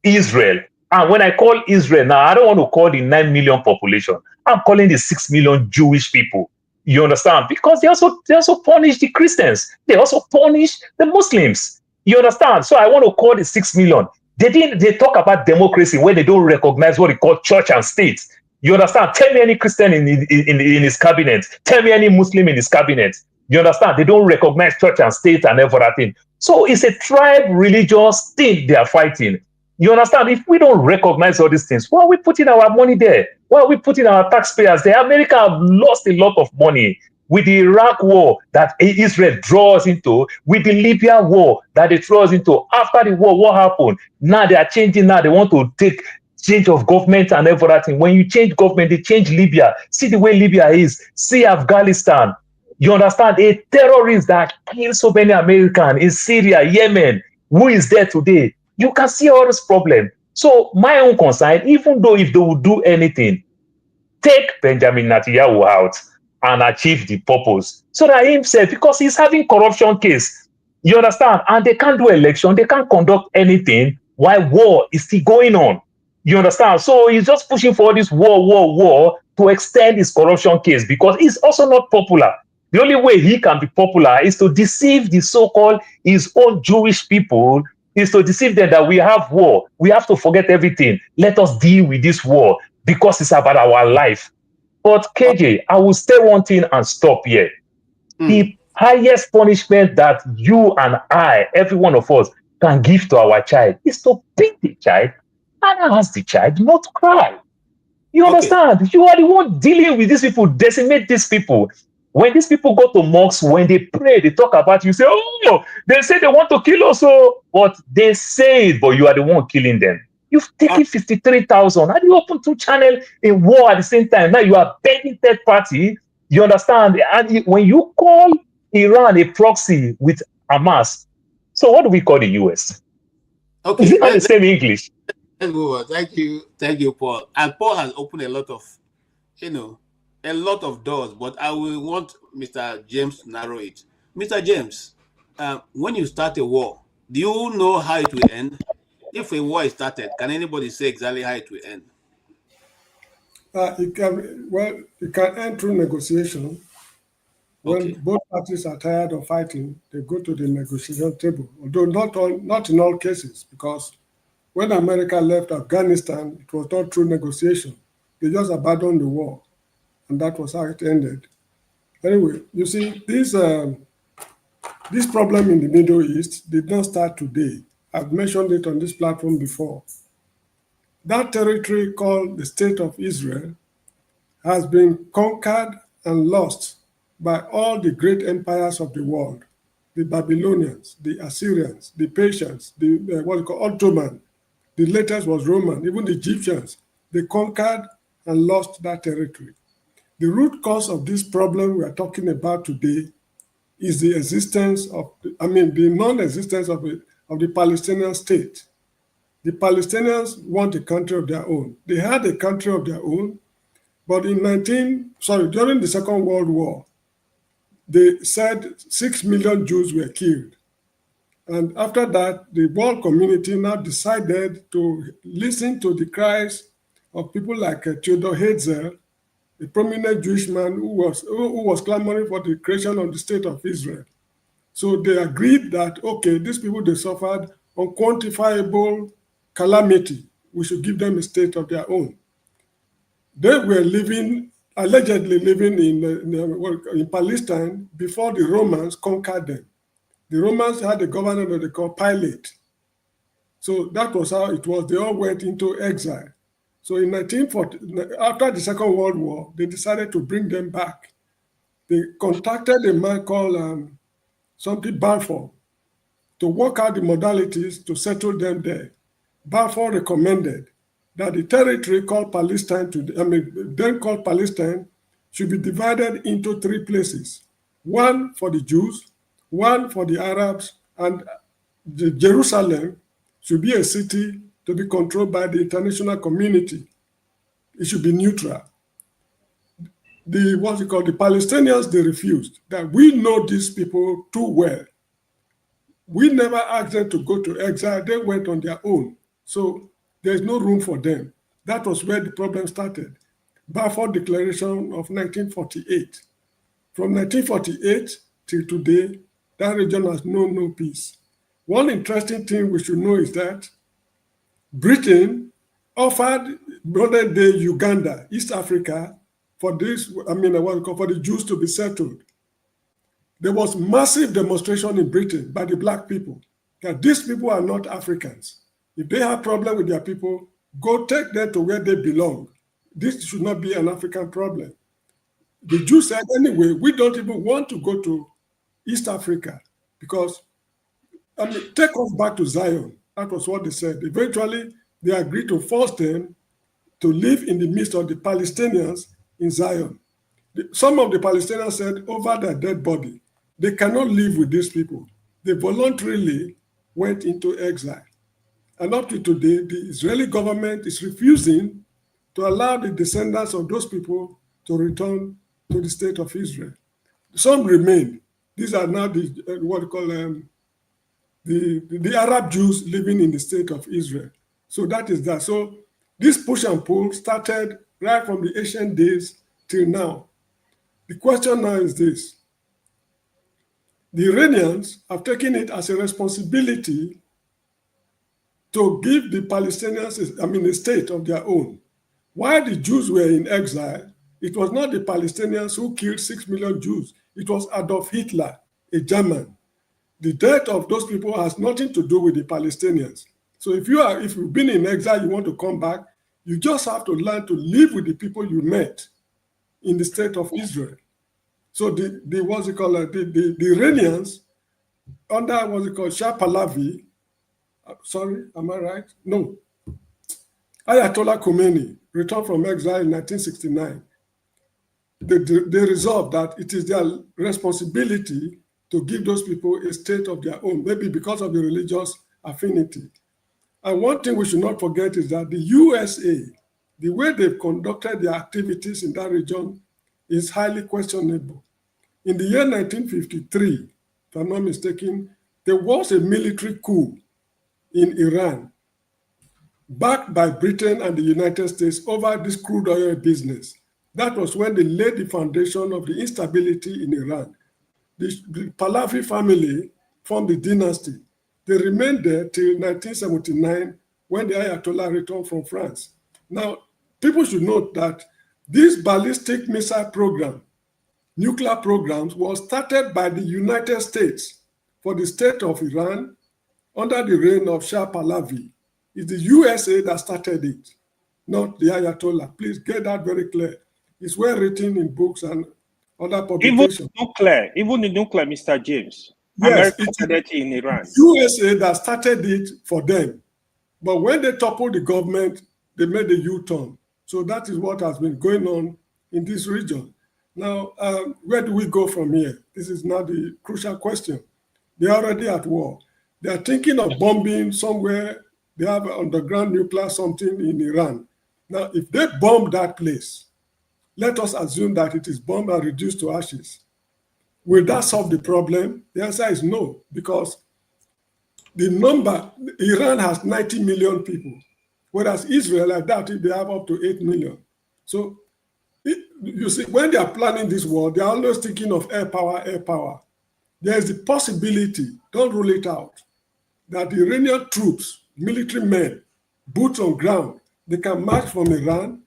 Israel. And when I call Israel now, I don't want to call the 9 million population. I'm calling the 6 million Jewish people. You understand? Because they also punish the Christians. They also punish the Muslims. You understand? So I want to call the 6 million. They talk about democracy when they don't recognize what they call church and state. You understand? Tell me any Christian in his cabinet. Tell me any Muslim in his cabinet. You understand? They don't recognize church and state and everything. So it's a tribe religious thing they are fighting. You understand? If we don't recognize all these things, why are we putting our money there? Why are we putting our taxpayers there? America have lost a lot of money with the Iraq war that Israel draws into, with the Libya war that they draws into. After the war, what happened? Now they are changing. Now they want to take change of government and everything. When you change government, they change Libya. See the way Libya is. See Afghanistan. You understand? A terrorist that killed so many Americans in Syria, Yemen. Who is there today? You can see all this problem. So my own concern, even though if they would do anything, take Benjamin Netanyahu out and achieve the purpose. So that himself, because he's having corruption case, you understand? And they can't do election, they can't conduct anything while war is still going on. You understand? So he's just pushing for this war to extend his corruption case, because he's also not popular. The only way he can be popular is to deceive the so-called his own Jewish people, is to deceive them that we have war. We have to forget everything. Let us deal with this war because it's about our life. But KJ, I will say one thing and stop here. The highest punishment that you and I, every one of us, can give to our child is to beat the child and ask the child not to cry. You understand? You are the one dealing with these people, decimate these people. When these people go to mosques, when they pray, they talk about you, say, oh, they say they want to kill us, but they say it, but you are the one killing them. You've taken 53,000, and you open 2 channels in war at the same time. Now you are begging third party. You understand? And when you call Iran a proxy with Hamas, so what do we call the US? Okay, is it not the same English? Thank you, Paul. And Paul has opened a lot of, a lot of doors, but I will want Mr. James to narrow it. Mr. James, when you start a war, do you know how it will end? If a war is started, can anybody say exactly how it will end? It can end through negotiation. When both parties are tired of fighting, they go to the negotiation table. Although not in all cases, because when America left Afghanistan, it was not through negotiation. They just abandoned the war, and that was how it ended. Anyway, you see, this problem in the Middle East did not start today. I've mentioned it on this platform before. That territory called the State of Israel has been conquered and lost by all the great empires of the world, the Babylonians, the Assyrians, the Persians, the Ottoman, the latest was Roman, even the Egyptians. They conquered and lost that territory. The root cause of this problem we are talking about today is the non-existence of the Palestinian state. The Palestinians want a country of their own. They had a country of their own, but during the Second World War, they said 6 million Jews were killed. And after that, the world community now decided to listen to the cries of people like Theodor Herzl, a prominent Jewish man who was clamoring for the creation of the State of Israel. So they agreed that, okay, these people, they suffered unquantifiable calamity. We should give them a state of their own. They were allegedly living in Palestine before the Romans conquered them. The Romans had a governor that they called Pilate. So that was how it was. They all went into exile. So in 1940, after the Second World War, they decided to bring them back. They contacted a man called something Balfour to work out the modalities to settle them there. Balfour recommended that the territory called Palestine, then called Palestine, should be divided into 3 places. One for the Jews, one for the Arabs, and Jerusalem should be a city to be controlled by the international community. It should be neutral. The Palestinians, they refused. That we know these people too well. We never asked them to go to exile. They went on their own. So there's no room for them. That was where the problem started. Balfour Declaration of 1948. From 1948 till today, that region has known no peace. One interesting thing we should know is that Britain offered modern-day Uganda, East Africa, for for the Jews to be settled. There was massive demonstration in Britain by the black people that these people are not Africans. If they have problem with their people, go take them to where they belong. This should not be an African problem. The Jews said, anyway, we don't even want to go to East Africa because, take us back to Zion. That was what they said. Eventually, they agreed to force them to live in the midst of the Palestinians in Zion. Some of the Palestinians said, over their dead body, they cannot live with these people. They voluntarily went into exile. And up to today, the Israeli government is refusing to allow the descendants of those people to return to the state of Israel. Some remain. These are now the Arab Jews living in the state of Israel. So that is that. So this push and pull started right from the ancient days till now. The question now is this. The Iranians have taken it as a responsibility to give the Palestinians, a state of their own. While the Jews were in exile, it was not the Palestinians who killed 6 million Jews. It was Adolf Hitler, a German. The death of those people has nothing to do with the Palestinians. So if you've been in exile, you want to come back, you just have to learn to live with the people you met in the state of Israel. So the Iranians, under Shah Pahlavi, sorry, am I right? No. Ayatollah Khomeini returned from exile in 1969. They resolved that it is their responsibility to give those people a state of their own, maybe because of the religious affinity. And one thing we should not forget is that the USA, the way they've conducted their activities in that region is highly questionable. In the year 1953, if I'm not mistaken, there was a military coup in Iran, backed by Britain and the United States over this crude oil business. That was when they laid the foundation of the instability in Iran. The Pahlavi family formed the dynasty. They remained there till 1979 when the Ayatollah returned from France. Now, people should note that this ballistic missile program, nuclear programs, was started by the United States for the state of Iran under the reign of Shah Pahlavi. It's the USA that started it, not the Ayatollah. Please get that very clear. It's well written in books and other publications. Even the nuclear, Mr. James. Yes, America started in Iran. USA that started it for them. But when they toppled the government, they made a U-turn. So that is what has been going on in this region. Now, where do we go from here? This is now the crucial question. They are already at war. They are thinking of bombing somewhere. They have an underground nuclear something in Iran. Now, if they bomb that place, let us assume that it is bombed and reduced to ashes. Will that solve the problem? The answer is no, because the number, Iran has 90 million people, whereas Israel, I doubt if they have up to 8 million. So, you see, when they are planning this war, they are always thinking of air power, air power. There is the possibility, don't rule it out, that the Iranian troops, military men, boots on ground, they can march from Iran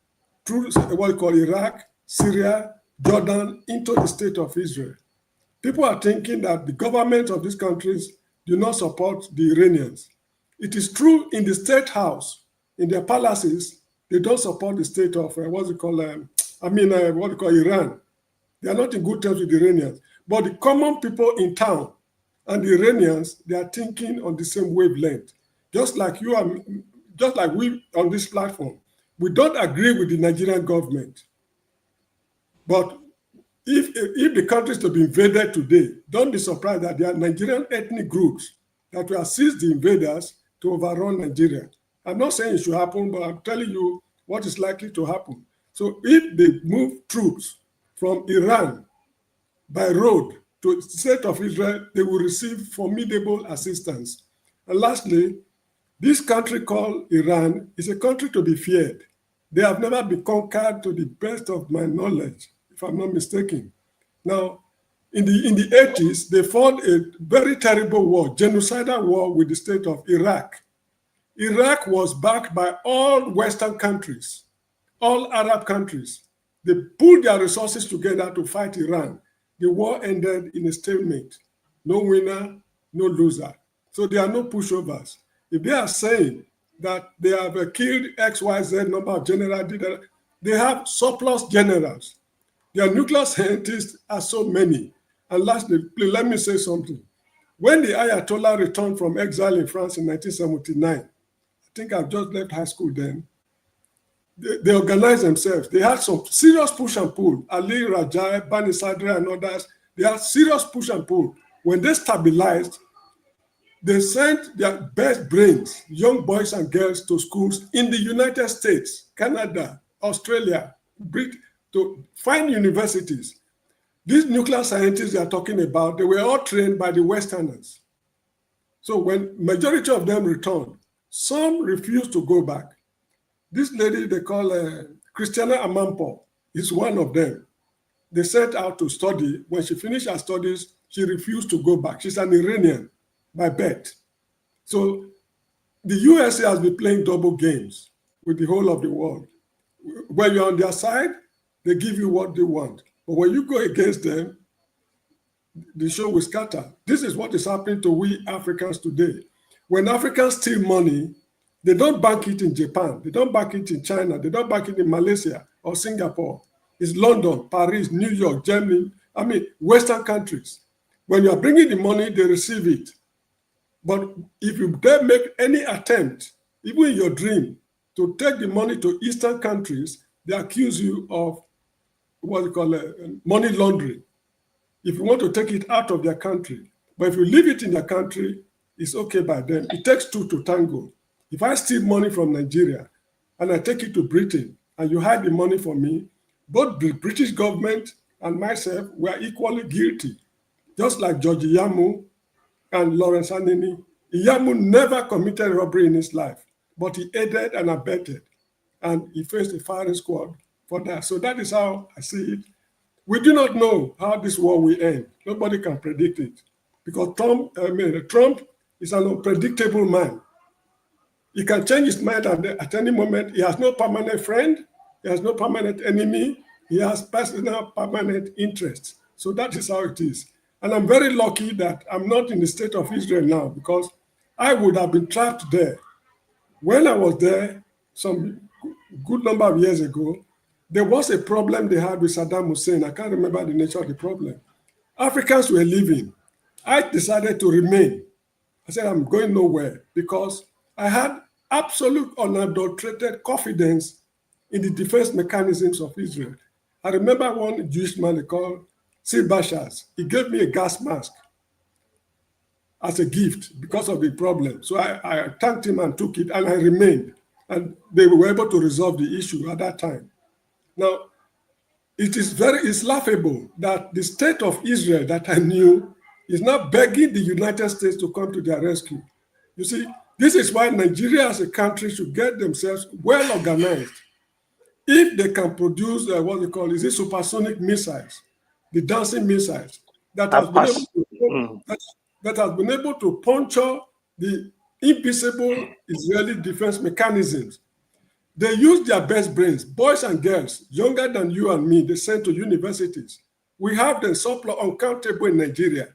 through what we call Iraq, Syria, Jordan, into the state of Israel. People are thinking that the government of these countries do not support the Iranians. It is true in the state house, in their palaces, they don't support the state of Iran. They are not in good terms with the Iranians. But the common people in town and the Iranians, they are thinking on the same wavelength. Just like we on this platform. We don't agree with the Nigerian government. But if the country is to be invaded today, don't be surprised that there are Nigerian ethnic groups that will assist the invaders to overrun Nigeria. I'm not saying it should happen, but I'm telling you what is likely to happen. So if they move troops from Iran by road to the state of Israel, they will receive formidable assistance. And lastly, this country called Iran is a country to be feared. They have never been conquered to the best of my knowledge, if I'm not mistaken. Now, in the 80s, they fought a very terrible war, genocidal war with the state of Iraq. Iraq was backed by all Western countries, all Arab countries. They pulled their resources together to fight Iran. The war ended in a stalemate. No winner, no loser. So there are no pushovers. If they are saying that they have killed XYZ number of generals, they have surplus generals. Their nuclear scientists are so many. And lastly, please let me say something. When the Ayatollah returned from exile in France in 1979, I think I've just left high school then, they organized themselves. They had some serious push and pull. Ali Rajai, Bani Sadra, and others, they had serious push and pull. When they stabilized, they sent their best brains, young boys and girls, to schools in the United States, Canada, Australia, Britain, to find universities. These nuclear scientists they are talking about, they were all trained by the Westerners. So when majority of them returned, some refused to go back. This lady they call Christiana Amanpour is one of them. They set out to study. When she finished her studies, she refused to go back. She's an Iranian by birth. So the USA has been playing double games with the whole of the world. When you're on their side, they give you what they want. But when you go against them, the show will scatter. This is what is happening to we Africans today. When Africans steal money, they don't bank it in Japan. They don't bank it in China. They don't bank it in Malaysia or Singapore. It's London, Paris, New York, Germany, Western countries. When you are bringing the money, they receive it. But if you dare make any attempt, even in your dream, to take the money to Eastern countries, they accuse you of what they call money laundering. If you want to take it out of their country, but if you leave it in their country, it's okay by them. It takes two to tango. If I steal money from Nigeria and I take it to Britain and you hide the money for me, both the British government and myself were equally guilty, just like George Iyamu and Lawrence Anini. Iyamu never committed robbery in his life, but he aided and abetted, and he faced a firing squad for that. So that is how I see it. We do not know how this war will end. Nobody can predict it, because Trump is an unpredictable man. He can change his mind at any moment. He has no permanent friend. He has no permanent enemy. He has personal permanent interests. So that is how it is. And I'm very lucky that I'm not in the state of Israel now, because I would have been trapped there. When I was there, some good number of years ago, there was a problem they had with Saddam Hussein. I can't remember the nature of the problem. Africans were leaving. I decided to remain. I said, I'm going nowhere, because I had absolute unadulterated confidence in the defense mechanisms of Israel. I remember one Jewish man they called Sid Bashas. He gave me a gas mask as a gift because of the problem. So I thanked him and took it, and I remained. And they were able to resolve the issue at that time. Now, it's laughable that the state of Israel that I knew is now begging the United States to come to their rescue. You see, this is why Nigeria as a country should get themselves well organized. If they can produce what they call, supersonic missiles, the dancing missiles, that has been able to puncture the invisible Israeli defense mechanisms. They use their best brains, boys and girls, younger than you and me, they send to universities. We have them surplus uncountable in Nigeria.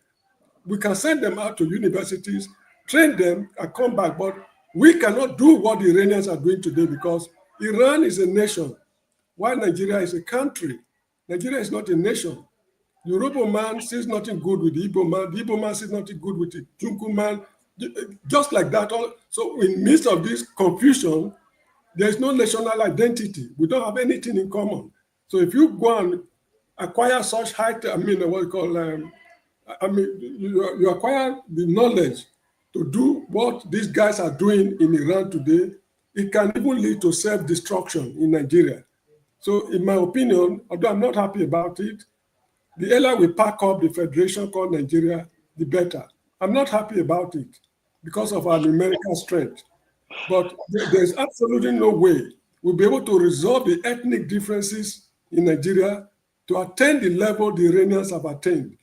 We can send them out to universities, train them, and come back. But we cannot do what the Iranians are doing today, because Iran is a nation, while Nigeria is a country. Nigeria is not a nation. The Yoruba man sees nothing good with the Igbo man. The Igbo man sees nothing good with the Tunku man. Just like that. So in the midst of this confusion, there is no national identity. We don't have anything in common. So if you go and acquire such you acquire the knowledge to do what these guys are doing in Iran today, it can even lead to self-destruction in Nigeria. So in my opinion, although I'm not happy about it, the earlier we pack up the federation called Nigeria, the better. I'm not happy about it because of our numerical strength. But there's absolutely no way we'll be able to resolve the ethnic differences in Nigeria to attain the level the Iranians have attained.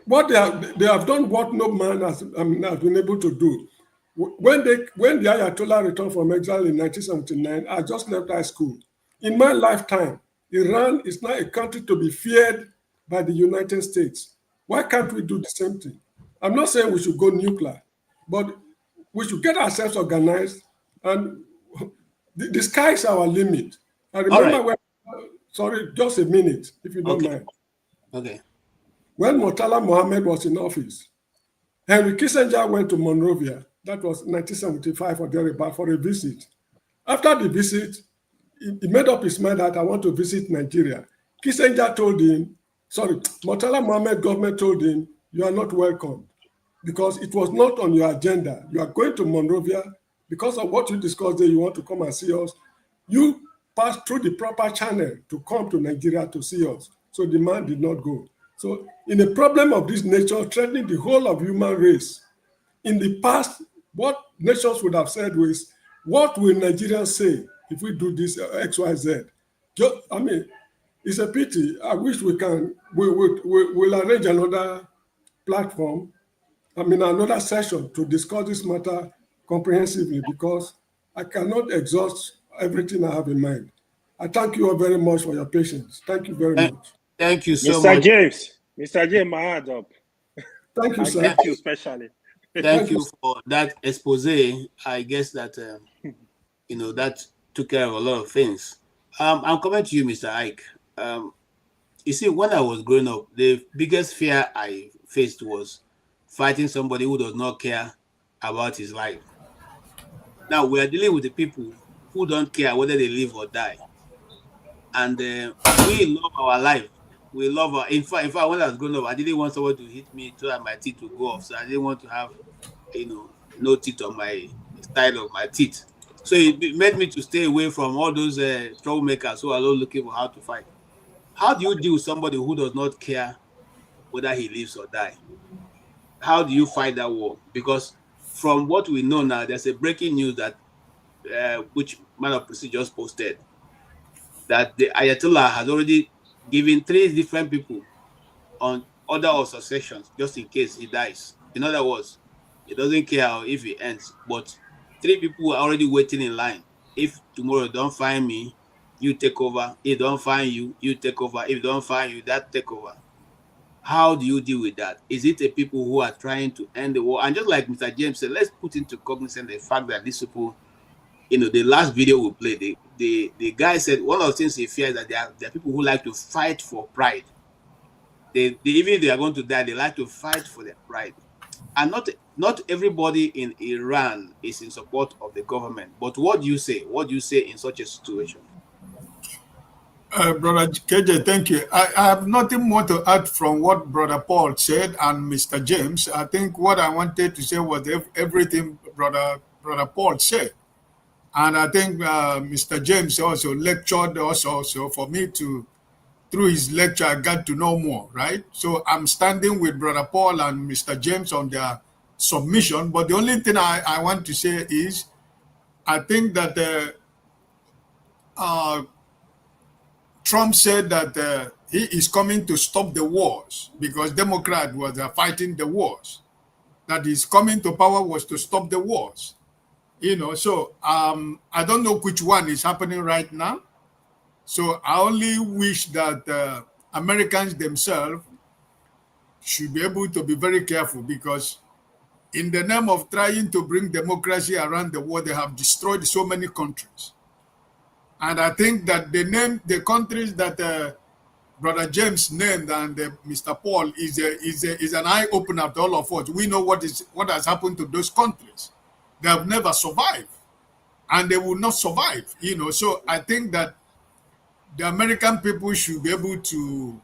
What they have done what no man has been able to do. When the Ayatollah returned from exile in 1979, I just left high school. In my lifetime, Iran is now a country to be feared by the United States. Why can't we do the same thing? I'm not saying we should go nuclear, but we should get ourselves organized, and the sky is our limit. I remember sorry, just a minute, if you don't mind. Okay. When Murtala Mohammed was in office, Henry Kissinger went to Monrovia. That was 1975 or thereabout for a visit. After the visit, he made up his mind that I want to visit Nigeria. Kissinger told him, Murtala Mohammed government told him, you are not welcome, because it was not on your agenda. You are going to Monrovia because of what you discussed there. You want to come and see us. You passed through the proper channel to come to Nigeria to see us. So the man did not go. So in a problem of this nature, threatening the whole of human race, in the past, what nations would have said was, what will Nigerians say if we do this X, Y, Z? It's a pity. I wish we'll arrange another platform, another session to discuss this matter comprehensively, because I cannot exhaust everything I have in mind. I thank you all very much for your patience. Thank you very much. Thank you so Mr. much. Mr. James, my hand up. Thank you, sir. Thank you especially. Thank you for that expose. I guess that, that took care of a lot of things. I'm coming to you, Mr. Ike. You see, when I was growing up, the biggest fear I faced was fighting somebody who does not care about his life. Now, we are dealing with the people who don't care whether they live or die. And we love our life. We love our... In fact, when I was growing up, I didn't want someone to hit me so that my teeth would go off. So I didn't want to have, no teeth on my style of my teeth. So it made me to stay away from all those troublemakers who are all looking for how to fight. How do you deal with somebody who does not care whether he lives or die? How do you fight that war? Because from what we know now, there's a breaking news that which Man of Precision just posted, that the Ayatollah has already given 3 different people on order of successions just in case he dies. In other words, he doesn't care if he ends, but 3 people are already waiting in line. If tomorrow don't find me, you take over. If don't find you, you take over. If don't find you, that take over. How do you deal with that? Is it the people who are trying to end the war? And just like Mr. James said, let's put into cognizance the fact that these people, the last video we played, the guy said one of the things he fears that there are people who like to fight for pride. Even if they are going to die, they like to fight for their pride. And not everybody in Iran is in support of the government. But what do you say? What do you say in such a situation? Brother KJ, thank you. I have nothing more to add from what Brother Paul said and Mr. James. I think what I wanted to say was everything Brother Paul said. And I think Mr. James also lectured us also for me to, through his lecture, I got to know more, right? So I'm standing with Brother Paul and Mr. James on their submission. But the only thing I want to say is, I think that Trump said that he is coming to stop the wars because Democrats were fighting the wars. That his coming to power was to stop the wars. So I don't know which one is happening right now. So I only wish that Americans themselves should be able to be very careful, because in the name of trying to bring democracy around the world, they have destroyed so many countries. And I think that the countries that Brother James named and Mr. Paul is an eye opener to all of us. We know what has happened to those countries. They have never survived, and they will not survive. So I think that the American people should be able to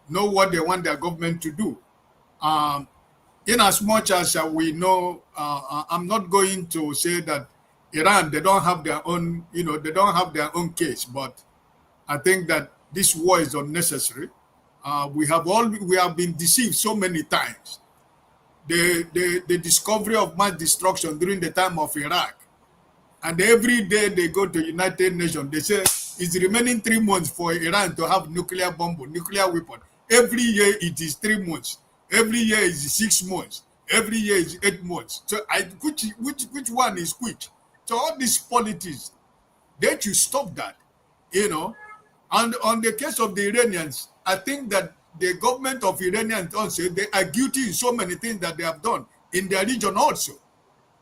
know what they want their government to do. In as much as we know, I'm not going to say that Iran, they don't have their own, they don't have their own case, but I think that this war is unnecessary. We have been deceived so many times. The discovery of mass destruction during the time of Iraq, and every day they go to United Nations, they say it's remaining 3 months for Iran to have nuclear bomb, nuclear weapon. Every year it is 3 months. Every year is 6 months. Every year is 8 months. So which one is which? So all these politics, they should stop that, And on the case of the Iranians, I think that the government of Iranians also, they are guilty in so many things that they have done in their region also.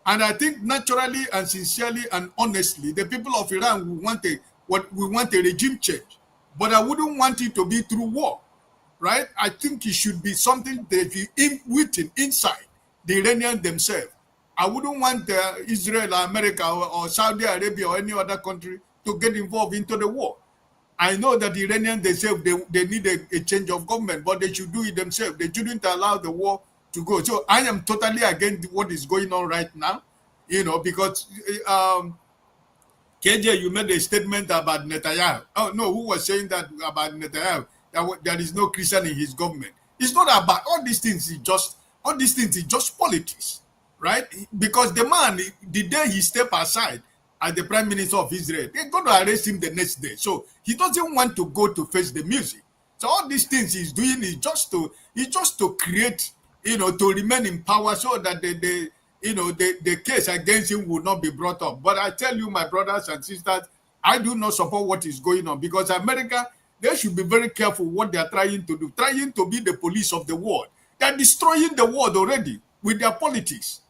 And I think naturally and sincerely and honestly, the people of Iran will want a regime change. But I wouldn't want it to be through war, right? I think it should be something that is written inside the Iranians themselves. I wouldn't want Israel or America or Saudi Arabia or any other country to get involved into the war. I know that the Iranians themselves, they need a change of government, but they should do it themselves. They shouldn't allow the war to go. So I am totally against what is going on right now, because KJ, you made a statement about Netanyahu. Oh, no, who was saying that about Netanyahu? That there is no Christian in his government. It's not about all these things. All these things is just politics, right? Because the man, the day he step aside as the prime minister of Israel, they're going to arrest him the next day. So he doesn't want to go to face the music. So all these things he's doing is just to create, to remain in power so that the case against him will not be brought up. But I tell you, my brothers and sisters, I do not support what is going on, because America, they should be very careful what they are trying to do, trying to be the police of the world. They're destroying the world already with their politics.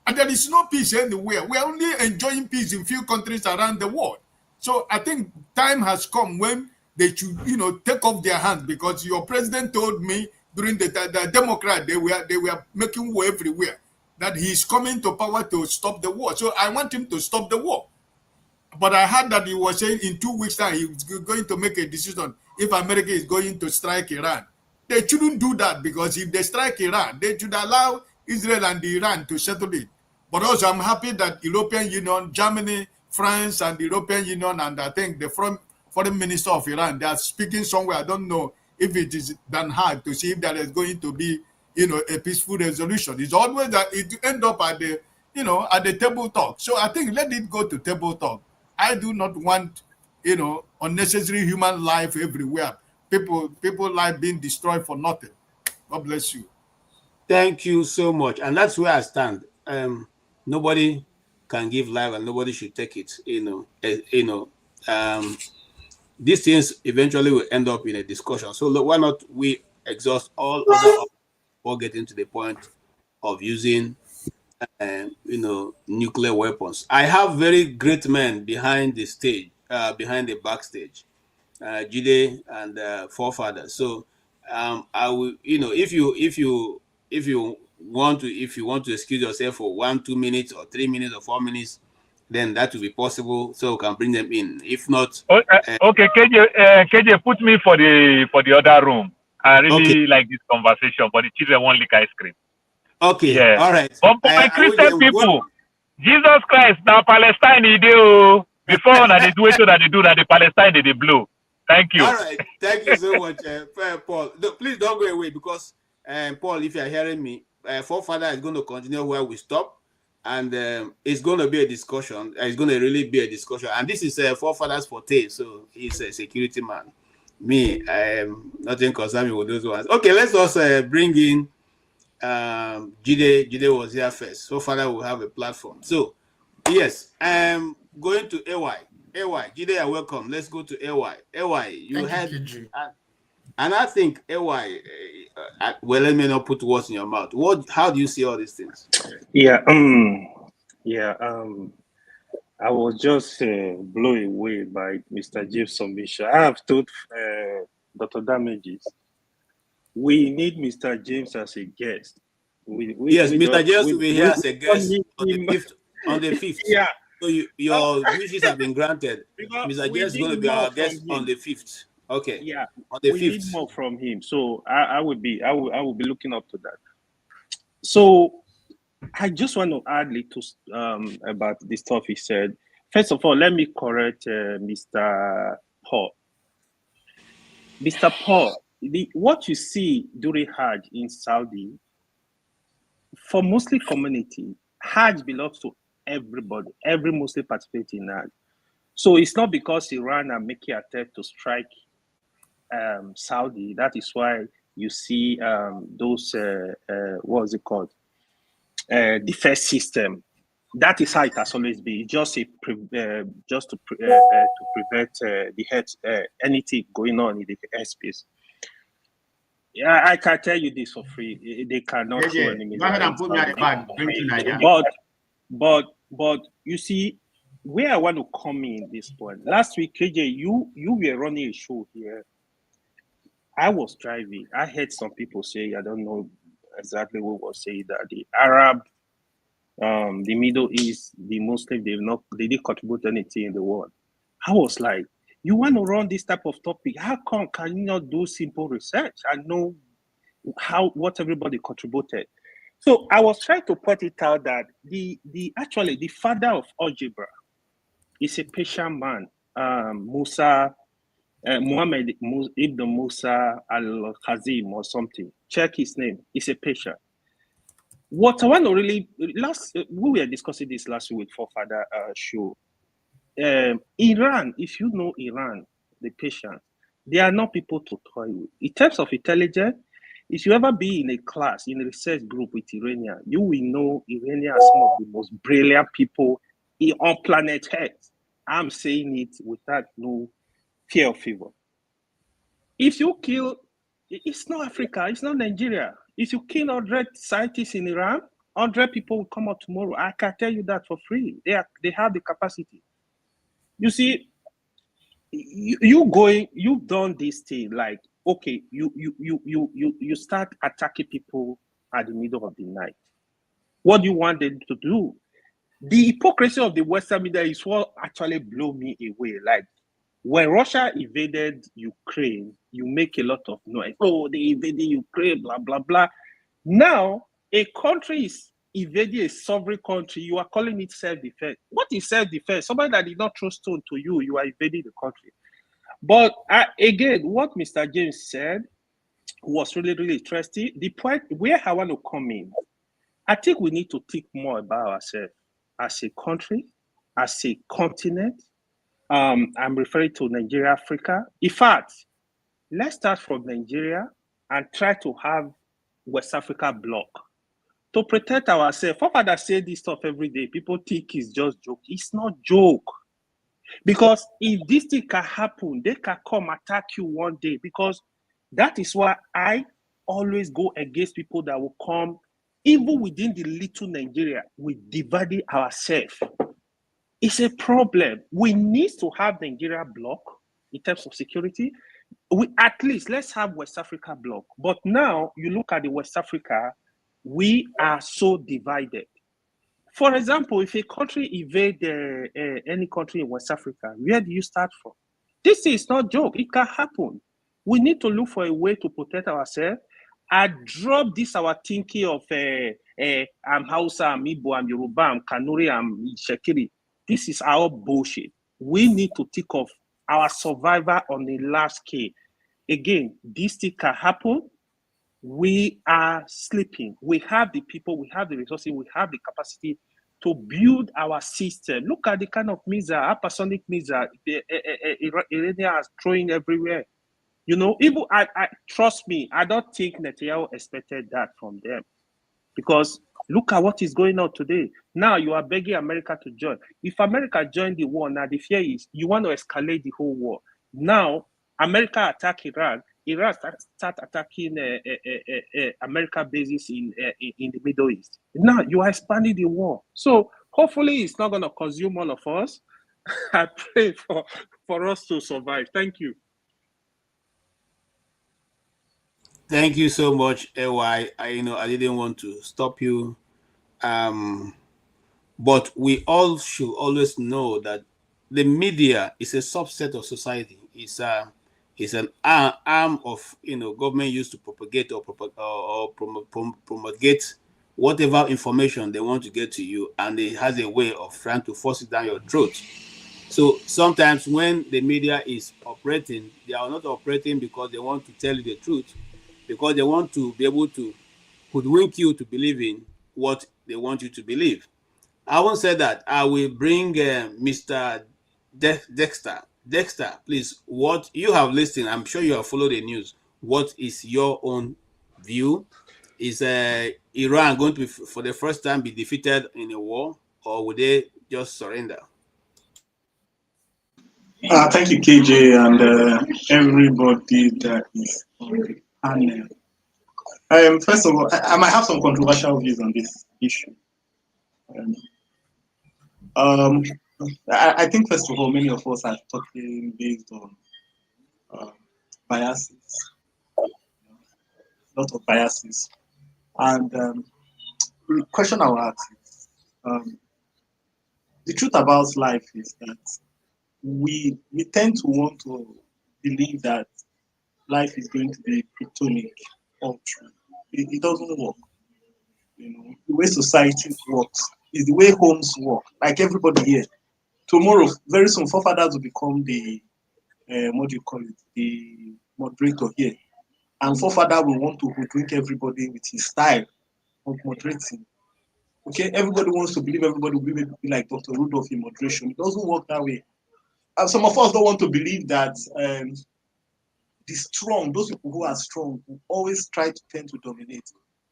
And there is no peace anywhere. We're only enjoying peace in few countries around the world. So I think time has come when they should, take off their hands, because your president told me during the Democrat, they were making war everywhere, that he's coming to power to stop the war. So I want him to stop the war. But I heard that he was saying in 2 weeks' time he was going to make a decision if America is going to strike Iran. They shouldn't do that, because if they strike Iran, they should allow Israel and Iran to settle it. But also I'm happy that European Union, Germany, France and the European Union, and I think the foreign minister of Iran, they are speaking somewhere. I don't know if it is done hard to see if there is going to be, a peaceful resolution. It's always that it end up at the, at the table talk. So I think let it go to table talk. I do not want, unnecessary human life everywhere. People life being destroyed for nothing. God bless you. Thank you so much. And that's where I stand. Nobody can give life and nobody should take it. These things eventually will end up in a discussion. So look, why not we exhaust all other options before getting to the point of using nuclear weapons. I have very great men behind the stage, behind the backstage, Jide and forefathers. So I will, if you want to excuse yourself for 1, 2 minutes or 3 minutes or 4 minutes, then that will be possible. So we can bring them in. If not, okay, KJ, put me for the other room. I really like this conversation, but the children won't lick ice cream. Okay, yeah. All right. But my Christian people, Jesus Christ, now Palestine, before that they do it so that they do that, the Palestine they blow. Thank you. All right. Thank you so much, Paul. Please don't go away because, Paul, if you're hearing me, forefather is going to continue where we stop. And it's going to be a discussion. It's going to really be a discussion. And this is forefather's forte. So he's a security man. Me, I am nothing concerned me with those ones. Okay, let's also bring in Jide was here first. Forefather will have a platform. So, yes, going to AY. Jide, you're welcome. Let's go to AY. AY, you had, and I think AY, well, let me not put words in your mouth. How do you see all these things? Yeah, I was just blown away by Mr. James' submission. I have told Dr. Damages, we need Mr. James as a guest. Yes, Mr. James will be here as a guest on the 5th. Yeah. So your wishes have been granted. Mr. James is going to be our guest on the 5th. Okay. Yeah. On the 5th. We need more from him. So I will be looking up to that. So I just want to add little about the stuff he said. First of all, let me correct Mr. Paul. Mr. Paul, what you see during Hajj in Saudi, for Muslim community, Hajj belongs to everybody. Every Muslim participates in Hajj. So it's not because Iran are making attempt to strike Saudi. That is why you see those what is it called? Defense system. That is how it has always been. Just to prevent anything going on in the airspace. Yeah, I can tell you this for free. They cannot throw any go ahead and put me at the back. Bring to Nigeria. But you see, where I want to come in this point. Last week, KJ, you were running a show here. I was driving. I heard some people say, I don't know exactly what was saying, that the Arab, the Middle East, the Muslim, they didn't contribute anything in the world. I was like, you want to run this type of topic? How come can you not do simple research and know what everybody contributed? So I was trying to point it out that actually the father of algebra is a Persian man, Muhammad Ibn Musa al-Khazim or something. Check his name. He's a Persian. What I want to really we were discussing this last week for Father show. Iran, if you know Iran, the Persians, they are not people to toy with. In terms of intelligence, if you ever be in a class, in a research group with Iranian, you will know Iranian are some of the most brilliant people on planet Earth. I'm saying it without no fear of favor. If you kill, it's not Africa, it's not Nigeria. If you kill 100 scientists in Iran, 100 people will come out tomorrow. I can tell you that for free. They have the capacity. You see, you've done this thing, like, okay, you start attacking people at the middle of the night. What do you want them to do? The hypocrisy of the Western media is what actually blew me away. Like, when Russia invaded Ukraine, you make a lot of noise. Oh, they invaded Ukraine, blah, blah, blah. Now, a country invading a sovereign country, you are calling it self-defense. What is self-defense? Somebody that did not throw stone to you, you are invading the country. But again, what Mr. James said was really, really interesting. The point where I want to come in, I think we need to think more about ourselves as a country, as a continent. I'm referring to Nigeria, Africa. In fact, let's start from Nigeria and try to have West Africa bloc to protect ourselves. Father say this stuff every day. People think it's just joke. It's not joke. Because if this thing can happen, they can come attack you one day. Because that is why I always go against people that will come, even within the little Nigeria, we divided ourselves. It's a problem. We need to have Nigeria bloc in terms of security. We at least let's have West Africa bloc. But now you look at the West Africa, we are so divided. For example, if a country invade any country in West Africa, where do you start from? This is not a joke. It can happen. We need to look for a way to protect ourselves and drop this our thinking of I'm Hausa, I'm Igbo, I'm Yoruba, I'm Kanuri, I'm Shekiri. This is our bullshit. We need to think of our survival on a large scale. Again, this thing can happen. We are sleeping. We have the people, we have the resources, we have the capacity to build our system. Look at the kind of missile, hypersonic missile, Iranian is throwing everywhere. You know, even I trust me, I don't think Netanyahu expected that from them. Because look at what is going on today. Now you are begging America to join. If America joined the war, now the fear is you want to escalate the whole war. Now America attack Iran. Iran start attacking America bases in the Middle East. Now you are expanding the war. So hopefully it's not going to consume all of us. I pray for us to survive. Thank you. Thank you so much, AY. I didn't want to stop you. But we all should always know that the media is a subset of society. It's an arm of government used to propagate or promulgate whatever information they want to get to you, and it has a way of trying to force it down your throat. So sometimes when the media is operating, they are not operating because they want to tell you the truth, because they want to be able to hoodwink you to believe in what they want you to believe. I won't say that. I will bring Mr. Dexter. Dexter, please, what you have listened, I'm sure you have followed the news. What is your own view? Is Iran going to be, for the first time, be defeated in a war, or will they just surrender? Thank you, KJ, and everybody that is on the panel. First of all, I might have some controversial views on this issue. I think, first of all, many of us are talking based on biases, a lot of biases. And the question I will ask is, the truth about life is that we tend to want to believe that life is going to be platonic or true. It doesn't work. The way society works is the way homes work, like everybody here. Tomorrow, very soon, forefathers will become the, the moderator here. And forefather will want to hoodwink everybody with his style of moderating. Okay, everybody wants to believe everybody will be like Dr. Rudolph in moderation. It doesn't work that way. And some of us don't want to believe that the strong, those people who are strong, will always try to tend to dominate.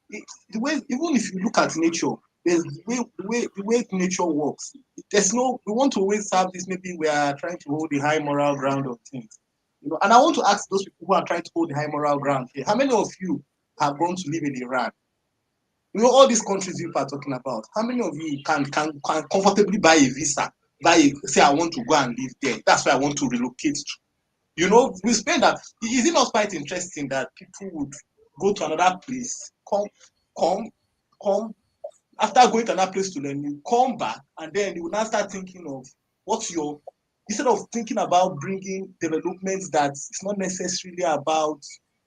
The way, even if you look at nature, there's the way nature works. There's no, we want to always have this, maybe we are trying to hold the high moral ground of things. And I want to ask those people who are trying to hold the high moral ground here, how many of you have gone to live in Iran? All these countries you are talking about, how many of you can comfortably buy a visa, say I want to go and live there, that's where I want to relocate to? We spend that. Is it not quite interesting that people would go to another place, come, after going to another place to learn, you come back, and then you will now start thinking of instead of thinking about bringing developments that it's not necessarily about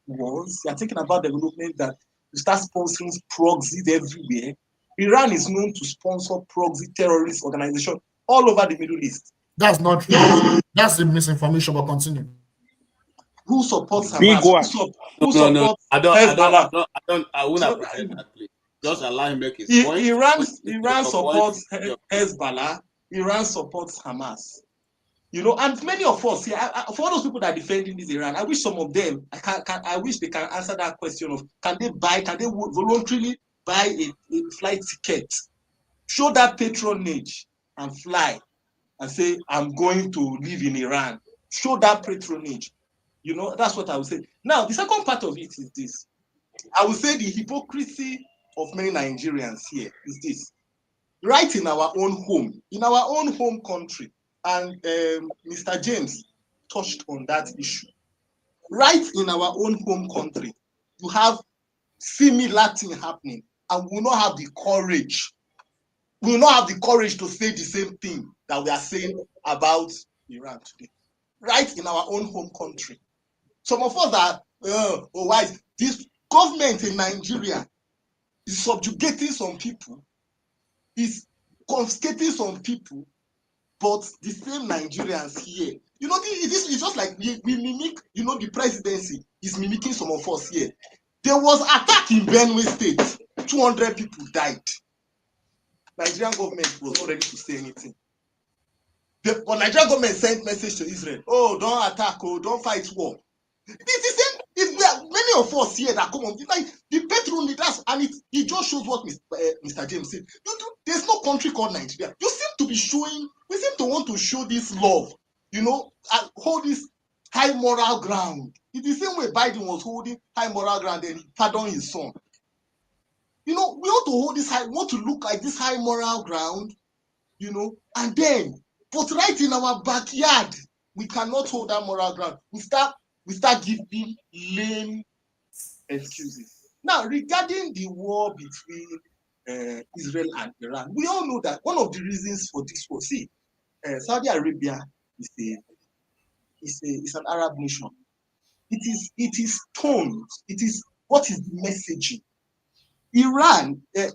wars, you're thinking about development that you start sponsoring proxies everywhere. Iran is known to sponsor proxy terrorist organizations all over the Middle East. That's not true. That's the misinformation, but continue. Who supports Hamas? Who supports Hezbollah? I won't appreciate that, please. Just allow him make his point. Iran supports Hezbollah. Iran supports Hamas. You know, and many of us here, for those people that are defending this Iran, I wish some of them, I wish they can answer that question of can they voluntarily buy a flight ticket, show that patronage and fly and say, I'm going to live in Iran. Show that patronage. You know, that's what I would say. Now, the second part of it is this. I would say the hypocrisy of many Nigerians here is this. Right in our own home country, and Mr. James touched on that issue. Right in our own home country, you have similar thing happening, and we will not have the courage. We will not have the courage to say the same thing that we are saying about Iran today. Right in our own home country. Some of us are, why is this government in Nigeria is subjugating some people, is confiscating some people, but the same Nigerians here, you know, it's just like we mimic, you know, the presidency is mimicking some of us here. There was attack in Benue State, 200 people died. Nigerian government was not ready to say anything. But Nigerian government sent message to Israel, oh, don't attack, oh, don't fight war. This is many of us here that come on, like the petrol leaders, and it just shows what Mr. James said. There's no country called Nigeria. You seem to be showing, we seem to want to show this love, you know, and hold this high moral ground. It's the same way Biden was holding high moral ground and he pardoned his son. You know, we want to hold this high, want to look like this high moral ground, you know, and then, but right in our backyard, we cannot hold that moral ground. We start giving lame excuses. Now, regarding the war between Israel and Iran, we all know that one of the reasons for this war, Saudi Arabia is an Arab nation. It is tones. It is what is the messaging. Iran, I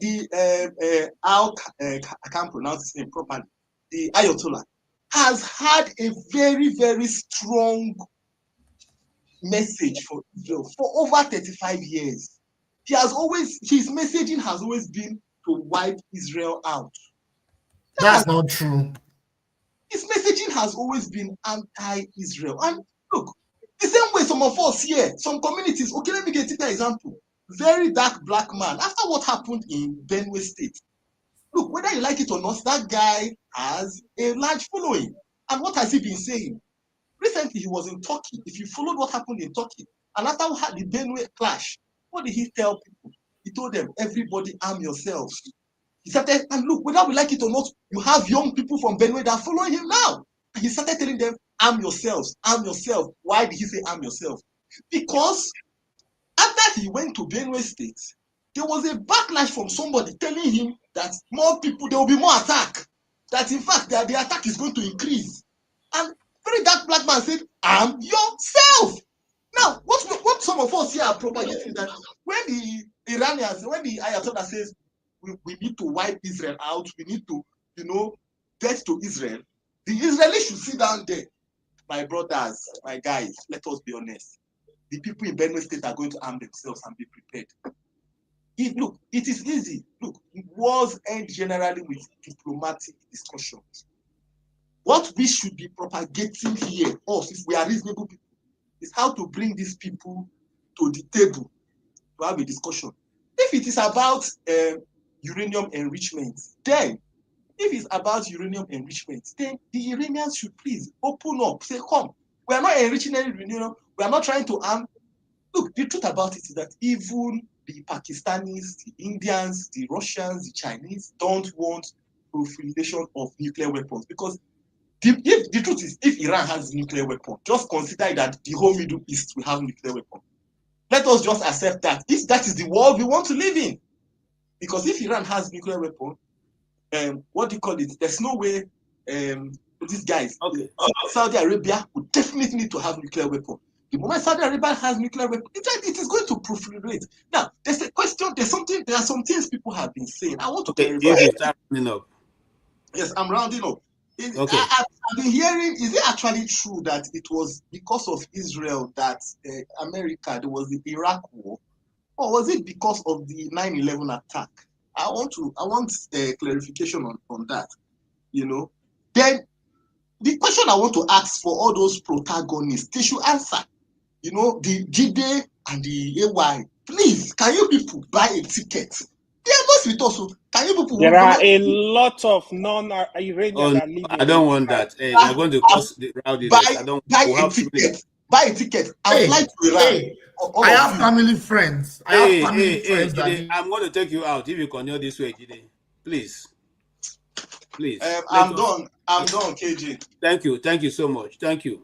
can't pronounce his name properly. The Ayatollah has had a very, very strong message for Israel for over 35 years. His messaging has always been to wipe Israel out. That's not true. His messaging has always been anti-Israel. And look, the same way some of us here, some communities, okay, let me get an example. Very dark black man, after what happened in Benue State, look, whether you like it or not, that guy has a large following. And what has he been saying? Recently, he was in Turkey. If you followed what happened in Turkey, and after we had the Benue clash, what did he tell people? He told them, everybody arm yourselves. He started, and look, whether we like it or not, you have young people from Benue that are following him now. And he started telling them, arm yourselves, arm yourself. Why did he say arm yourself? Because after he went to Benue State, there was a backlash from somebody telling him that more people, there will be more attack. That in fact, the attack is going to increase. And very dark black man said, arm yourself. Now, what some of us here are propagating that when the Iranians, when the Ayatollah says we need to wipe Israel out, we need to, you know, death to Israel, the Israelis should sit down there. My brothers, my guys, let us be honest. The people in Benue State are going to arm themselves and be prepared. Look, it is easy. Look, wars end generally with diplomatic discussions. What we should be propagating here, us, if we are reasonable people, is how to bring these people to the table to have a discussion. If it is about uranium enrichment, then if it's about uranium enrichment, then the Iranians should please open up, say, come, we are not enriching any uranium, we are not trying to arm. Look, the truth about it is that even the Pakistanis, the Indians, the Russians, the Chinese don't want proliferation of nuclear weapons, because the truth is, if Iran has nuclear weapon, just consider that the whole Middle East will have nuclear weapon. Let us just accept that. If that is the world we want to live in. Because if Iran has nuclear weapon, what do you call it? There's no way these guys, Saudi Arabia would definitely need to have nuclear weapon. The moment Saudi Arabia has nuclear weapons, it is going to proliferate. Now, there's a question. There are some things people have been saying. I want to clarify. If you start rounding up. Yes, I'm rounding up. Okay. I've been hearing, is it actually true that it was because of Israel that America, there was the Iraq war? Or was it because of the 9/11 attack? I want clarification on that. Then the question I want to ask for all those protagonists, they should answer. The Jide and the AY. Please, can you people buy a ticket? They are not with us. Can you people? There are a lot of non-Iranians that live in I don't want that. Hey, you're going to cause the rowdiness. I don't. Buy a ticket. I'll fly to Iran. I have family friends. Jide, I'm going to take you out if you continue this way, Jide. Please. I'm done, KJ. Thank you so much. Thank you.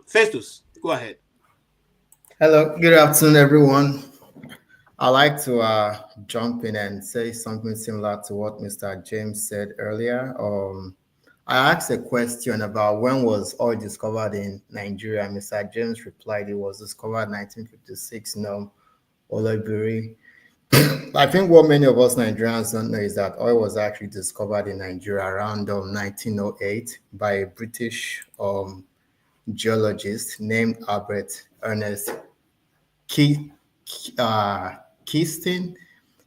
Festus, go ahead. Hello, good afternoon, everyone. I'd like to jump in and say something similar to what Mr. James said earlier. I asked a question about when was oil discovered in Nigeria. Mr. James replied it was discovered in 1956. No, Olobiri. I think what many of us Nigerians don't know is that oil was actually discovered in Nigeria around 1908 by a British geologist named Albert Ernest Keaston,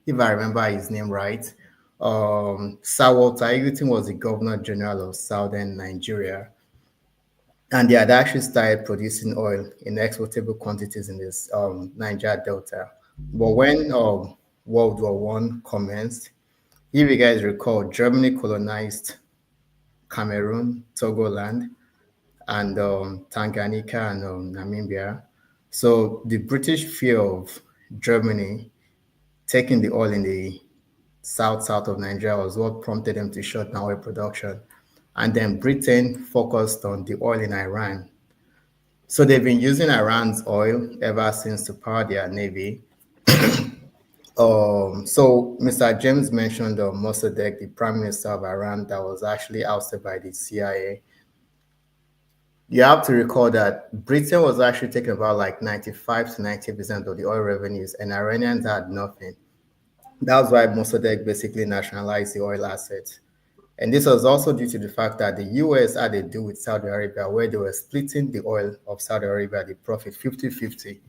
if I remember his name right. Sir Walter Egerton was the Governor General of Southern Nigeria, and they had actually started producing oil in exportable quantities in this Niger Delta. But when World War I commenced, if you guys recall, Germany colonized Cameroon, Togoland, and Tanganyika and Namibia. So the British fear of Germany taking the oil in the south of Nigeria was what prompted them to shut down oil production. And then Britain focused on the oil in Iran. So they've been using Iran's oil ever since to power their navy. So Mr. James mentioned Mossadegh, the Prime Minister of Iran, that was actually ousted by the CIA. You have to recall that Britain was actually taking about like 95 to 90% of the oil revenues, and Iranians had nothing. That's why Mossadegh basically nationalized the oil assets. And this was also due to the fact that the US had a deal with Saudi Arabia where they were splitting the oil of Saudi Arabia, the profit 50-50.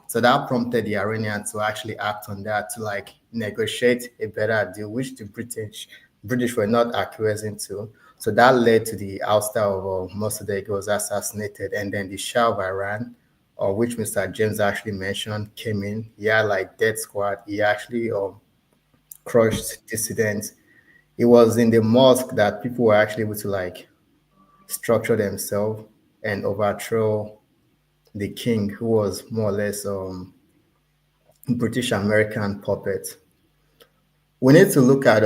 So that prompted the Iranians to actually act on that, to negotiate a better deal, which the British were not acquiescing to. So that led to the ouster of Mossadegh was assassinated, and then the Shah of Iran, which Mr. James actually mentioned, came in. He had death squad. He actually crushed dissidents. It was in the mosque that people were actually able to structure themselves and overthrow the king, who was more or less British American puppet. We need to look at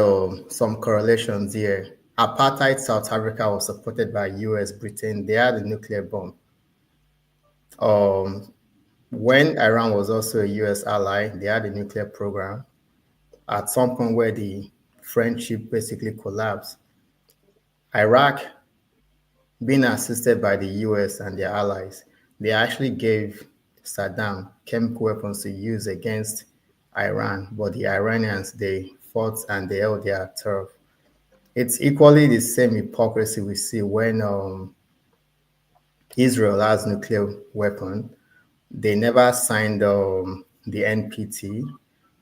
some correlations here. Apartheid South Africa was supported by US, Britain. They had a nuclear bomb. When Iran was also a US ally, they had a nuclear program. At some point where the friendship basically collapsed, Iraq, being assisted by the US and their allies, they actually gave Saddam chemical weapons to use against Iran, but the Iranians, they fought and they held their turf. It's equally the same hypocrisy we see when Israel has nuclear weapon. They never signed the NPT.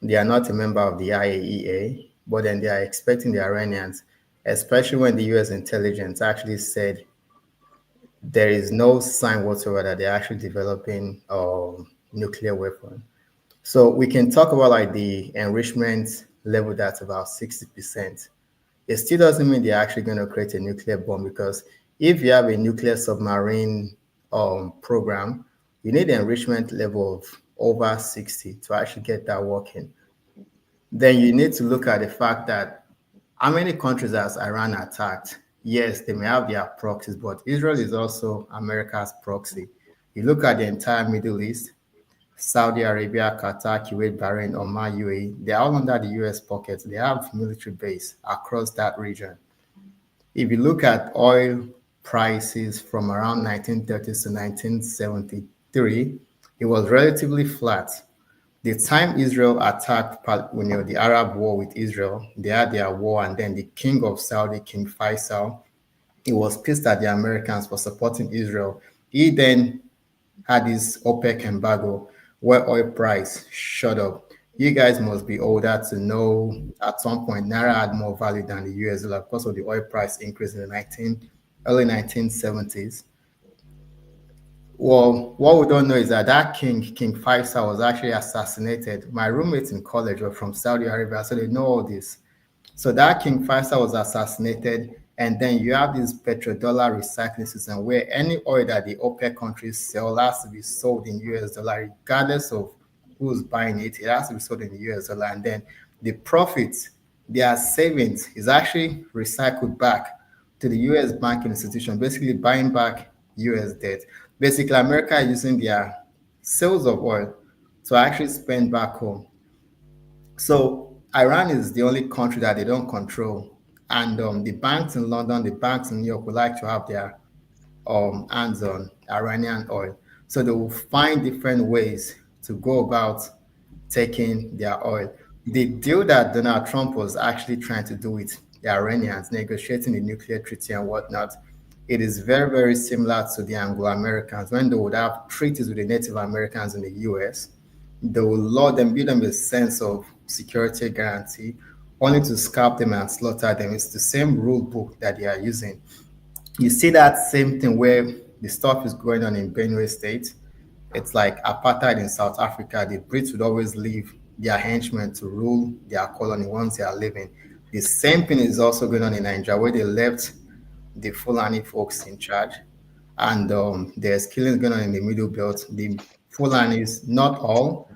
They are not a member of the IAEA, but then they are expecting the Iranians, especially when the US intelligence actually said there is no sign whatsoever that they're actually developing nuclear weapon. So we can talk about the enrichment level that's about 60%. It still doesn't mean they're actually going to create a nuclear bomb, because if you have a nuclear submarine program, you need an enrichment level of over 60 to actually get that working. Then you need to look at the fact that how many countries has Iran attacked? Yes, they may have their proxies, but Israel is also America's proxy. You look at the entire Middle East, Saudi Arabia, Qatar, Kuwait, Bahrain, Oman, UAE, they're all under the US pockets. They have military base across that region. If you look at oil prices from around 1930s to 1973, It was relatively flat. The time Israel attacked, the Arab war with Israel, they had their war, and then the king of Saudi, King Faisal, he was pissed at the Americans for supporting Israel. He then had this OPEC embargo where oil price shot up. You guys must be older to know at some point Naira had more value than the US dollar because of the oil price increase in the early 1970s. Well, what we don't know is that King Faisal, was actually assassinated. My roommates in college were from Saudi Arabia, so they know all this. So that King Faisal was assassinated, and then you have this petrodollar recycling system where any oil that the OPEC countries sell has to be sold in US dollar, regardless of who's buying it. It has to be sold in the US dollar, and then the profits, their savings, is actually recycled back to the US banking institution, basically buying back US debt. Basically, America is using their sales of oil to actually spend back home. So Iran is the only country that they don't control. And the banks in London, the banks in New York would like to have their hands on Iranian oil. So they will find different ways to go about taking their oil. The deal that Donald Trump was actually trying to do with the Iranians, negotiating the nuclear treaty and whatnot, it is very, very similar to the Anglo-Americans. When they would have treaties with the Native Americans in the US, they will law them, give them a sense of security guarantee, only to scalp them and slaughter them. It's the same rule book that they are using. You see that same thing where the stuff is going on in Benue State. It's like apartheid in South Africa. The Brits would always leave their henchmen to rule their colony once they are leaving. The same thing is also going on in Nigeria, where they left the Fulani folks in charge, and there's killings going on in the Middle Belt. The Fulanis, not all,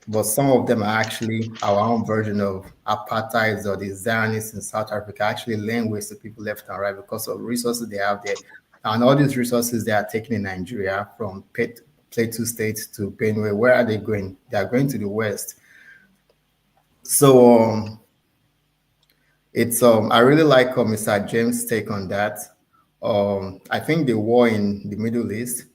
but some of them are actually our own version of apartheid, or the Zionists in South Africa, actually laying waste to people left and right because of resources they have there. And all these resources they are taking in Nigeria from Plateau State to Benue. Where are they going? They are going to the west. So it's I really like Mr. James' take on that. I think the war in the Middle East,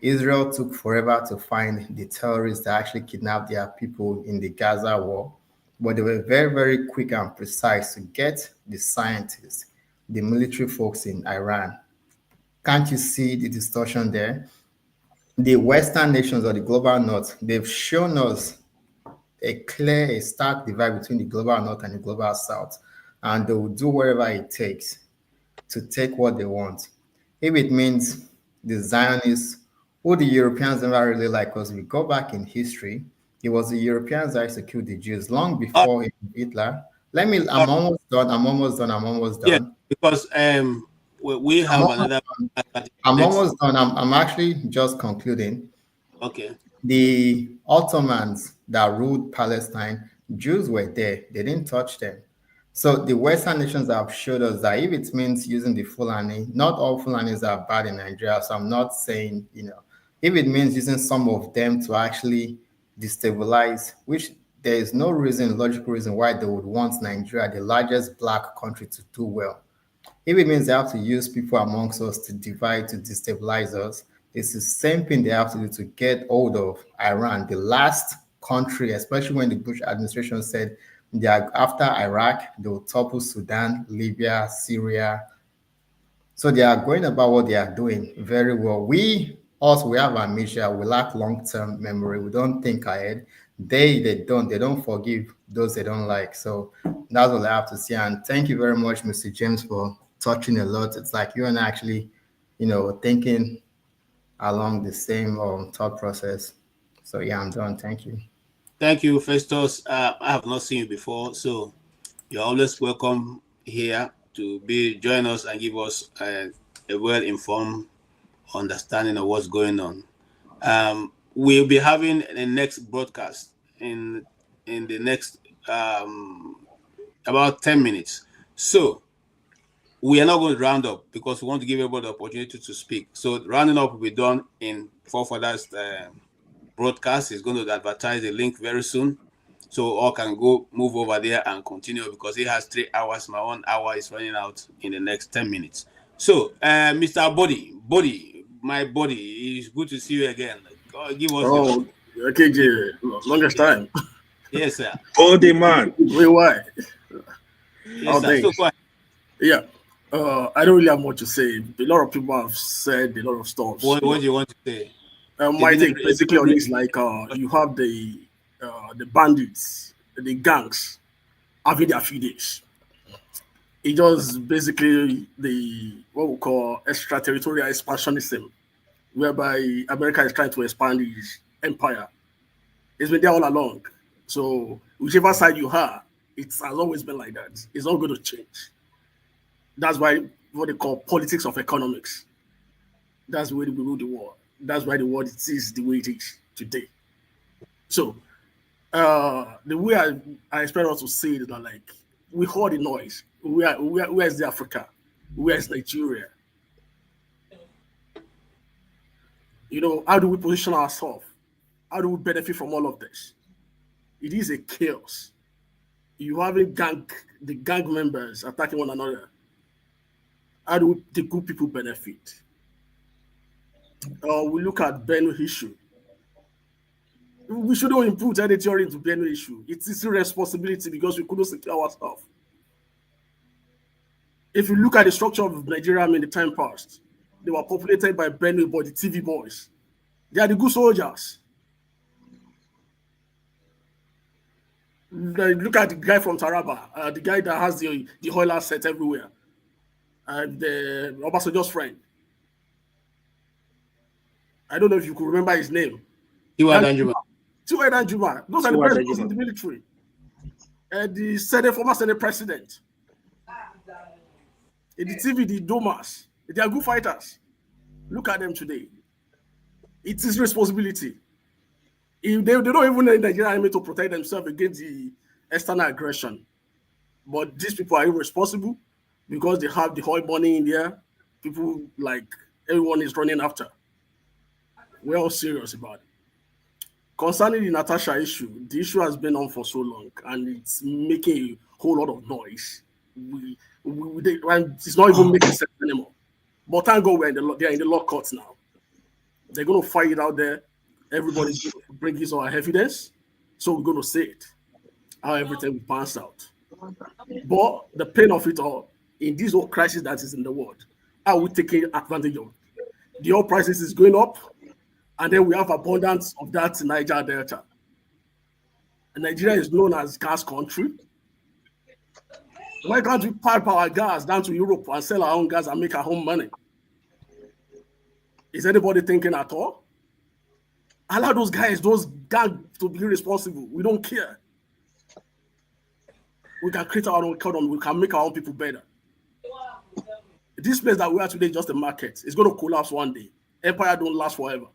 Israel took forever to find the terrorists that actually kidnapped their people in the Gaza war, but they were very, very quick and precise to get the scientists, the military folks in Iran. Can't you see the distortion there? The Western nations or the global North, they've shown us a stark divide between the global North and the global South, and they will do whatever it takes to take what they want. If it means the Zionists, who the Europeans never really like, because we go back in history, it was the Europeans that executed the Jews long before Hitler. I'm almost done. Yeah, because we have another. I'm almost done. I'm actually just concluding. Okay. The Ottomans that ruled Palestine, Jews were there. They didn't touch them. So the Western nations have showed us that if it means using the Fulani, not all Fulanis are bad in Nigeria. So I'm not saying, if it means using some of them to actually destabilize, which there is no logical reason why they would want Nigeria, the largest black country, to do well. If it means they have to use people amongst us to divide, to destabilize us, it's the same thing they have to do to get hold of Iran, the last country, especially when the Bush administration said they are after Iraq, they will topple Sudan, Libya, Syria. So they are going about what they are doing very well. We have amnesia. We lack long-term memory. We don't think ahead. They don't forgive those they don't like. So that's all I have to say. And thank you very much, Mr. James, for touching a lot. It's like you and I actually, thinking along the same thought process. So yeah, I'm done. Thank you. Thank you, Festus. I have not seen you before, so you're always welcome here to join us and give us a well-informed understanding of what's going on. We'll be having the next broadcast in the next about 10 minutes. So we are not going to round up because we want to give everybody the opportunity to speak. So rounding up will be done in Forefathers broadcast. Is going to advertise the link very soon, so all can move over there and continue because it has 3 hours. My 1 hour is running out in the next 10 minutes. So, Mr. Body, my body, it's good to see you again. Give us Oh, KJ, longest time. Yes, sir. Oh, the man. Wait, why? Yes, sir. So go ahead. Yeah. I don't really have much to say. A lot of people have said a lot of stuff. What do you want to say? My take basically on this, like you have the bandits, the gangs having their few days. It just basically what we call extraterritorial expansionism, whereby America is trying to expand its empire. It's been there all along. So whichever side you are, it has always been like that. It's not going to change. That's why what they call politics of economics. That's the way we rule the world. That's why the world is the way it is today. So the way I expect us to say it is that, like, we heard the noise. Where is the Africa? Where is Nigeria? You know, how do we position ourselves? How do we benefit from all of this? It is a chaos. You having the gang members attacking one another. How do the good people benefit? We look at Benue issue. We shouldn't input any theory into Benue issue. It is a responsibility because we couldn't secure ourselves. If you look at the structure of Nigeria in the time past, they were populated by Benue boys, the TV boys. They are the good soldiers. Look at the guy from Taraba, the guy that has the oil asset everywhere, the Obasanjo's friend. I don't know if you could remember his name. Tiwa Danjuma. Those are the presidents in the military. The former Senate president. In the TV, the Domas, they are good fighters. Look at them today. It is responsibility. If they don't even need the Nigerian army to protect themselves against the external aggression. But these people are irresponsible because they have the oil money in there. People, like, everyone is running after. We're all serious about it. Concerning the Natasha issue, the issue has been on for so long and it's making a whole lot of noise. It's not even making sense anymore. But thank God they're in the law courts now. They're going to fight it out there. Everybody's going to bring his or her evidence. So we're going to say it, how everything will pass out. But the pain of it all, in this whole crisis that is in the world, are we taking advantage of it? The oil prices is going up, and then we have abundance of that in Niger Delta. And Nigeria is known as gas country. Why can't we pipe our gas down to Europe and sell our own gas and make our own money? Is anybody thinking at all? Allow those guys, those gangs to be responsible. We don't care. We can create our own economy. We can make our own people better. This place that we are today is just a market. It's going to collapse one day. Empire don't last forever.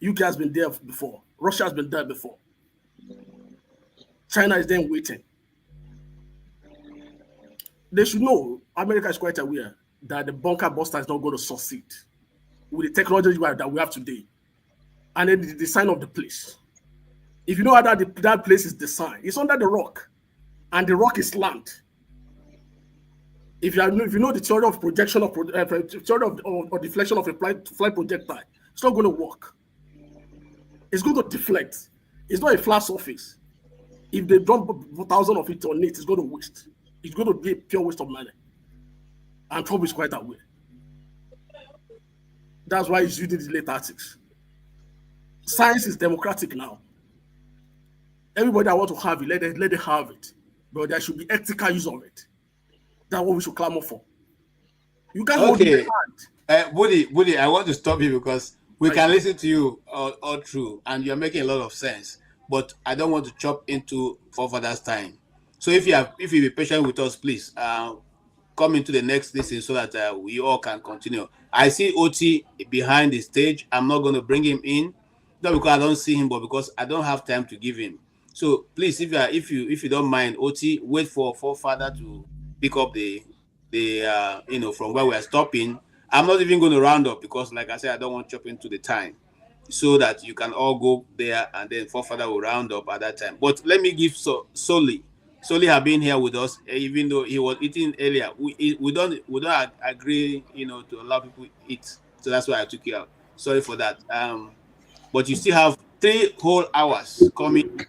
UK has been there before. Russia has been there before. China is then waiting. They should know, America is quite aware that the bunker buster is not going to succeed with the technology that we have today. And then the design of the place. If you know how that place is designed, it's under the rock. And the rock is land. If you know the theory of projection of deflection of a flight projectile, it's not going to work. It's going to deflect. It's not a flat surface. If they dump 1,000 of it on it, it's going to waste. It's going to be a pure waste of money. And Trump is quite aware. That's why he's using the late tactics. Science is democratic now. Everybody that wants to have it, let them have it. But there should be ethical use of it. That's what we should clamor for. You can't hold your hand. Woody, I want to stop you because we can listen to you all through, and you're making a lot of sense. But I don't want to chop into forefathers' time. So if you be patient with us, please come into the next listen so that we all can continue. I see OT behind the stage. I'm not going to bring him in, not because I don't see him, but because I don't have time to give him. So please, if you don't mind, OT, wait for forefather to pick up the from where we are stopping. I'm not even going to round up because, like I said, I don't want to chop into the time, so that you can all go there and then forefather will round up at that time. But let me give Soli have been here with us, even though he was eating earlier. We don't agree, to allow people eat. So that's why I took you out. Sorry for that. but you still have 3 whole hours coming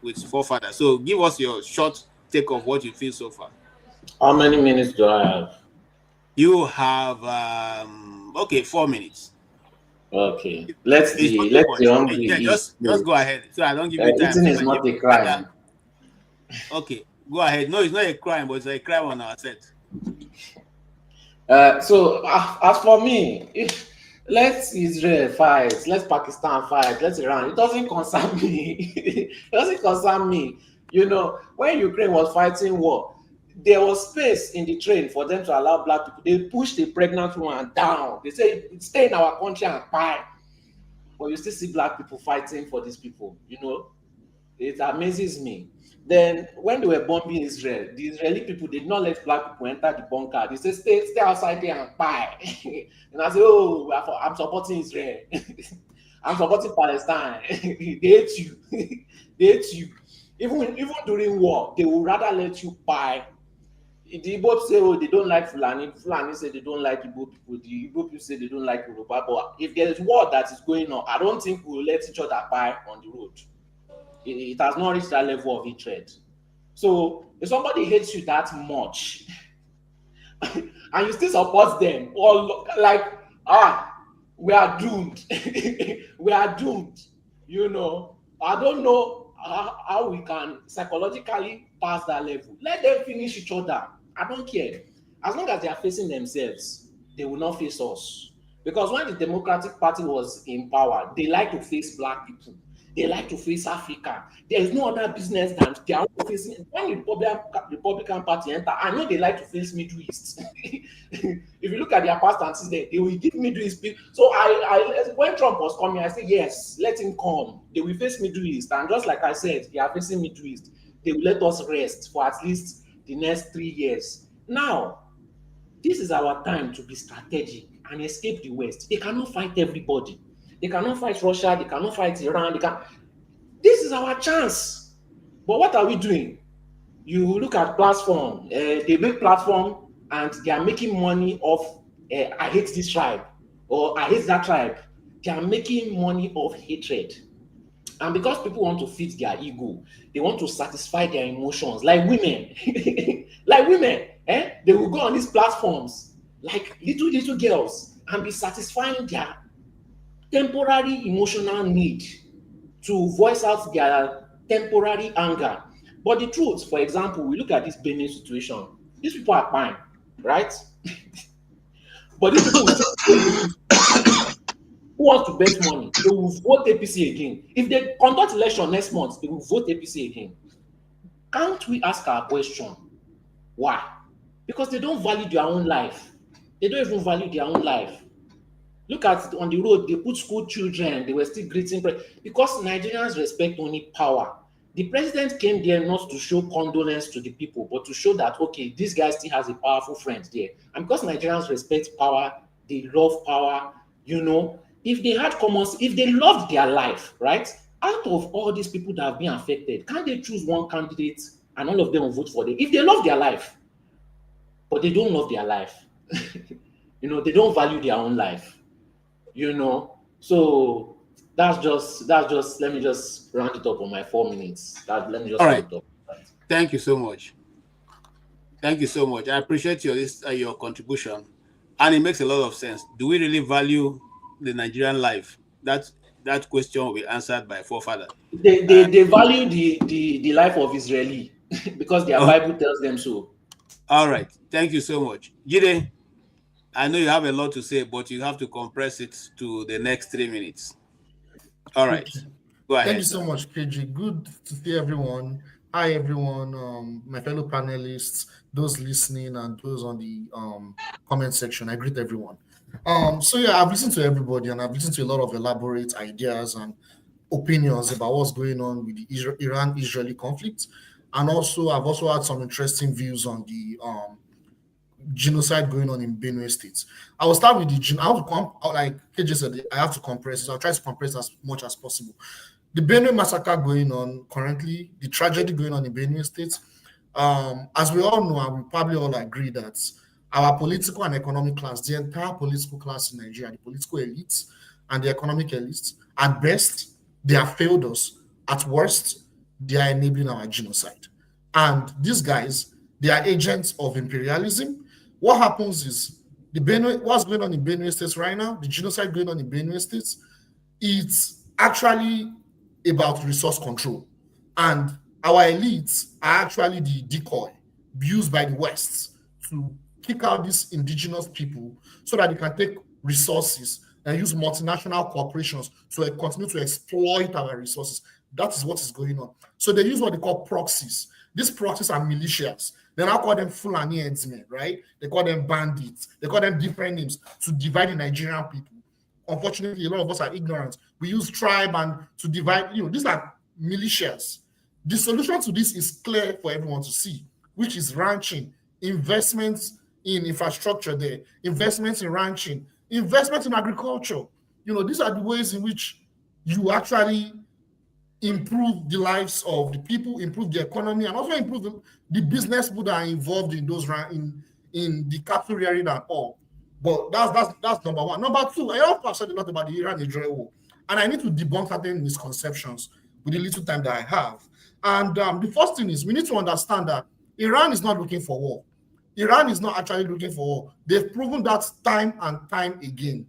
with forefather. So give us your short take of what you feel so far. How many minutes do I have? You have 4 minutes. Okay, let's the hungry yeah, just go ahead. So I don't give you time. Eating is not a crime. Okay, go ahead. No, it's not a crime, but it's a crime on our set. So as for me, let Israel fight, let Pakistan fight, let Iran. It doesn't concern me. It doesn't concern me. You know, when Ukraine was fighting war, there was space in the train for them to allow black people. They pushed the pregnant woman down. They say, stay in our country and buy. But you still see black people fighting for these people. You know, it amazes me. Then when they were bombing Israel, the Israeli people did not let black people enter the bunker. They said, stay outside there and buy. And I said, oh, I'm supporting Israel. I'm supporting Palestine. They hate you. They hate you. Even during war, they will rather let you buy. The Igbo say, oh, they don't like Fulani. Fulani say they don't like Igbo people. The Igbo people say they don't like Yoruba. But if there is war that is going on, I don't think we will let each other buy on the road. It has not reached that level of hatred. So if somebody hates you that much and you still support them, or like, we are doomed. We are doomed. You know, I don't know how we can psychologically pass that level. Let them finish each other. I don't care. As long as they are facing themselves, they will not face us. Because when the Democratic Party was in power, they like to face black people. They like to face Africa. There is no other business than they are facing. When the Republican Party enter, I know they like to face Middle East. If you look at their past antecedents, they will give Middle East people. So when Trump was coming, I said, yes, let him come. They will face Middle East. And just like I said, they are facing Middle East. They will let us rest for at least the next 3 years. Now, this is our time to be strategic and escape the West. They cannot fight everybody. They cannot fight Russia. They cannot fight Iran. This is our chance. But what are we doing? You look at platform. They make platform and they are making money off, I hate this tribe or I hate that tribe. They are making money off hatred. And because people want to feed their ego, they want to satisfy their emotions, like women. Like women, they will go on these platforms like little girls and be satisfying their temporary emotional need to voice out their temporary anger. But the truth, for example, we look at this Benue situation. These people are fine, right? But these people who want to bet money, they will vote APC again. If they conduct election next month, they will vote APC again. Can't we ask our question? Why? Because they don't value their own life. They don't even value their own life. Look at on the road, they put school children, they were still greeting, because Nigerians respect only power. The president came there not to show condolence to the people, but to show that, okay, this guy still has a powerful friend there. And because Nigerians respect power, they love power, you know, if they had if they loved their life, right? Out of all these people that have been affected, can't they choose one candidate and all of them will vote for them? If they love their life, but they don't love their life, you know, they don't value their own life, you know. So that's just let me just round it up on my 4 minutes. Let me just round it up. Thank you so much. Thank you so much. I appreciate your contribution, and it makes a lot of sense. Do we really value the Nigerian life? That question will be answered by forefather. They value the life of Israeli because their Bible tells them so. All right. Thank you so much. Jide, I know you have a lot to say, but you have to compress it to the next 3 minutes. All right. Okay. Go ahead. Thank you so much, KG. Good to see everyone. Hi, everyone. My fellow panelists, those listening, and those on the comment section. I greet everyone. So yeah, I've listened to everybody, and I've listened to a lot of elaborate ideas and opinions about what's going on with the Iran-Israeli conflict, and also I've also had some interesting views on the genocide going on in Benue State. I will start with the like KJ said, I have to compress it. I'll try to compress as much as possible. The Benue massacre going on currently, the tragedy going on in Benue State, as we all know, and we probably all agree that our political and economic class, the entire political class in Nigeria, the political elites, and the economic elites. At best, they have failed us. At worst, they are enabling our genocide. And these guys, they are agents of imperialism. What happens is what's going on in Benue State right now, the genocide going on in Benue State, it's actually about resource control. And our elites are actually the decoy used by the West to kick out these indigenous people so that they can take resources and use multinational corporations to continue to exploit our resources. That is what is going on. So they use what they call proxies. These proxies are militias. They now call them Fulani herdsmen, right? They call them bandits. They call them different names to divide the Nigerian people. Unfortunately, a lot of us are ignorant. We use tribe and to divide, these are militias. The solution to this is clear for everyone to see, which is ranching, investments in infrastructure there, investments in ranching, investments in agriculture. These are the ways in which you actually improve the lives of the people, improve the economy, and also improve the business people that are involved in those in the capital area and all. But that's number one. Number two, I also said a lot about the Iran-Israel war, and I need to debunk certain misconceptions with the little time that I have. And the first thing is we need to understand that Iran is not looking for war. Iran is not actually looking for war. They've proven that time and time again.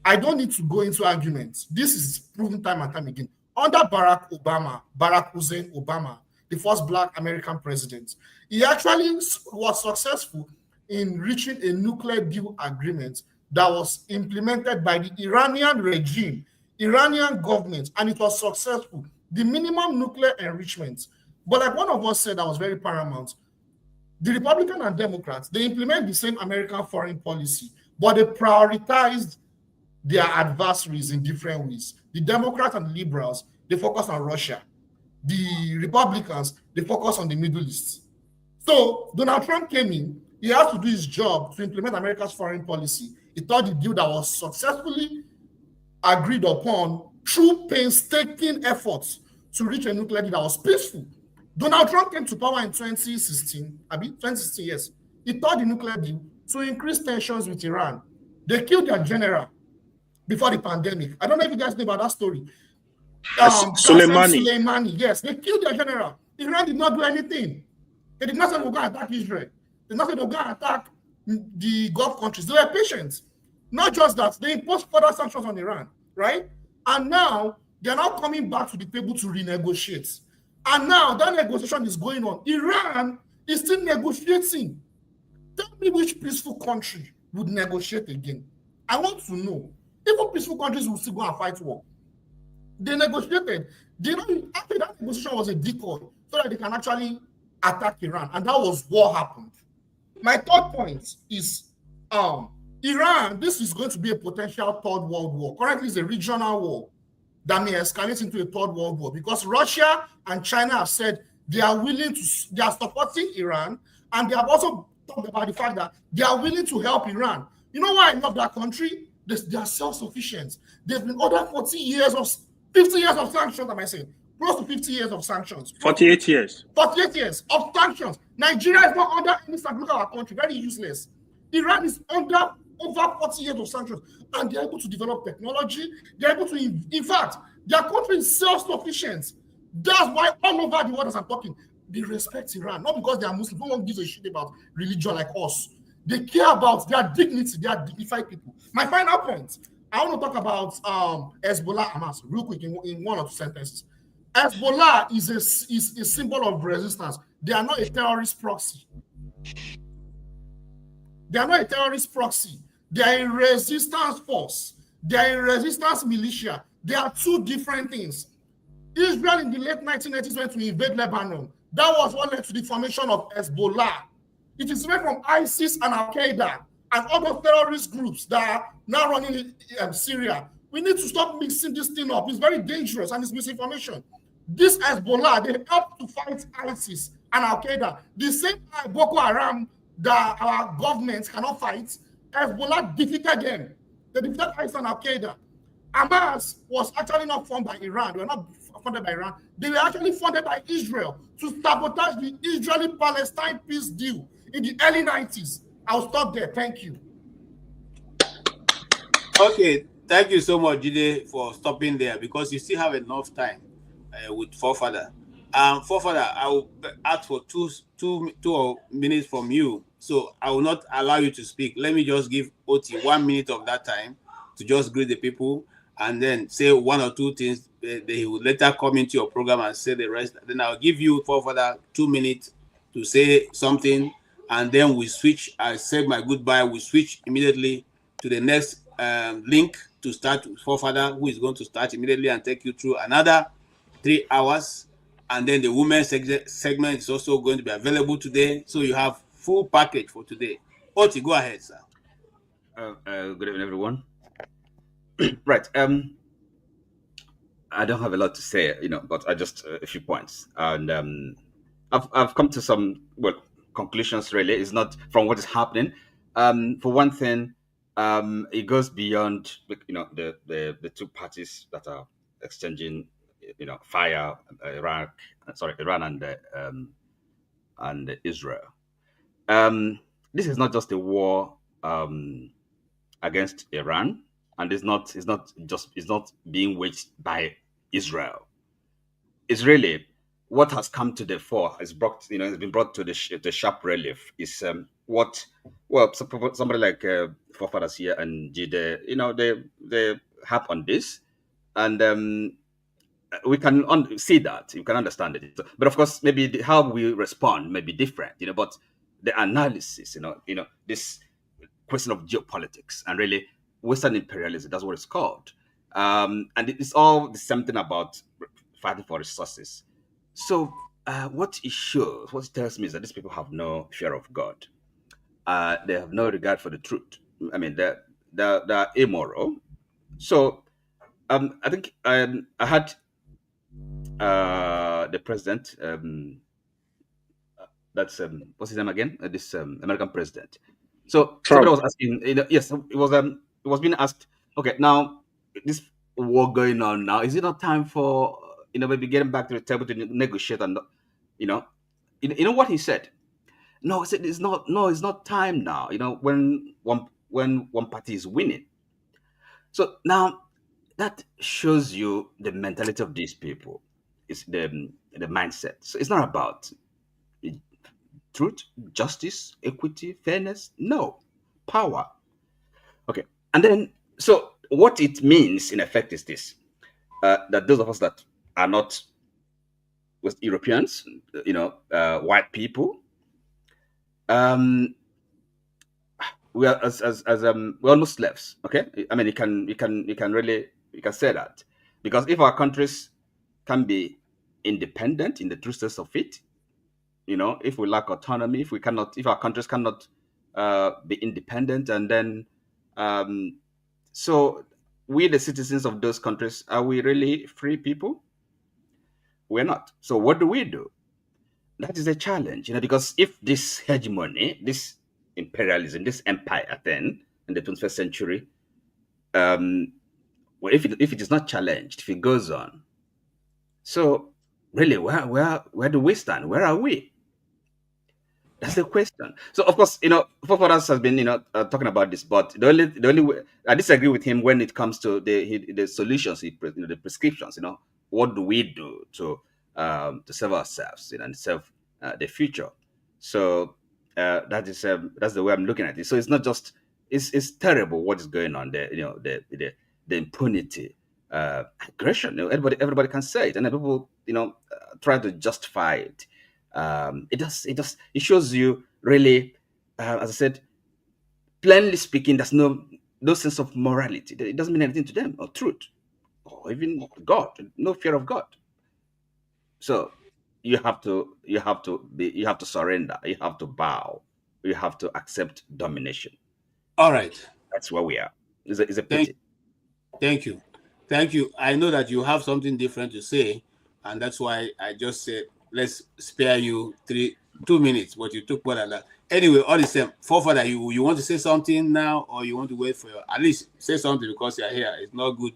I don't need to go into arguments. This is proven time and time again. Under Barack Hussein Obama, the first Black American president, he actually was successful in reaching a nuclear deal agreement that was implemented by the Iranian regime, Iranian government, and it was successful. The minimum nuclear enrichment. But like one of us said that was very paramount, the Republican and Democrats, they implement the same American foreign policy, but they prioritized their adversaries in different ways. The Democrats and the liberals, they focus on Russia. The Republicans, they focus on the Middle East. So Donald Trump came in, he has to do his job to implement America's foreign policy. He thought the deal that was successfully agreed upon through painstaking efforts to reach a nuclear deal that was peaceful. Donald Trump came to power in 2016, yes. He thought the nuclear deal to increase tensions with Iran. They killed their general before the pandemic. I don't know if you guys know about that story. Soleimani, yes. They killed their general. Iran did not do anything. They did not say we'll go and attack Israel. They did not say they'll go and attack the Gulf countries. They were patient. Not just that, they imposed further sanctions on Iran, right? And now, they're now coming back to the table to renegotiate. And now, that negotiation is going on. Iran is still negotiating. Tell me which peaceful country would negotiate again. I want to know. Even peaceful countries will still go and fight war. They negotiated. After that negotiation was a decoy so that they can actually attack Iran. And that was what happened. My third point is Iran, this is going to be a potential third world war. Currently, it's a regional war that may escalate into a third world war because Russia and China have said they are supporting Iran, and they have also talked about the fact that they are willing to help Iran. You know why I love that country? They are self-sufficient. They've been under 50 years of sanctions, am I saying? Close to 50 years of sanctions. 48 years. 48 years of sanctions. Nigeria is not under any sanctions. Look at our country, very useless. Iran is under over 40 years of sanctions, and they're able to develop technology. They're able to, in fact, their country is self-sufficient. That's why all over the world, as I'm talking, they respect Iran. Not because they are Muslim. No one gives a shit about religion like us. They care about their dignity. They are dignified people. My final point, I want to talk about Hezbollah Hamas real quick in one or two sentences. Hezbollah is a symbol of resistance. They are not a terrorist proxy. They are not a terrorist proxy. They are a resistance force. They are a resistance militia. They are two different things. Israel in the late 1990s went to invade Lebanon. That was what led to the formation of Hezbollah. It is made from ISIS and Al-Qaeda and other terrorist groups that are now running in Syria. We need to stop mixing this thing up. It's very dangerous and it's misinformation. This Hezbollah, they help to fight ISIS and Al-Qaeda. The same Boko Haram that our governments cannot fight, Hezbollah defeated them. They defeated ISIS and Al-Qaeda. Hamas was actually not funded by Iran. They were not funded by Iran. They were actually funded by Israel to sabotage the Israeli-Palestine peace deal in the early 90s. I'll stop there. Thank you. Okay. Thank you so much, Jide, for stopping there, because you still have enough time with forefather. Forefather, I will ask for two minutes from you. So I will not allow you to speak. Let me just give Oti 1 minute of that time to just greet the people and then say one or two things. They will later come into your program and say the rest. Then I'll give you, forefather, 2 minutes to say something, and then we switch. I say my goodbye. We switch immediately to the next link to start with forefather, who is going to start immediately and take you through another 3 hours. And then the women's segment is also going to be available today. So you have full package for today. Oti, go ahead, sir. Good evening, everyone. Right. I don't have a lot to say, but I just a few points. And I've come to some conclusions. Really, it's not from what is happening. For one thing, it goes beyond the two parties that are exchanging fire, Iran and Israel. This is not just a war against Iran, and it's not being waged by Israel. It's really what has come to the fore. It's been brought to the sharp relief. Is somebody like forefathers here and Jide, they harp on this, and we can see that, you can understand it. But of course, maybe how we respond may be different, but the analysis, this question of geopolitics and really Western imperialism, that's what it's called. And it's all the same thing about fighting for resources. So what it tells me is that these people have no fear of God. They have no regard for the truth. I mean, they're immoral. So I think I had the president, that's what's his name again? This American president. So Trump. somebody was asking, yes, it was being asked. Okay, now this war going on now, is it not time for maybe getting back to the table to negotiate? And you know what he said? No, he said it's not. No, it's not time now. When one party is winning. So now that shows you the mentality of these people. It's the mindset. So it's not about truth, justice, equity, fairness. No, power. Okay, and then so what it means in effect is this: that those of us that are not with Europeans, white people, we are we're almost slaves. Okay, I mean you can say that, because if our countries can be independent in the true sense of it, if we lack autonomy, if our countries cannot be independent, and then so we, the citizens of those countries, are we really free people? We're not. So what do we do? That is a challenge, because if this hegemony, this imperialism, this empire then in the 21st century, well, if it is not challenged, if it goes on, so really, where do we stand? Where are we? That's the question. So of course, Foforas has been talking about this, but the only way I disagree with him when it comes to the solutions, the prescriptions. What do we do to serve ourselves, and serve the future? So that's the way I'm looking at it. So it's not just it's terrible what is going on there. The impunity, aggression. Everybody can say it, and then people try to justify it. It shows you really, as I said, plainly speaking, there's no sense of morality. It doesn't mean anything to them, or truth, or even God. No fear of God. So you have to surrender. You have to bow. You have to accept domination. All right. That's where we are. It's a pity. Thank you. I know that you have something different to say, and that's why I just said let's spare you 2 minutes, but you took more than that. Anyway, all the same, forefather, you want to say something now, or you want to wait for at least say something, because you're here. It's not good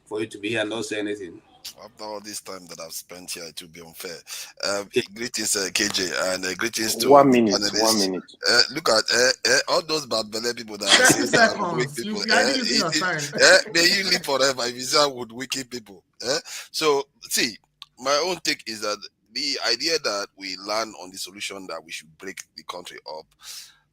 for you to be here and not say anything. After all this time that I've spent here, it will be unfair. Greetings, KJ, and greetings to 1 the minute. panelists. 1 minute. Look at all those bad belly people that are 30 saying that would weak seconds. people. You are using your time. May you live forever if you say would wicked people. So, see, my own take is that the idea that we land on the solution that we should break the country up,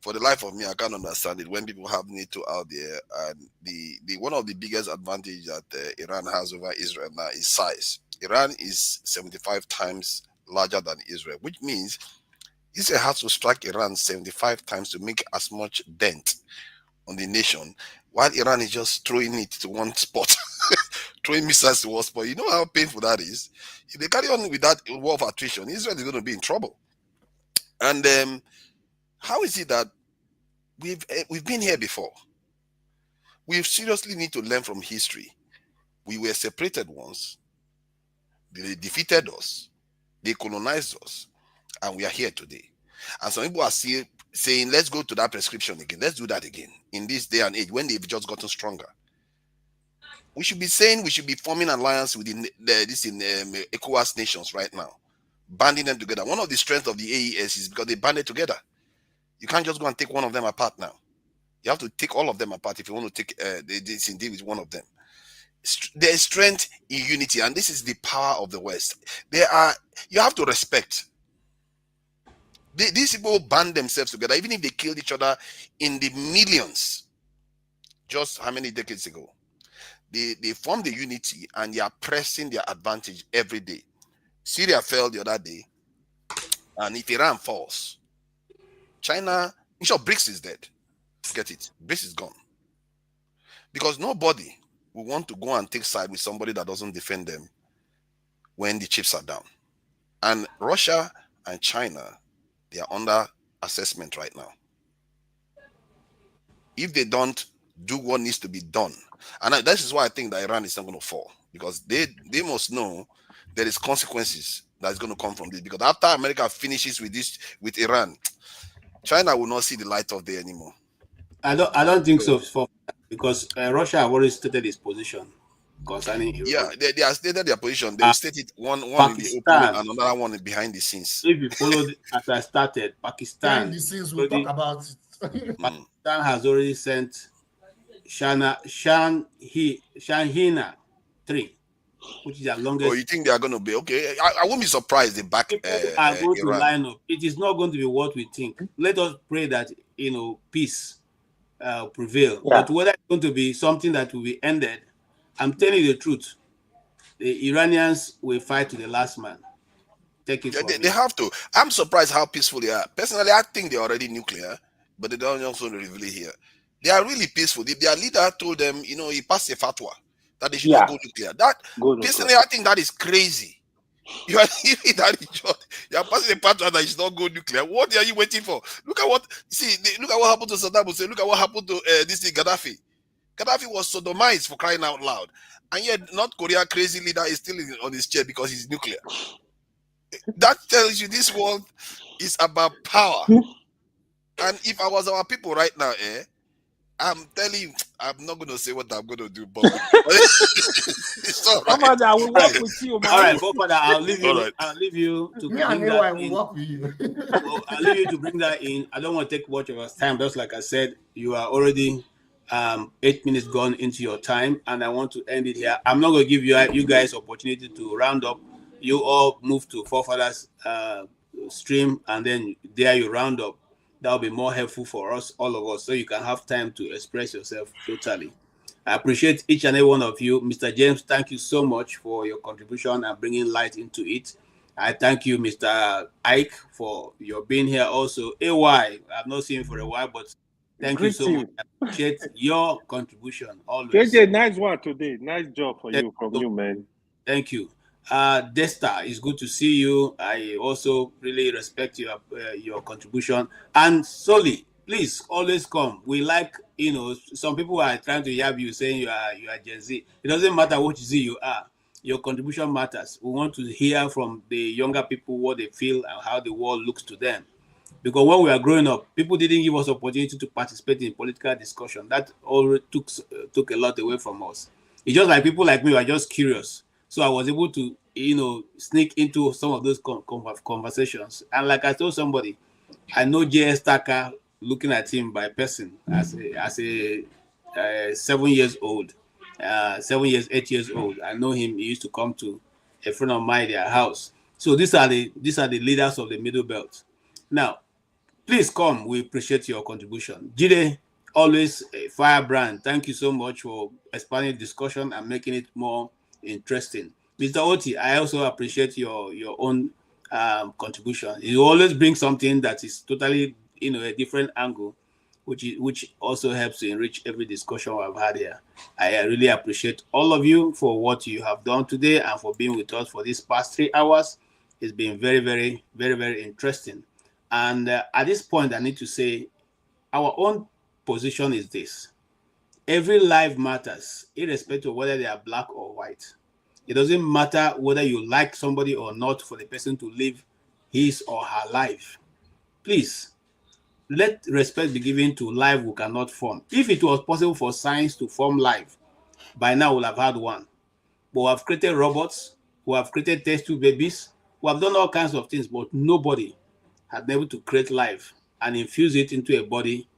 for the life of me, I can't understand it when people have NATO out there. And the one of the biggest advantage that Iran has over Israel now is size. Iran is 75 times larger than Israel, which means Israel has to strike Iran 75 times to make as much dent on the nation, while Iran is just throwing it to one spot, throwing missiles to one spot. You know how painful that is? If they carry on with that war of attrition, Israel is going to be in trouble. And how is it that we've been here before? We seriously need to learn from history. We were separated once. They defeated us. They colonized us. And we are here today. And some people are still saying, let's go to that prescription again. Let's do that again. In this day and age, when they've just gotten stronger. We should be saying we should be forming alliance with ECOWAS nations right now. Banding them together. One of the strengths of the AES is because they banded together. You can't just go and take one of them apart now. You have to take all of them apart if you want to take this indeed with one of them. There is strength in unity, and this is the power of the West. You have to respect. These people band themselves together, even if they killed each other in the millions. Just how many decades ago? They formed the unity, and they are pressing their advantage every day. Syria fell the other day, and if Iran falls, China, in short, BRICS is dead. Get it? BRICS is gone. Because nobody will want to go and take side with somebody that doesn't defend them when the chips are down. And Russia and China, they are under assessment right now. If they don't do what needs to be done, and this is why I think that Iran is not going to fall, because they must know there is consequences that is going to come from this. Because after America finishes with Iran, China will not see the light of day anymore. I don't think so, because Russia have already stated its position concerning Iran. Yeah, they have stated their position. They stated one in the open and another one behind the scenes. If you followed as I started, Pakistan. Behind the scenes, we'll talk about it. Pakistan has already sent Shanhina 3, which is the longest. Oh, you think they are going to be okay? I won't be surprised they back are going to Iran. line up. It is not going to be what we think. Let us pray that peace prevail. Yeah. But whether it's going to be something that will be ended, I'm telling you the truth. The Iranians will fight to the last man. Take it. They have to. I'm surprised how peaceful they are. Personally, I think they're already nuclear, but they don't also reveal it here. They are really peaceful. Their leader told them, he passed a fatwa that they should not go nuclear. Personally, I think that is crazy. You are passing a fatwa that you should not go nuclear. What are you waiting for? Look at what happened to Saddam Hussein. Look at what happened to Gaddafi. Gaddafi was sodomized, for crying out loud, and yet North Korea crazy leader is still on his chair because he's nuclear. That tells you this world is about power. And if I was our people right now, I'm telling you, I'm not going to say what I'm going to do, but it's all right. I will work with you, man. All right, Godfather, I'll leave you. Right. I'll leave you to bring that in. I will work with you. I'll leave you to bring that in. I don't want to take much of your time. Just like I said, you are already 8 minutes gone into your time, and I want to end it here. I'm not going to give you guys opportunity to round up. You all move to Forefathers stream, and then there you round up. That will be more helpful for us, all of us, so you can have time to express yourself totally. I appreciate each and every one of you. Mr. James, thank you so much for your contribution and bringing light into it. I thank you, Mr. Ike, for your being here also. AY, I've not seen you for a while, but thank you so much. I appreciate your contribution always. JJ, nice one today. Nice job from you, man. Thank you. Desta, it's good to see you. I also really respect your contribution. And Soli, please always come. We like, some people are trying to yab you saying you are Gen Z. It doesn't matter what Z you are. Your contribution matters. We want to hear from the younger people what they feel and how the world looks to them. Because when we are growing up, people didn't give us opportunity to participate in political discussion. That already took a lot away from us. It's just like people like me who are just curious. So I was able to, sneak into some of those conversations. And like I told somebody, I know J.S. Tucker looking at him by person as a 7 years old, 7 years, 8 years old. I know him. He used to come to a friend of mine, their house. So these are the leaders of the Middle Belt. Now, please come. We appreciate your contribution. Jide, always a firebrand. Thank you so much for expanding the discussion and making it more interesting. Mr. Oti, I also appreciate your own contribution. You always bring something that is totally, a different angle, which also helps to enrich every discussion we've had here. I really appreciate all of you for what you have done today and for being with us for these past 3 hours. It's been very, very, very, very interesting. And at this point, I need to say our own position is this. Every life matters, irrespective of whether they are black or white. It doesn't matter whether you like somebody or not for the person to live his or her life. Please, let respect be given to life we cannot form. If it was possible for science to form life, by now we'll have had one. But we have created robots, we have created test tube babies, we have done all kinds of things, but nobody had been able to create life and infuse it into a body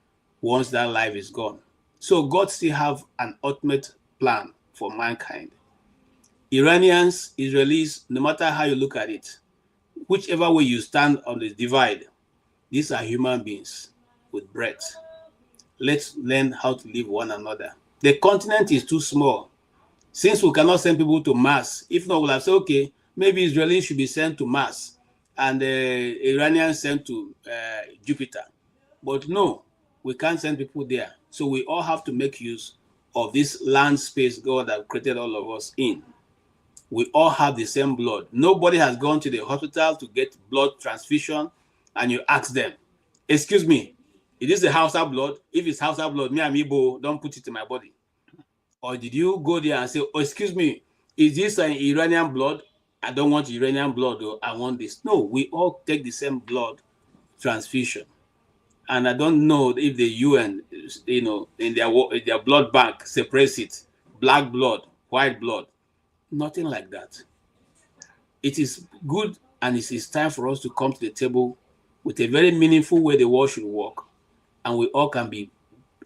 once that life is gone. So God still have an ultimate plan for mankind. Iranians, Israelis, no matter how you look at it, whichever way you stand on the divide, these are human beings with breath. Let's learn how to live one another. The continent is too small. Since we cannot send people to Mars, if not, we'll have said, okay, maybe Israelis should be sent to Mars and the Iranians sent to Jupiter. But no, we can't send people there. So we all have to make use of this land space God has created all of us in. We all have the same blood. Nobody has gone to the hospital to get blood transfusion and you ask them, excuse me, is this the Hausa blood? If it's Hausa blood, me and Igbo, don't put it in my body. Or did you go there and say, oh, excuse me, is this an Iranian blood? I don't want Iranian blood, though. I want this. No, we all take the same blood transfusion. And I don't know if the UN, in their blood bank separates it, black blood, white blood. Nothing like that. It is good and it is time for us to come to the table with a very meaningful way the world should work. And we all can be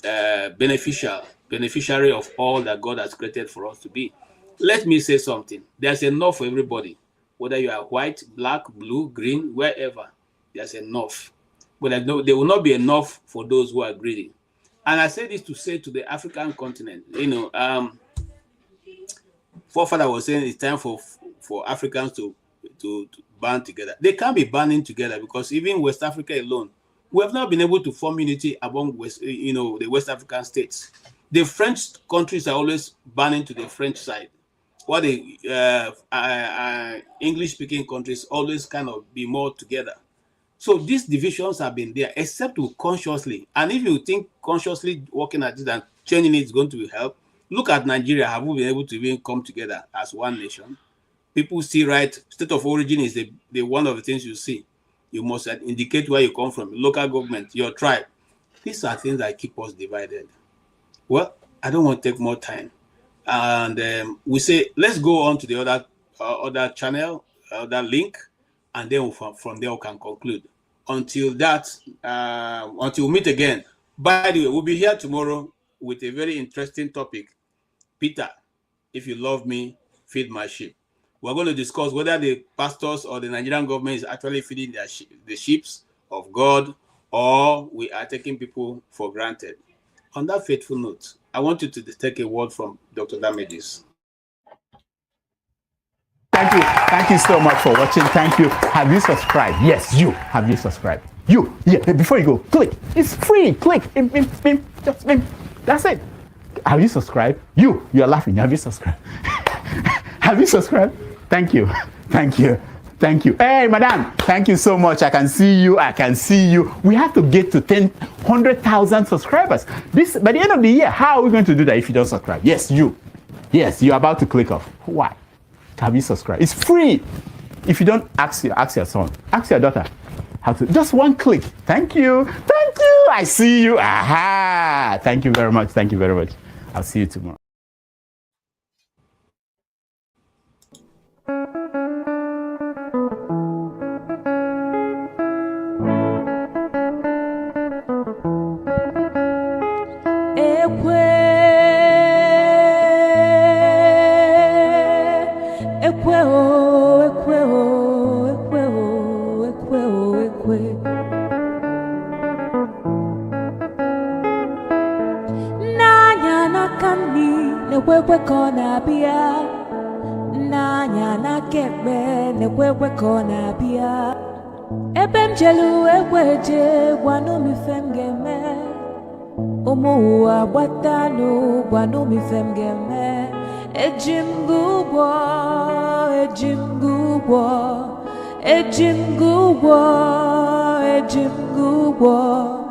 beneficiary of all that God has created for us to be. Let me say something. There's enough for everybody. Whether you are white, black, blue, green, wherever, there's enough. But there will not be enough for those who are greedy. And I say this to say to the African continent, forefather was saying it's time for Africans to band together. They can't be banding together because even West Africa alone, we have not been able to form unity among the West African states. The French countries are always banding to the French side, while the English-speaking countries always kind of be more together. So these divisions have been there, except to consciously. And if you think consciously working at it and changing it is going to help, look at Nigeria. Have we been able to even come together as one nation? People see right. State of origin is the one of the things you see. You must indicate where you come from, local government, your tribe. These are things that keep us divided. Well, I don't want to take more time. And we say, let's go on to the other channel, other link, and then from there we can conclude. Until we meet again. By the way, we'll be here tomorrow with a very interesting topic. Peter, if you love me, feed my sheep. We're going to discuss whether the pastors or the Nigerian government is actually feeding the sheep of God, or we are taking people for granted. On that faithful note, I want you to take a word from Dr. Damages. Thank you so much for watching. Thank you. Have you subscribed? Yes, you. Have you subscribed? You. Yeah, before you go, click. It's free. Click. Just that's it. Have you subscribed? You're laughing. Have you subscribed? Have you subscribed? Thank you. Thank you. Thank you. Hey, madam. Thank you so much. I can see you. We have to get to 100,000 subscribers. By the end of the year, how are we going to do that if you don't subscribe? Yes, you. Yes, you're about to click off. Why? Have you subscribed? It's free. If you don't, ask your son. Ask your daughter. How to? Just one click. Thank you. Thank you. I see you. Aha. Thank you very much. Thank you very much. I'll see you tomorrow. Nakani nekwewe kona bia Nanya nakebe nekwewe kona bia Ebem jelu ekweje gwanu mi femgeme Omuwa watanu gwanu mi femgeme Ejimgubwa Ejimgubwa Ejimgubwa Ejimgubwa